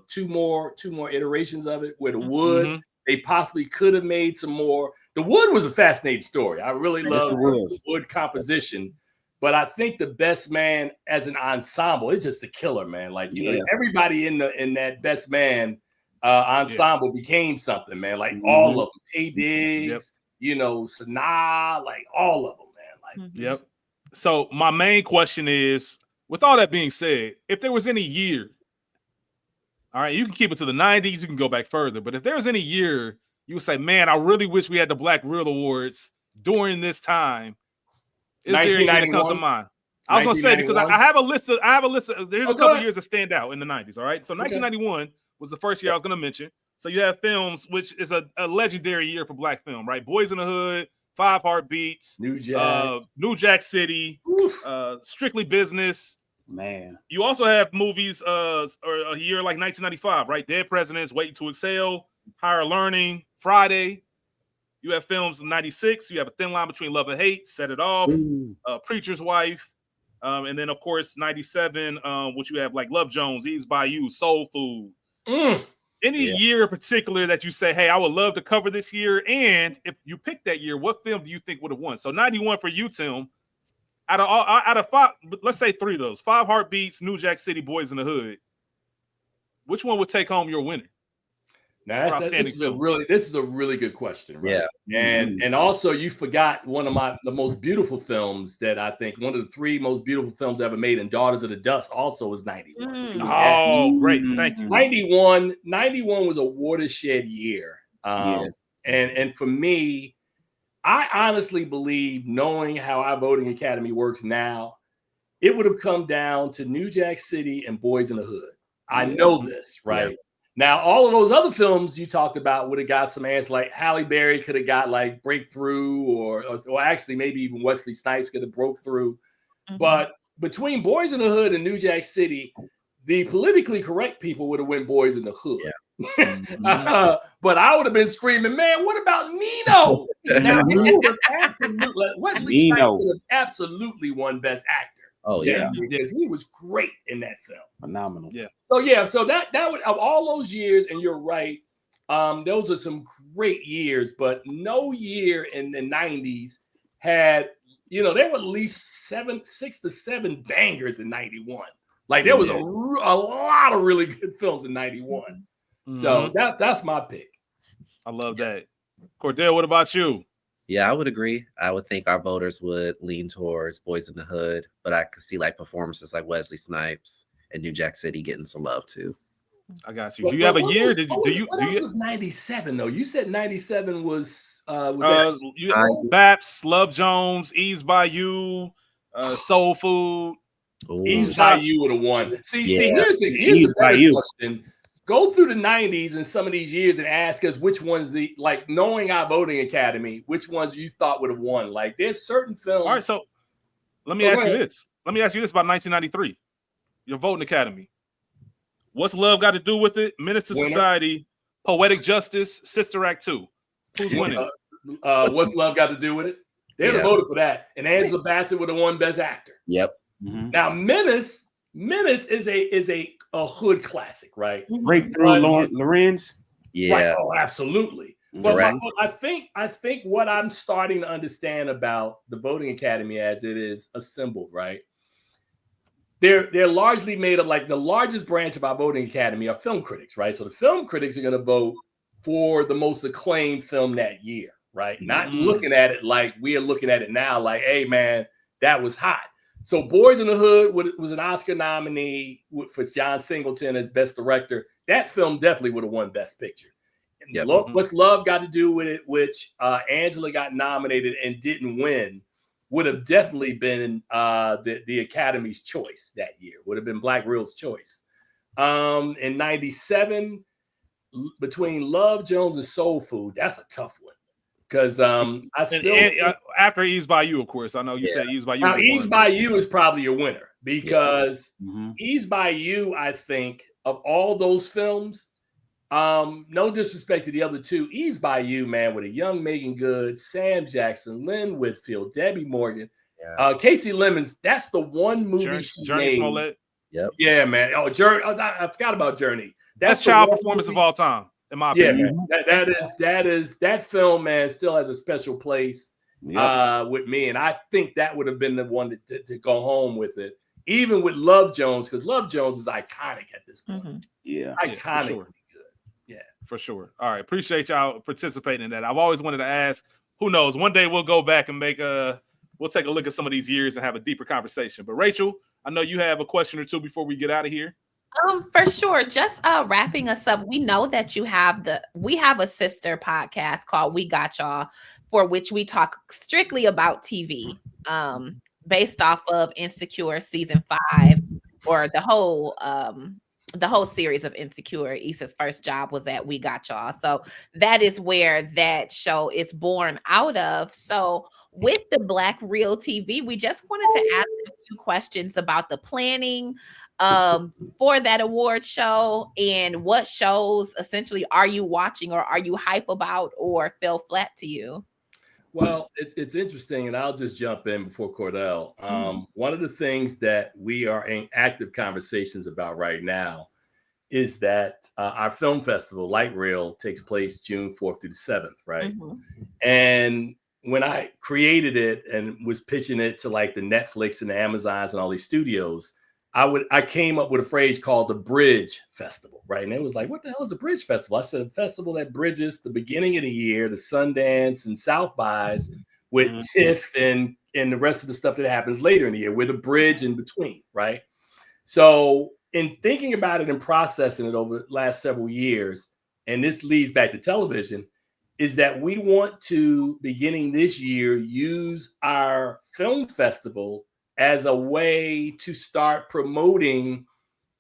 two more iterations of it. Where The Wood, they possibly could have made some more. The Wood was a fascinating story. I really love the Wood composition, but I think The Best Man as an ensemble is just a killer, man. Like everybody in that Best Man ensemble became something, man. Like all of them, Tay Diggs, Sanaa, like all of them, man. Like, yep. So my main question is, with all that being said, if there was any year, all right, you can keep it to the 90s, you can go back further, but if there was any year you would say, man, I really wish we had the Black Real Awards during this time, is there anything that comes to mind? I was going to say, because I have a list of, there's a couple of years that stand out in the 90s, all right? So 1991 was the first year I was going to mention. So you have films, which is a legendary year for Black film, right? Boys in the Hood, Five Heartbeats, New Jack City, Strictly Business. Man. You also have movies or a year like 1995, right? Dead Presidents, Waiting to Exhale, Higher Learning, Friday. You have films in 96. You have A Thin Line Between Love and Hate, Set It Off, Preacher's Wife. And then, of course, 97, which you have like Love Jones, Ease by You, Soul Food. Any year in particular that you say, hey, I would love to cover this year? And if you pick that year, what film do you think would have won? So 91 for you, Tim. Out of five, let's say three of those, Five Heartbeats, New Jack City, Boys in the Hood, which one would take home your winner? Now this is a really good question, right? Yeah. And also you forgot one of the most beautiful films that I think one of the three most beautiful films ever made, and Daughters of the Dust also was 91. Oh, great. Thank you. 91 was a watershed year. And for me, I honestly believe, knowing how our voting academy works now, it would have come down to New Jack City and Boys in the Hood. I know this, right? Yeah. Now, all of those other films you talked about would have got some answers. Like Halle Berry could have got like Breakthrough, or actually maybe even Wesley Snipes could have broke through. But between Boys in the Hood and New Jack City, the politically correct people would have won Boys in the Hood. Yeah. But I would have been screaming, man, what about Nino? Now, Wesley Snipes would have absolutely won Best Actor. Oh, yeah. Because he was great in that film. Phenomenal. Yeah. So that would, of all those years, and you're right, those are some great years, but no year in the 90s had, there were at least 6 to 7 bangers in 91. Like there was a lot of really good films in 91. So that's my pick. I love that. Cordell, what about you? Yeah, I would agree. I would think our voters would lean towards Boys in the Hood, but I could see like performances like Wesley Snipes and New Jack City getting some love too. I got you. Do you have a year? What was 97 though? You said 97 was Baps, Love Jones, Ease by You, Soul Food. Ease by You would have won. See, here's the better question. Go through the 90s and some of these years and ask us which ones knowing our voting academy, which ones you thought would have won. Like there's certain films. All right, so let me ask you this. Let me ask you this about 1993. Your voting academy. What's Love got to do with it? Menace to Society, Poetic Justice, Sister Act 2. Who's winning? What's Love got to do with it? They'd have voted for that. And Angela Bassett would have won Best Actor. Yep. Now Menace is a a hood classic, right? Breakthrough, Lorenz. Yeah. Right. Oh, absolutely. But I think what I'm starting to understand about the Voting Academy as it is assembled, right? They're largely made up, like the largest branch of our Voting Academy are film critics, right? So the film critics are going to vote for the most acclaimed film that year, right? Not looking at it like we are looking at it now, like, hey, man, that was hot. So Boys in the Hood was an Oscar nominee for John Singleton as Best Director. That film definitely would have won Best Picture. Yep. What's Love Got to Do with It, which Angela got nominated and didn't win, would have definitely been the Academy's choice that year. Would have been Black Real's choice. In 97, between Love Jones and Soul Food, that's a tough one. Because after Eve's by You, of course. I know you said Eve's by You. Now, Eve's by You is probably your winner because Eve's by You, I think, of all those films, no disrespect to the other two, Eve's by You, man, with a young Megan Good, Sam Jackson, Lynn Whitfield, Debbie Morgan, Casey Lemons. That's the one movie she made. Smollett. Yep. Yeah, man. Oh, Journey. Oh, I forgot about Journey. That's child performance of all time, in my opinion. Man. That film, man, still has a special place with me, and I think that would have been the one to go home with it, even with Love Jones, because Love Jones is iconic at this point. Iconic. For sure. All right. Appreciate y'all participating in that. I've always wanted to ask, who knows, one day we'll go back and we'll take a look at some of these years and have a deeper conversation. But Rachel, I know you have a question or two before we get out of here. For sure. Just wrapping us up. We know that we have a sister podcast called We Got Y'all, for which we talk strictly about TV, based off of Insecure season 5, or the whole series of Insecure. Issa's first job was at We Got Y'all. So that is where that show is born out of. So with the Black Real TV, we just wanted to ask a few questions about the planning for that award show, and what shows essentially are you watching or are you hype about or fell flat to you? Well, it's interesting, and I'll just jump in before Cordell. One of the things that we are in active conversations about right now is that our film festival, Light Reel, takes place June 4th through the 7th, right? And when I created it and was pitching it to like the Netflix and the Amazons and all these studios, I came up with a phrase called the Bridge Festival, right? And it was like, what the hell is a Bridge Festival? I said, a festival that bridges the beginning of the year, the Sundance and South Bys, with TIFF and the rest of the stuff that happens later in the year, with a bridge in between, right? So in thinking about it and processing it over the last several years, and this leads back to television, is that we want to, beginning this year, use our film festival as a way to start promoting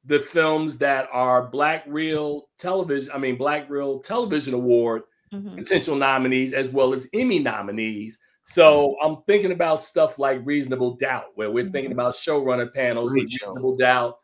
the films that are Black Real Television Award potential nominees, as well as Emmy nominees. So I'm thinking about stuff like Reasonable Doubt, where we're thinking about showrunner panels with Reasonable Doubt,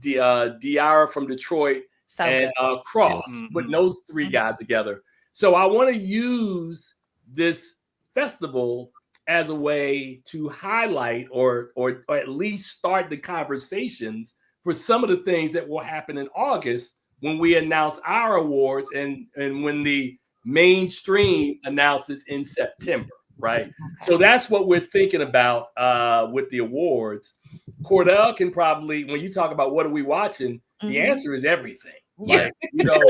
Diara from Detroit, and Cross, putting those three guys together. So I want to use this festival as a way to highlight or at least start the conversations for some of the things that will happen in August when we announce our awards and when the mainstream announces in September, right? So that's what we're thinking about with the awards. Cordell can probably, when you talk about what are we watching, the answer is everything. Like, you know,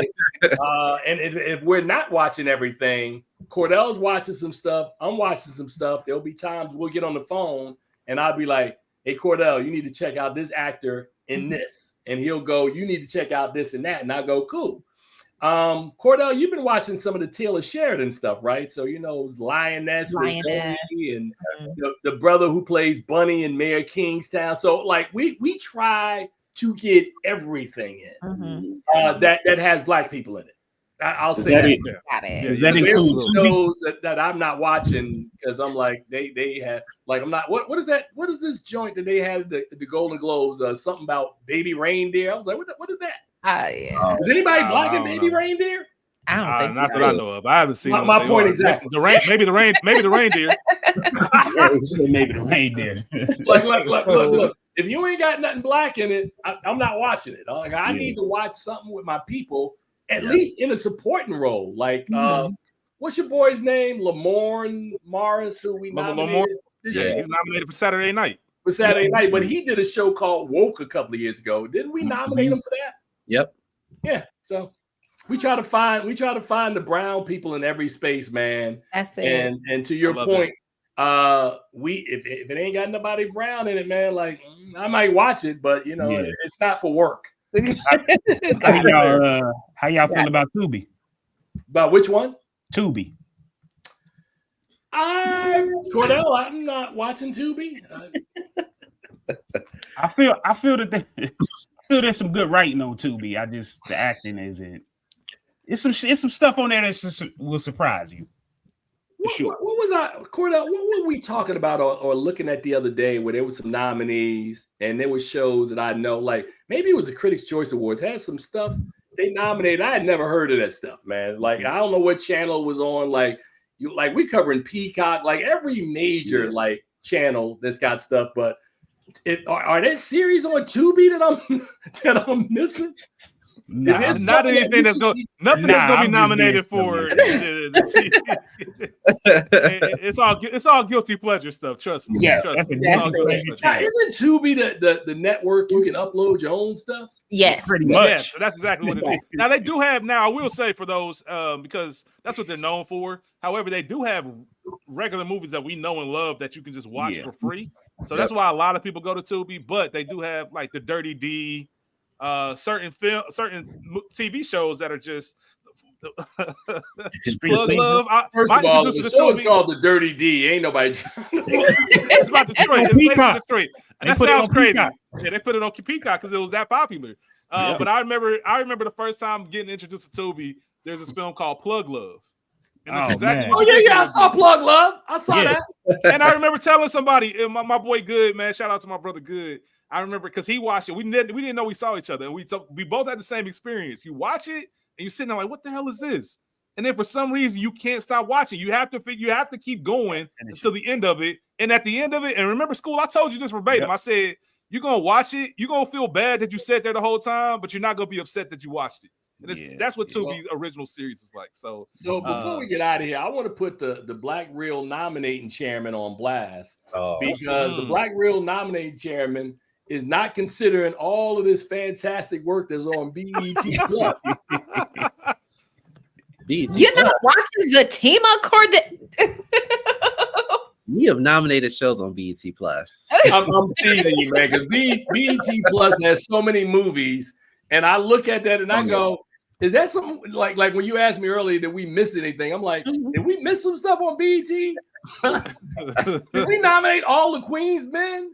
and if we're not watching everything, Cordell's watching some stuff, I'm watching some stuff. There'll be times we'll get on the phone and I'll be like, hey, Cordell, you need to check out this actor in this. And he'll go, you need to check out this and that. And I go, cool. Cordell, you've been watching some of the Taylor Sheridan stuff, right? So, you know, Lioness. And the brother who plays Bunny in Mayor Kingstown. So, like, we try to get everything in that has Black people in it. I'll say that. Does that include shows that I'm not watching because I'm like they have like I'm not what is that? What is this joint that they had the Golden Globes? Something about Baby Reindeer. I was like, what is that? Is anybody blocking Baby Reindeer? I don't think not that I know of. I haven't seen my point exactly. Maybe the reindeer. Maybe the reindeer. Look. if you ain't got nothing black in it, I'm not watching it. Like I need to watch something with my people, at least in a supporting role. Like what's your boy's name? Lamorne Morris, who we nominated. He's nominated for Saturday Night. For Saturday Night, but he did a show called Woke a couple of years ago. Didn't we nominate him for that? Yep. Yeah. So we try to find the brown people in every space, man. That's it. And to your point, if it ain't got nobody brown in it, man, like I might watch it, but it's not for work. How y'all feel about Tubi? About which one? Tubi. Cordell, I'm not watching Tubi. I feel that there's some good writing on Tubi. The acting isn't. It's some stuff on there that will surprise you. What was Cordell? What were we talking about or looking at the other day where there was some nominees and there were shows that I know, like maybe it was the Critics' Choice Awards, had some stuff they nominated. I had never heard of that stuff, man. Like I don't know what channel it was on. Like we covering Peacock, like every major like channel that's got stuff, but are there series on Tubi that I'm missing? It's not anything that's going. Nothing that's going to be nominated for. It's all guilty pleasure stuff. Trust me. Yes, trust me. Isn't Tubi the network you can upload your own stuff? Yes, pretty much. Yes, so that's exactly what it is. Now they do have. Now I will say for those because that's what they're known for. However, they do have regular movies that we know and love that you can just watch for free. So that's why a lot of people go to Tubi. But they do have like the Dirty D. Certain TV shows that are just plug love. First of all, the show is called The Dirty D. Ain't nobody. It's about Detroit. It's Detroit. And that sounds crazy. Yeah, they put it on Peacock because it was that popular. But I remember the first time getting introduced to Tubi. There's this film called Plug Love. And that's exactly what I saw Plug Love. I saw that. And I remember telling somebody, my boy Good, man, shout out to my brother Good. I remember because he watched it. We didn't know we saw each other. And we both had the same experience. You watch it and you're sitting there like, what the hell is this? And then for some reason you can't stop watching. You have to keep going until the end of it. And at the end of it, and remember school, I told you this verbatim. Yep. I said, you're gonna watch it, you're gonna feel bad that you sat there the whole time, but you're not gonna be upset that you watched it. And that's what Tubi's original series is like. So before we get out of here, I want to put the Black Reel Nominating Chairman on blast because the Black Reel Nominating Chairman is not considering all of this fantastic work that's on BET Plus. You're not watching Zatima Cordell. We have nominated shows on BET Plus. I'm teasing you, man, because BET Plus has so many movies, and I look at that and I go, is that something like when you asked me earlier, did we miss anything? I'm like, did we miss some stuff on BET? Did we nominate all the Queen's men?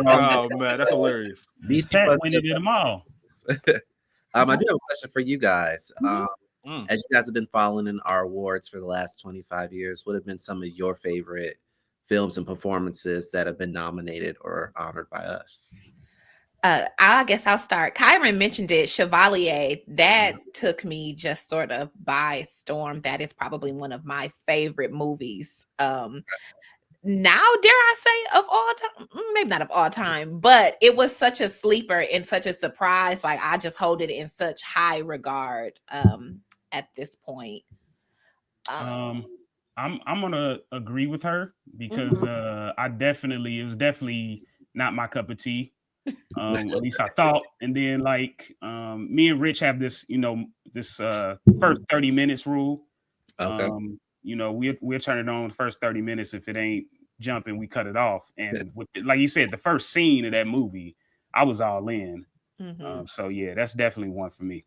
Oh man, that's hilarious. BET Plus winning them all. I do have a question for you guys. As you guys have been following our awards for the last 25 years, what have been some of your favorite films and performances that have been nominated or honored by us? I guess I'll start. Kyron mentioned it, Chevalier. That took me just sort of by storm. That is probably one of my favorite movies. Now, dare I say, of all time, maybe not of all time, but it was such a sleeper and such a surprise. Like I just hold it in such high regard at this point. I'm gonna agree with her because it was definitely not my cup of tea. At least I thought. And then me and Rich have this, this first 30 minutes rule. Okay. We'll turn it on the first 30 minutes. If it ain't jumping, we cut it off. And like you said, the first scene of that movie, I was all in. So yeah, that's definitely one for me.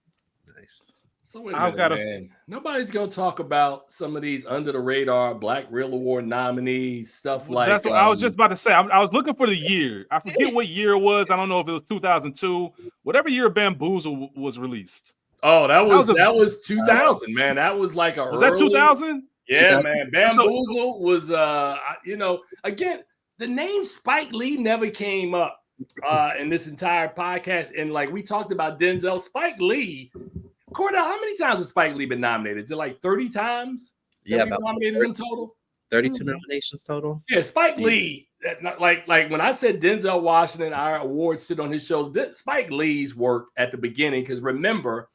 Nice. So wait a minute, man. Nobody's gonna talk about some of these under the radar Black Reel Award nominees, stuff like. That's what I was just about to say. I was looking for the year. I forget what year it was. I don't know if it was 2002, whatever year Bamboozle was released. Oh, that was 2000, man. That was like that 2000? Yeah, man. Bamboozle was again, the name Spike Lee never came up in this entire podcast, and like we talked about Denzel, Spike Lee. Cordell, how many times has Spike Lee been nominated? Is it like 30 times? Yeah, about nominated in total. 32 nominations total. Yeah, Spike Lee. like when I said Denzel Washington, our awards sit on his shoulders. Spike Lee's work at the beginning, because remember,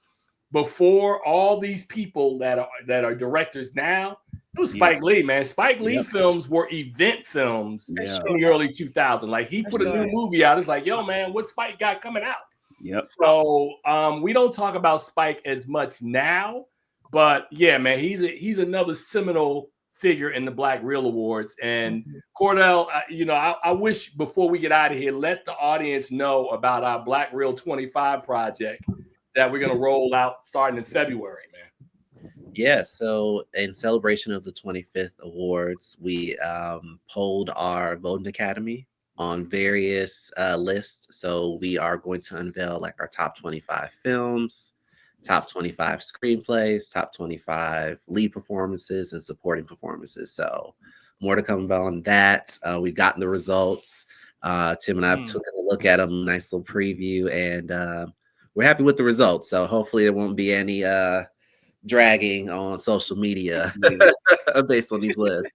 before all these people that are directors now, it was Spike Lee, man. Spike Lee films were event films in the early 2000s. Like he put a new movie out. It's like, yo, man, what Spike got coming out? Yep. So we don't talk about Spike as much now, but yeah, man, he's another seminal figure in the Black Reel Awards. And Cordell, I wish before we get out of here, let the audience know about our Black Reel 25 project that we're going to roll out starting in February, man. Yeah, so in celebration of the 25th awards, we polled our voting academy on various lists. So we are going to unveil like our top 25 films, top 25 screenplays, top 25 lead performances, and supporting performances. So more to come on that. We've gotten the results. Tim and I have taken a look at them, nice little preview, and we're happy with the results. So hopefully there won't be any dragging on social media based on these lists.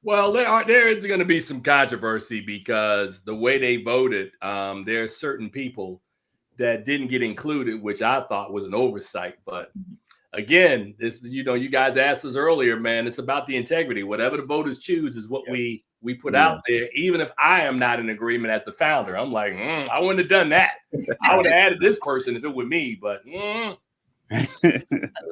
Well, there is going to be some controversy because the way they voted, there are certain people that didn't get included, which I thought was an oversight. But again, this, you guys asked us earlier, man, it's about the integrity. Whatever the voters choose is what we put out there. Even if I am not in agreement as the founder, I'm like, I wouldn't have done that. I would have added this person if it were me, but.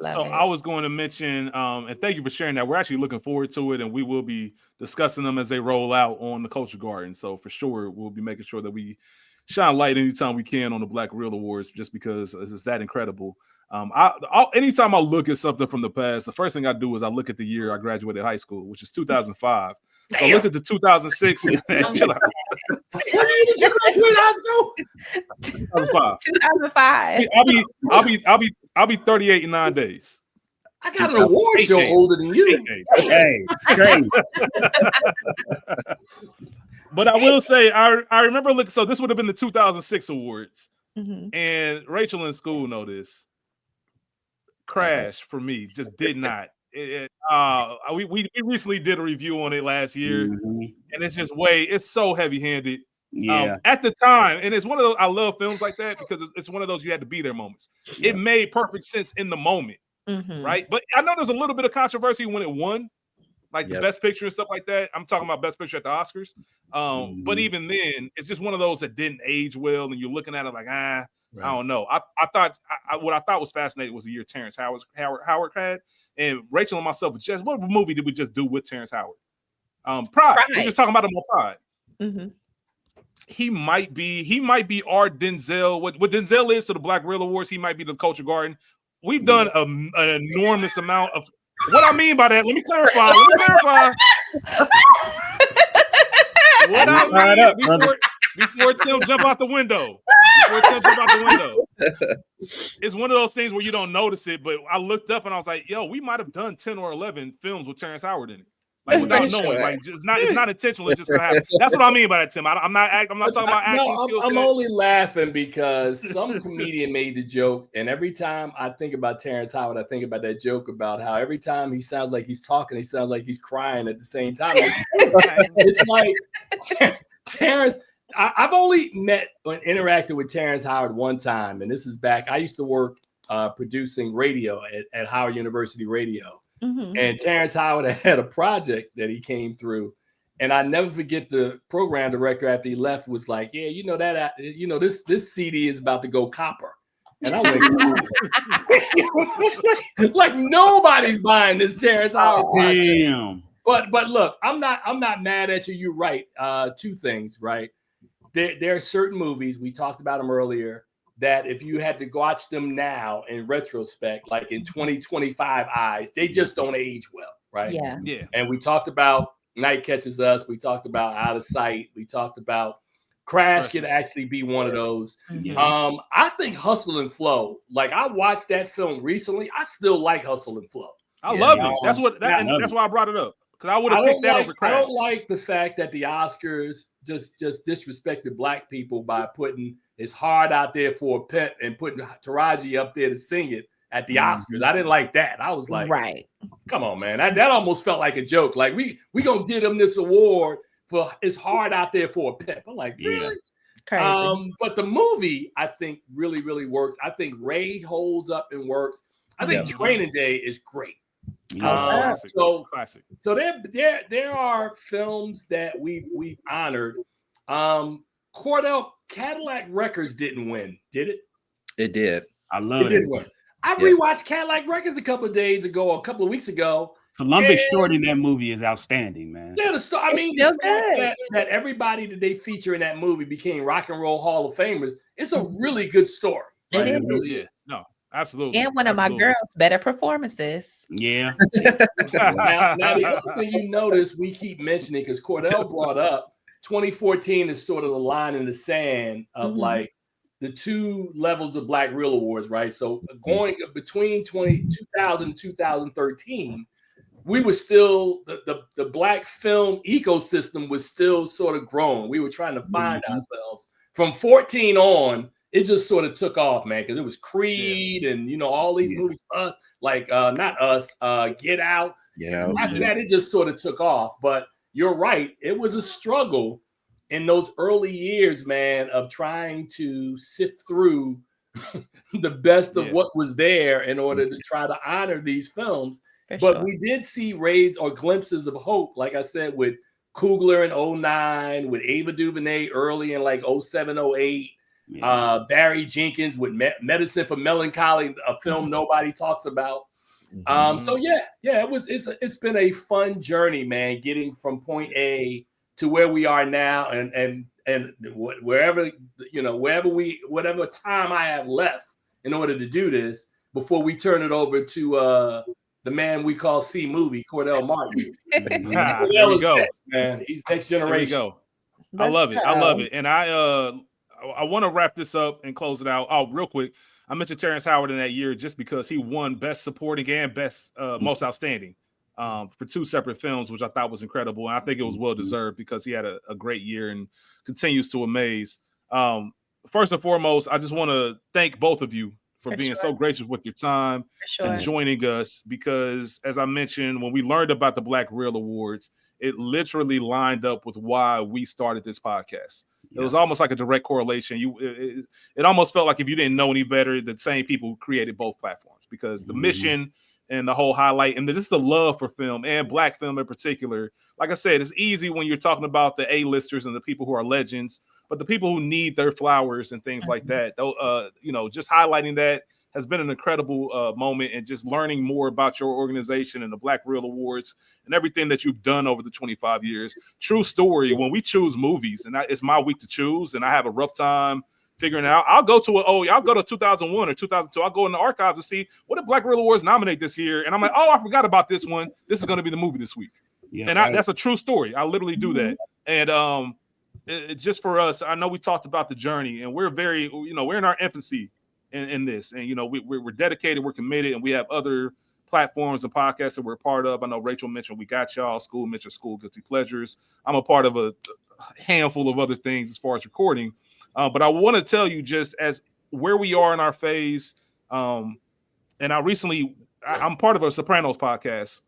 So I was going to mention, and thank you for sharing that. We're actually looking forward to it, and we will be discussing them as they roll out on the Culture Garden. So for sure, we'll be making sure that we shine light anytime we can on the Black Reel Awards, just because it's that incredible. Anytime I look at something from the past, the first thing I do is I look at the year I graduated high school, which is 2005. So I looked at the 2006. When did you graduate high school? 2005. 2005. I'll be 38 in 9 days. I got an award show older than you. Hey, straight. But I will say, I remember looking. So this would have been the 2006 awards, and Rachel in school know this. Crash for me just did not. We recently did a review on it last year, and it's just it's so heavy-handed. Yeah. At the time, and it's one of those, I love films like that because it's one of those you had to be there moments. It made perfect sense in the moment, right? But I know there's a little bit of controversy when it won, like the Best Picture and stuff like that. I'm talking about Best Picture at the Oscars. But even then, it's just one of those that didn't age well, and you're looking at it like, I don't know. I thought what I thought was fascinating was the year Terrence Howard had, and Rachel and myself just what movie did we just do with Terrence Howard? Pride. We're just talking about him on Pride. He might be our Denzel. What Denzel is to the Black Reel Awards, he might be the Culture Garden. We've done an enormous amount of. What I mean by that, let me clarify. What I mean before Tim jump out the window. It's one of those things where you don't notice it, but I looked up and I was like, yo, we might have done 10 or 11 films with Terrence Howard in it. Like without knowing, like it's not intentional. It's just gonna happen. That's what I mean by that, Tim. I'm not talking about acting skills. I'm only laughing because some comedian made the joke, and every time I think about Terrence Howard, I think about that joke about how every time he sounds like he's talking, he sounds like he's crying at the same time. It's like Terrence. I've only met and interacted with Terrence Howard one time, and this is back. I used to work producing radio at Howard University Radio. And Terrence Howard had a project that he came through, and I never forget the program director after he left was like, "Yeah, this CD is about to go copper," and I went, "Like nobody's buying this Terrence Howard project." Damn. But look, I'm not mad at you. You're right. Two things, right? There are certain movies we talked about them earlier that if you had to watch them now in retrospect, like in 2025 eyes, they just don't age well, right? Yeah. And we talked about Night Catches Us. We talked about Out of Sight. We talked about Crash could actually be one of those. I think Hustle and Flow, like I watched that film recently. I still like Hustle and Flow. I love it. That's why I brought it up. Because I would have picked that over Crash. I don't like the fact that the Oscars just disrespected Black people by putting his heart out there for a pet and putting Taraji up there to sing it at the Oscars. I didn't like that. I was like, right. Come on, man. That almost felt like a joke. Like we gonna give him this award it's hard out there for a pimp. I'm like, really? Crazy. But the movie, I think, really, really works. I think Ray holds up and works. I think Training Day is great. Classic. So there are films that we've honored. Cordell, Cadillac Records didn't win, did it? It did. I love it. Didn't win. I rewatched Cadillac Records a couple of weeks ago. Columbus Short in that movie is outstanding, man. Yeah, that everybody that they feature in that movie became Rock and Roll Hall of Famers. It's a really good story. Right? It really is. No, absolutely. And one of my girls' better performances. Yeah. now, the other thing you notice we keep mentioning, because Cordell brought up 2014 is sort of the line in the sand of like the two levels of Black Real Awards, right? So going between 2000 and 2013, we were still the Black film ecosystem was still sort of growing. We were trying to find ourselves. From 14 on, it just sort of took off, man, because it was Creed and all these movies, not Us, Get Out. Yeah. After that, it just sort of took off. But you're right, it was a struggle in those early years, man, of trying to sift through the best of what was there in order to try to honor these films. But we did see rays or glimpses of hope, like I said, with Coogler in 2009, with Ava DuVernay early in like 2007, 2008, Barry Jenkins with Medicine for Melancholy, a film nobody talks about. It's been a fun journey, man, getting from point A to where we are now, and whatever time I have left in order to do this before we turn it over to the man we call C Movie, Cordell Martin. There we go, next, man. He's next generation. There we go. I love it. And I want to wrap this up and close it out. Oh, real quick. I mentioned Terrence Howard in that year just because he won Best Supporting and Best Most Outstanding for two separate films, which I thought was incredible. And I think it was well-deserved because he had a great year and continues to amaze. First and foremost, I just want to thank both of you for being so gracious with your time and joining us, because as I mentioned, when we learned about the Black Real Awards, it literally lined up with why we started this podcast. It was almost like a direct correlation. It almost felt like if you didn't know any better, the same people created both platforms, because the mission and the whole highlight and just the love for film and Black film in particular. Like I said, it's easy when you're talking about the A-listers and the people who are legends, but the people who need their flowers and things like that, just highlighting that has been an incredible moment, and just learning more about your organization and the Black Real Awards and everything that you've done over the 25 years. True story. When we choose movies, and it's my week to choose, and I have a rough time figuring it out, I'll go to 2001 or 2002. I'll go in the archives to see what did Black Real Awards nominate this year, and I'm like, I forgot about this one. This is going to be the movie this week. That's a true story. I literally do that. And just for us, I know we talked about the journey, and we're very, we're in our infancy in this, and we're dedicated, we're committed, and we have other platforms and podcasts that we're a part of. I know Rachel mentioned We Got Y'all, School mentioned School Guilty Pleasures. I'm a part of a handful of other things as far as recording, but I want to tell you just as where we are in our phase. And I'm part of a Sopranos podcast,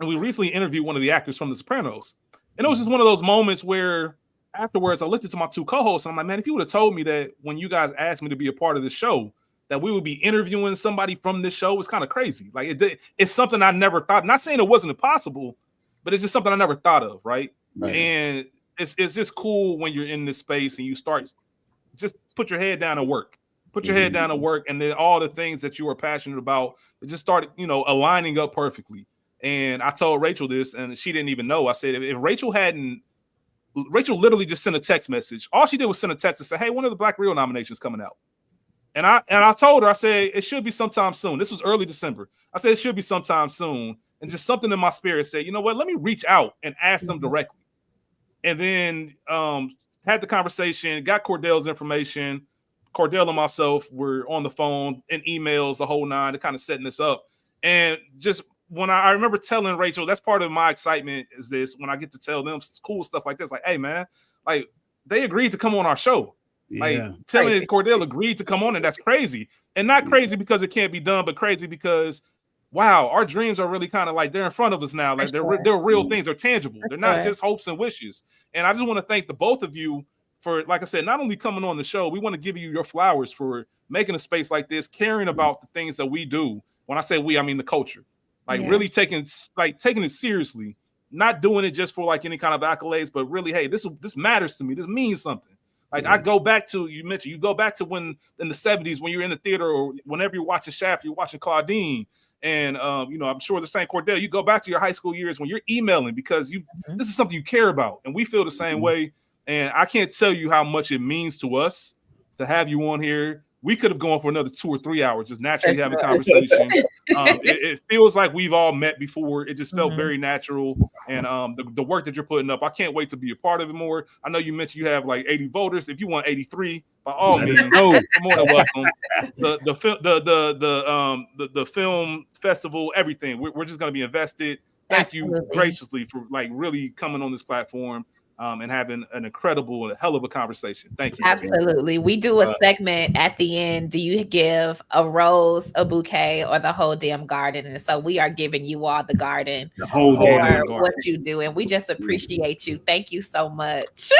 and we recently interviewed one of the actors from The Sopranos, and it was just one of those moments where afterwards, I looked into my two co-hosts, and I'm like, man, if you would have told me that when you guys asked me to be a part of this show, that we would be interviewing somebody from this show, it's kind of crazy. Like, it's something I never thought. Not saying it wasn't impossible, but it's just something I never thought of, right? And it's just cool when you're in this space and you start, just put your head down and work. Put your head down and work, and then all the things that you are passionate about, it just started, aligning up perfectly. And I told Rachel this, and she didn't even know. I said, if Rachel literally just sent a text message. All she did was send a text and say, hey, when are the Black Real nominations coming out? And I told her, I said, it should be sometime soon. This was early December. I said, it should be sometime soon. And just something in my spirit said, you know what, let me reach out and ask them directly. And then had the conversation, got Cordell's information. Cordell and myself were on the phone and emails, the whole nine, to kind of setting this up. And just when I remember telling Rachel, that's part of my excitement is this, when I get to tell them cool stuff like this, like, hey, man, like, they agreed to come on our show. Like, telling Cordell agreed to come on, and that's crazy. And not crazy because it can't be done, but crazy because wow, our dreams are really kind of like they're in front of us now. Like they're real things, they're tangible. They're not just hopes and wishes. And I just want to thank the both of you for, like I said, not only coming on the show, we want to give you your flowers for making a space like this, caring about the things that we do. When I say we, I mean the culture. Like really taking it seriously, not doing it just for like any kind of accolades, but really, hey, this matters to me. This means something. Like I go back to, you go back to when in the 70s when you're in the theater or whenever you're watching Shaft, you're watching Claudine. And I'm sure the same Cordell, you go back to your high school years when you're emailing because this is something you care about. And we feel the same way. And I can't tell you how much it means to us to have you on here. We could have gone for another 2 or 3 hours, just naturally having a conversation. It feels like we've all met before. It just felt very natural. And the work that you're putting up, I can't wait to be a part of it more. I know you mentioned you have like 80 voters. If you want 83, by all means, you're more than welcome. The film festival, everything. We're just going to be invested. Thank you graciously for like really coming on this platform. And having an incredible and a hell of a conversation. Thank you. Absolutely. We do a segment at the end. Do you give a rose, a bouquet, or the whole damn garden? And so we are giving you all the garden, the whole damn garden. What you do. And we just appreciate you. Thank you so much.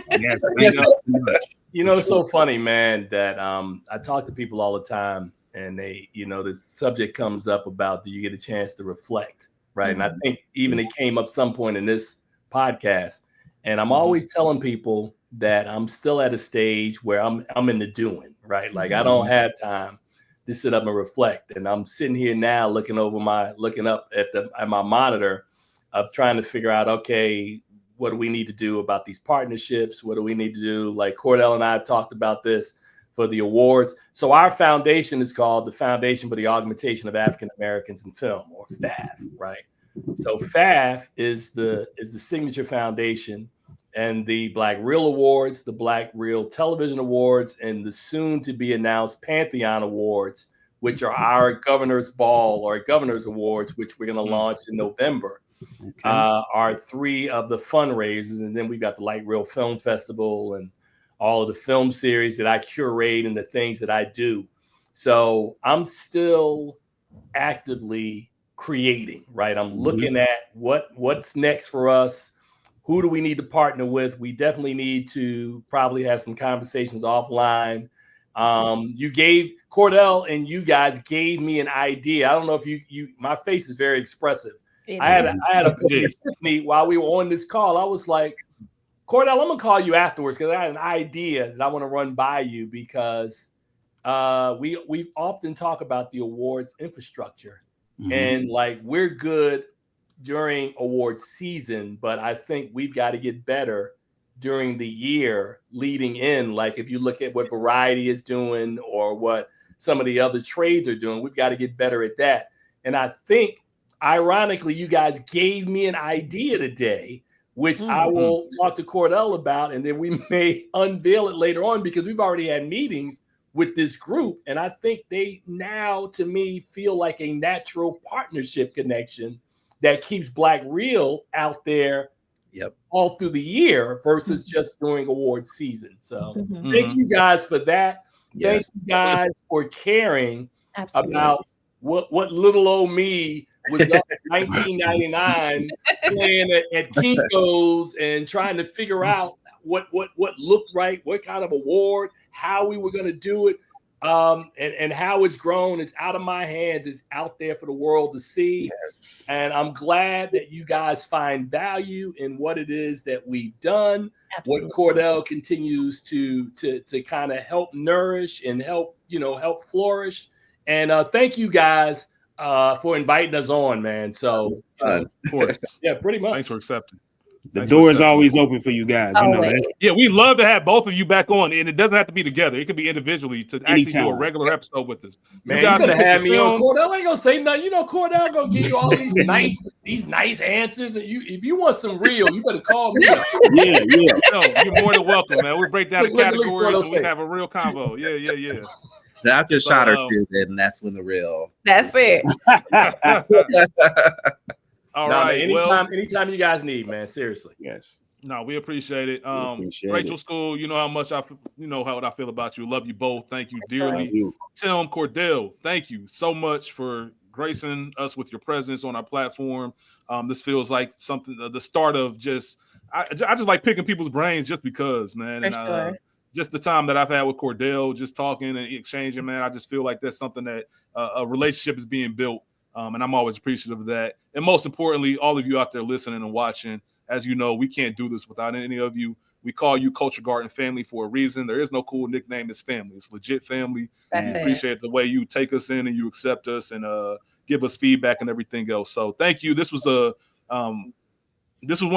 Yes, thank you so much. It's so funny, man, that I talk to people all the time and they, the subject comes up about, do you get a chance to reflect? Right. And I think even it came up some point in this podcast. And I'm always telling people that I'm still at a stage where I'm in the doing, right? Like I don't have time to sit up and reflect. And I'm sitting here now looking up at my monitor of trying to figure out, okay, what do we need to do about these partnerships? What do we need to do? Like Cordell and I have talked about this for the awards. So our foundation is called the Foundation for the Augmentation of African-Americans in Film, or FAAAF, right? So FAAAF is the signature foundation, and the Black Reel Awards, the Black Reel Television Awards, and the soon to be announced Pantheon Awards, which are our Governor's Ball or Governor's Awards, which we're going to launch in November, are 3 of the fundraisers. And then we've got the Light Reel Film Festival and all of the film series that I curate and the things that I do. So I'm still actively creating, right? I'm looking at what's next for us. Who do we need to partner with? We definitely need to probably have some conversations offline. Cordell and you guys gave me an idea. I don't know if you my face is very expressive. I had a epiphany while we were on this call. I was like, Cordell, I'm gonna call you afterwards because I had an idea that I want to run by you, because we often talk about the awards infrastructure. And like we're good during awards season, but I think we've got to get better during the year leading in. Like if you look at what Variety is doing or what some of the other trades are doing, we've got to get better at that. And I think, ironically, you guys gave me an idea today, which I will talk to Cordell about, and then we may unveil it later on, because we've already had meetings with this group. And I think they now, to me, feel like a natural partnership connection that keeps Black Reel out there all through the year versus just during award season. So thank you guys for that. Thank you guys for caring about what little old me was up in 1999 playing at Kinko's and trying to figure out what looked right, what kind of award, how we were going to do it, and how it's grown. It's out of my hands. It's out there for the world to see. Yes. And I'm glad that you guys find value in what it is that we've done. Absolutely. What Cordell continues to kind of help nourish and help flourish. And thank you guys for inviting us on, man. So of course. Yeah, pretty much. Thanks for accepting. The door is always open for you guys. You know that. Yeah, we love to have both of you back on, and it doesn't have to be together. It could be individually to actually do a regular episode with us. Man, you gotta have me on. Cordell ain't gonna say nothing. Cordell gonna give you all these nice answers. And if you want some real, you better call me. Yeah. No, you're more than welcome, man. We'll break down the categories and we have a real convo. Yeah. After a shot or two, then that's when the real. That's it. All right. Anytime you guys need, man. Seriously. Yes. No, we appreciate it. Rachel School, you know how much how what I feel about you. Love you both. Thank you dearly. Tim, Cordell, thank you so much for gracing us with your presence on our platform. This feels like something, the start of just, I just like picking people's brains just because, man. For sure. Just the time that I've had with Cordell, just talking and exchanging, man, I just feel like that's something that a relationship is being built. And I'm always appreciative of that. And most importantly, all of you out there listening and watching, as you know, we can't do this without any of you. We call you Culture Garden family for a reason. There is no cool nickname. It's family. It's legit family. That's we appreciate the way you take us in and you accept us and give us feedback and everything else. So thank you. This was one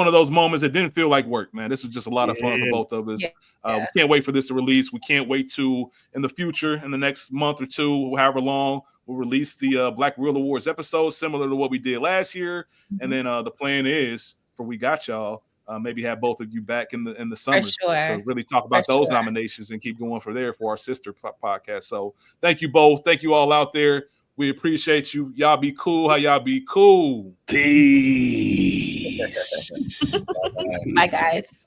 of those moments that didn't feel like work, man. This was just a lot of fun for both of us. We can't wait for this to release. We can't wait to, in the future, in the next month or two, however long, we'll release the Black Real Awards episode, similar to what we did last year. And then the plan is for We Got Y'all, maybe have both of you back in the summer to really talk about those nominations and keep going from there for our sister podcast. So thank you both. Thank you all out there. We appreciate you. Y'all be cool. How y'all be cool? Peace. Bye, guys.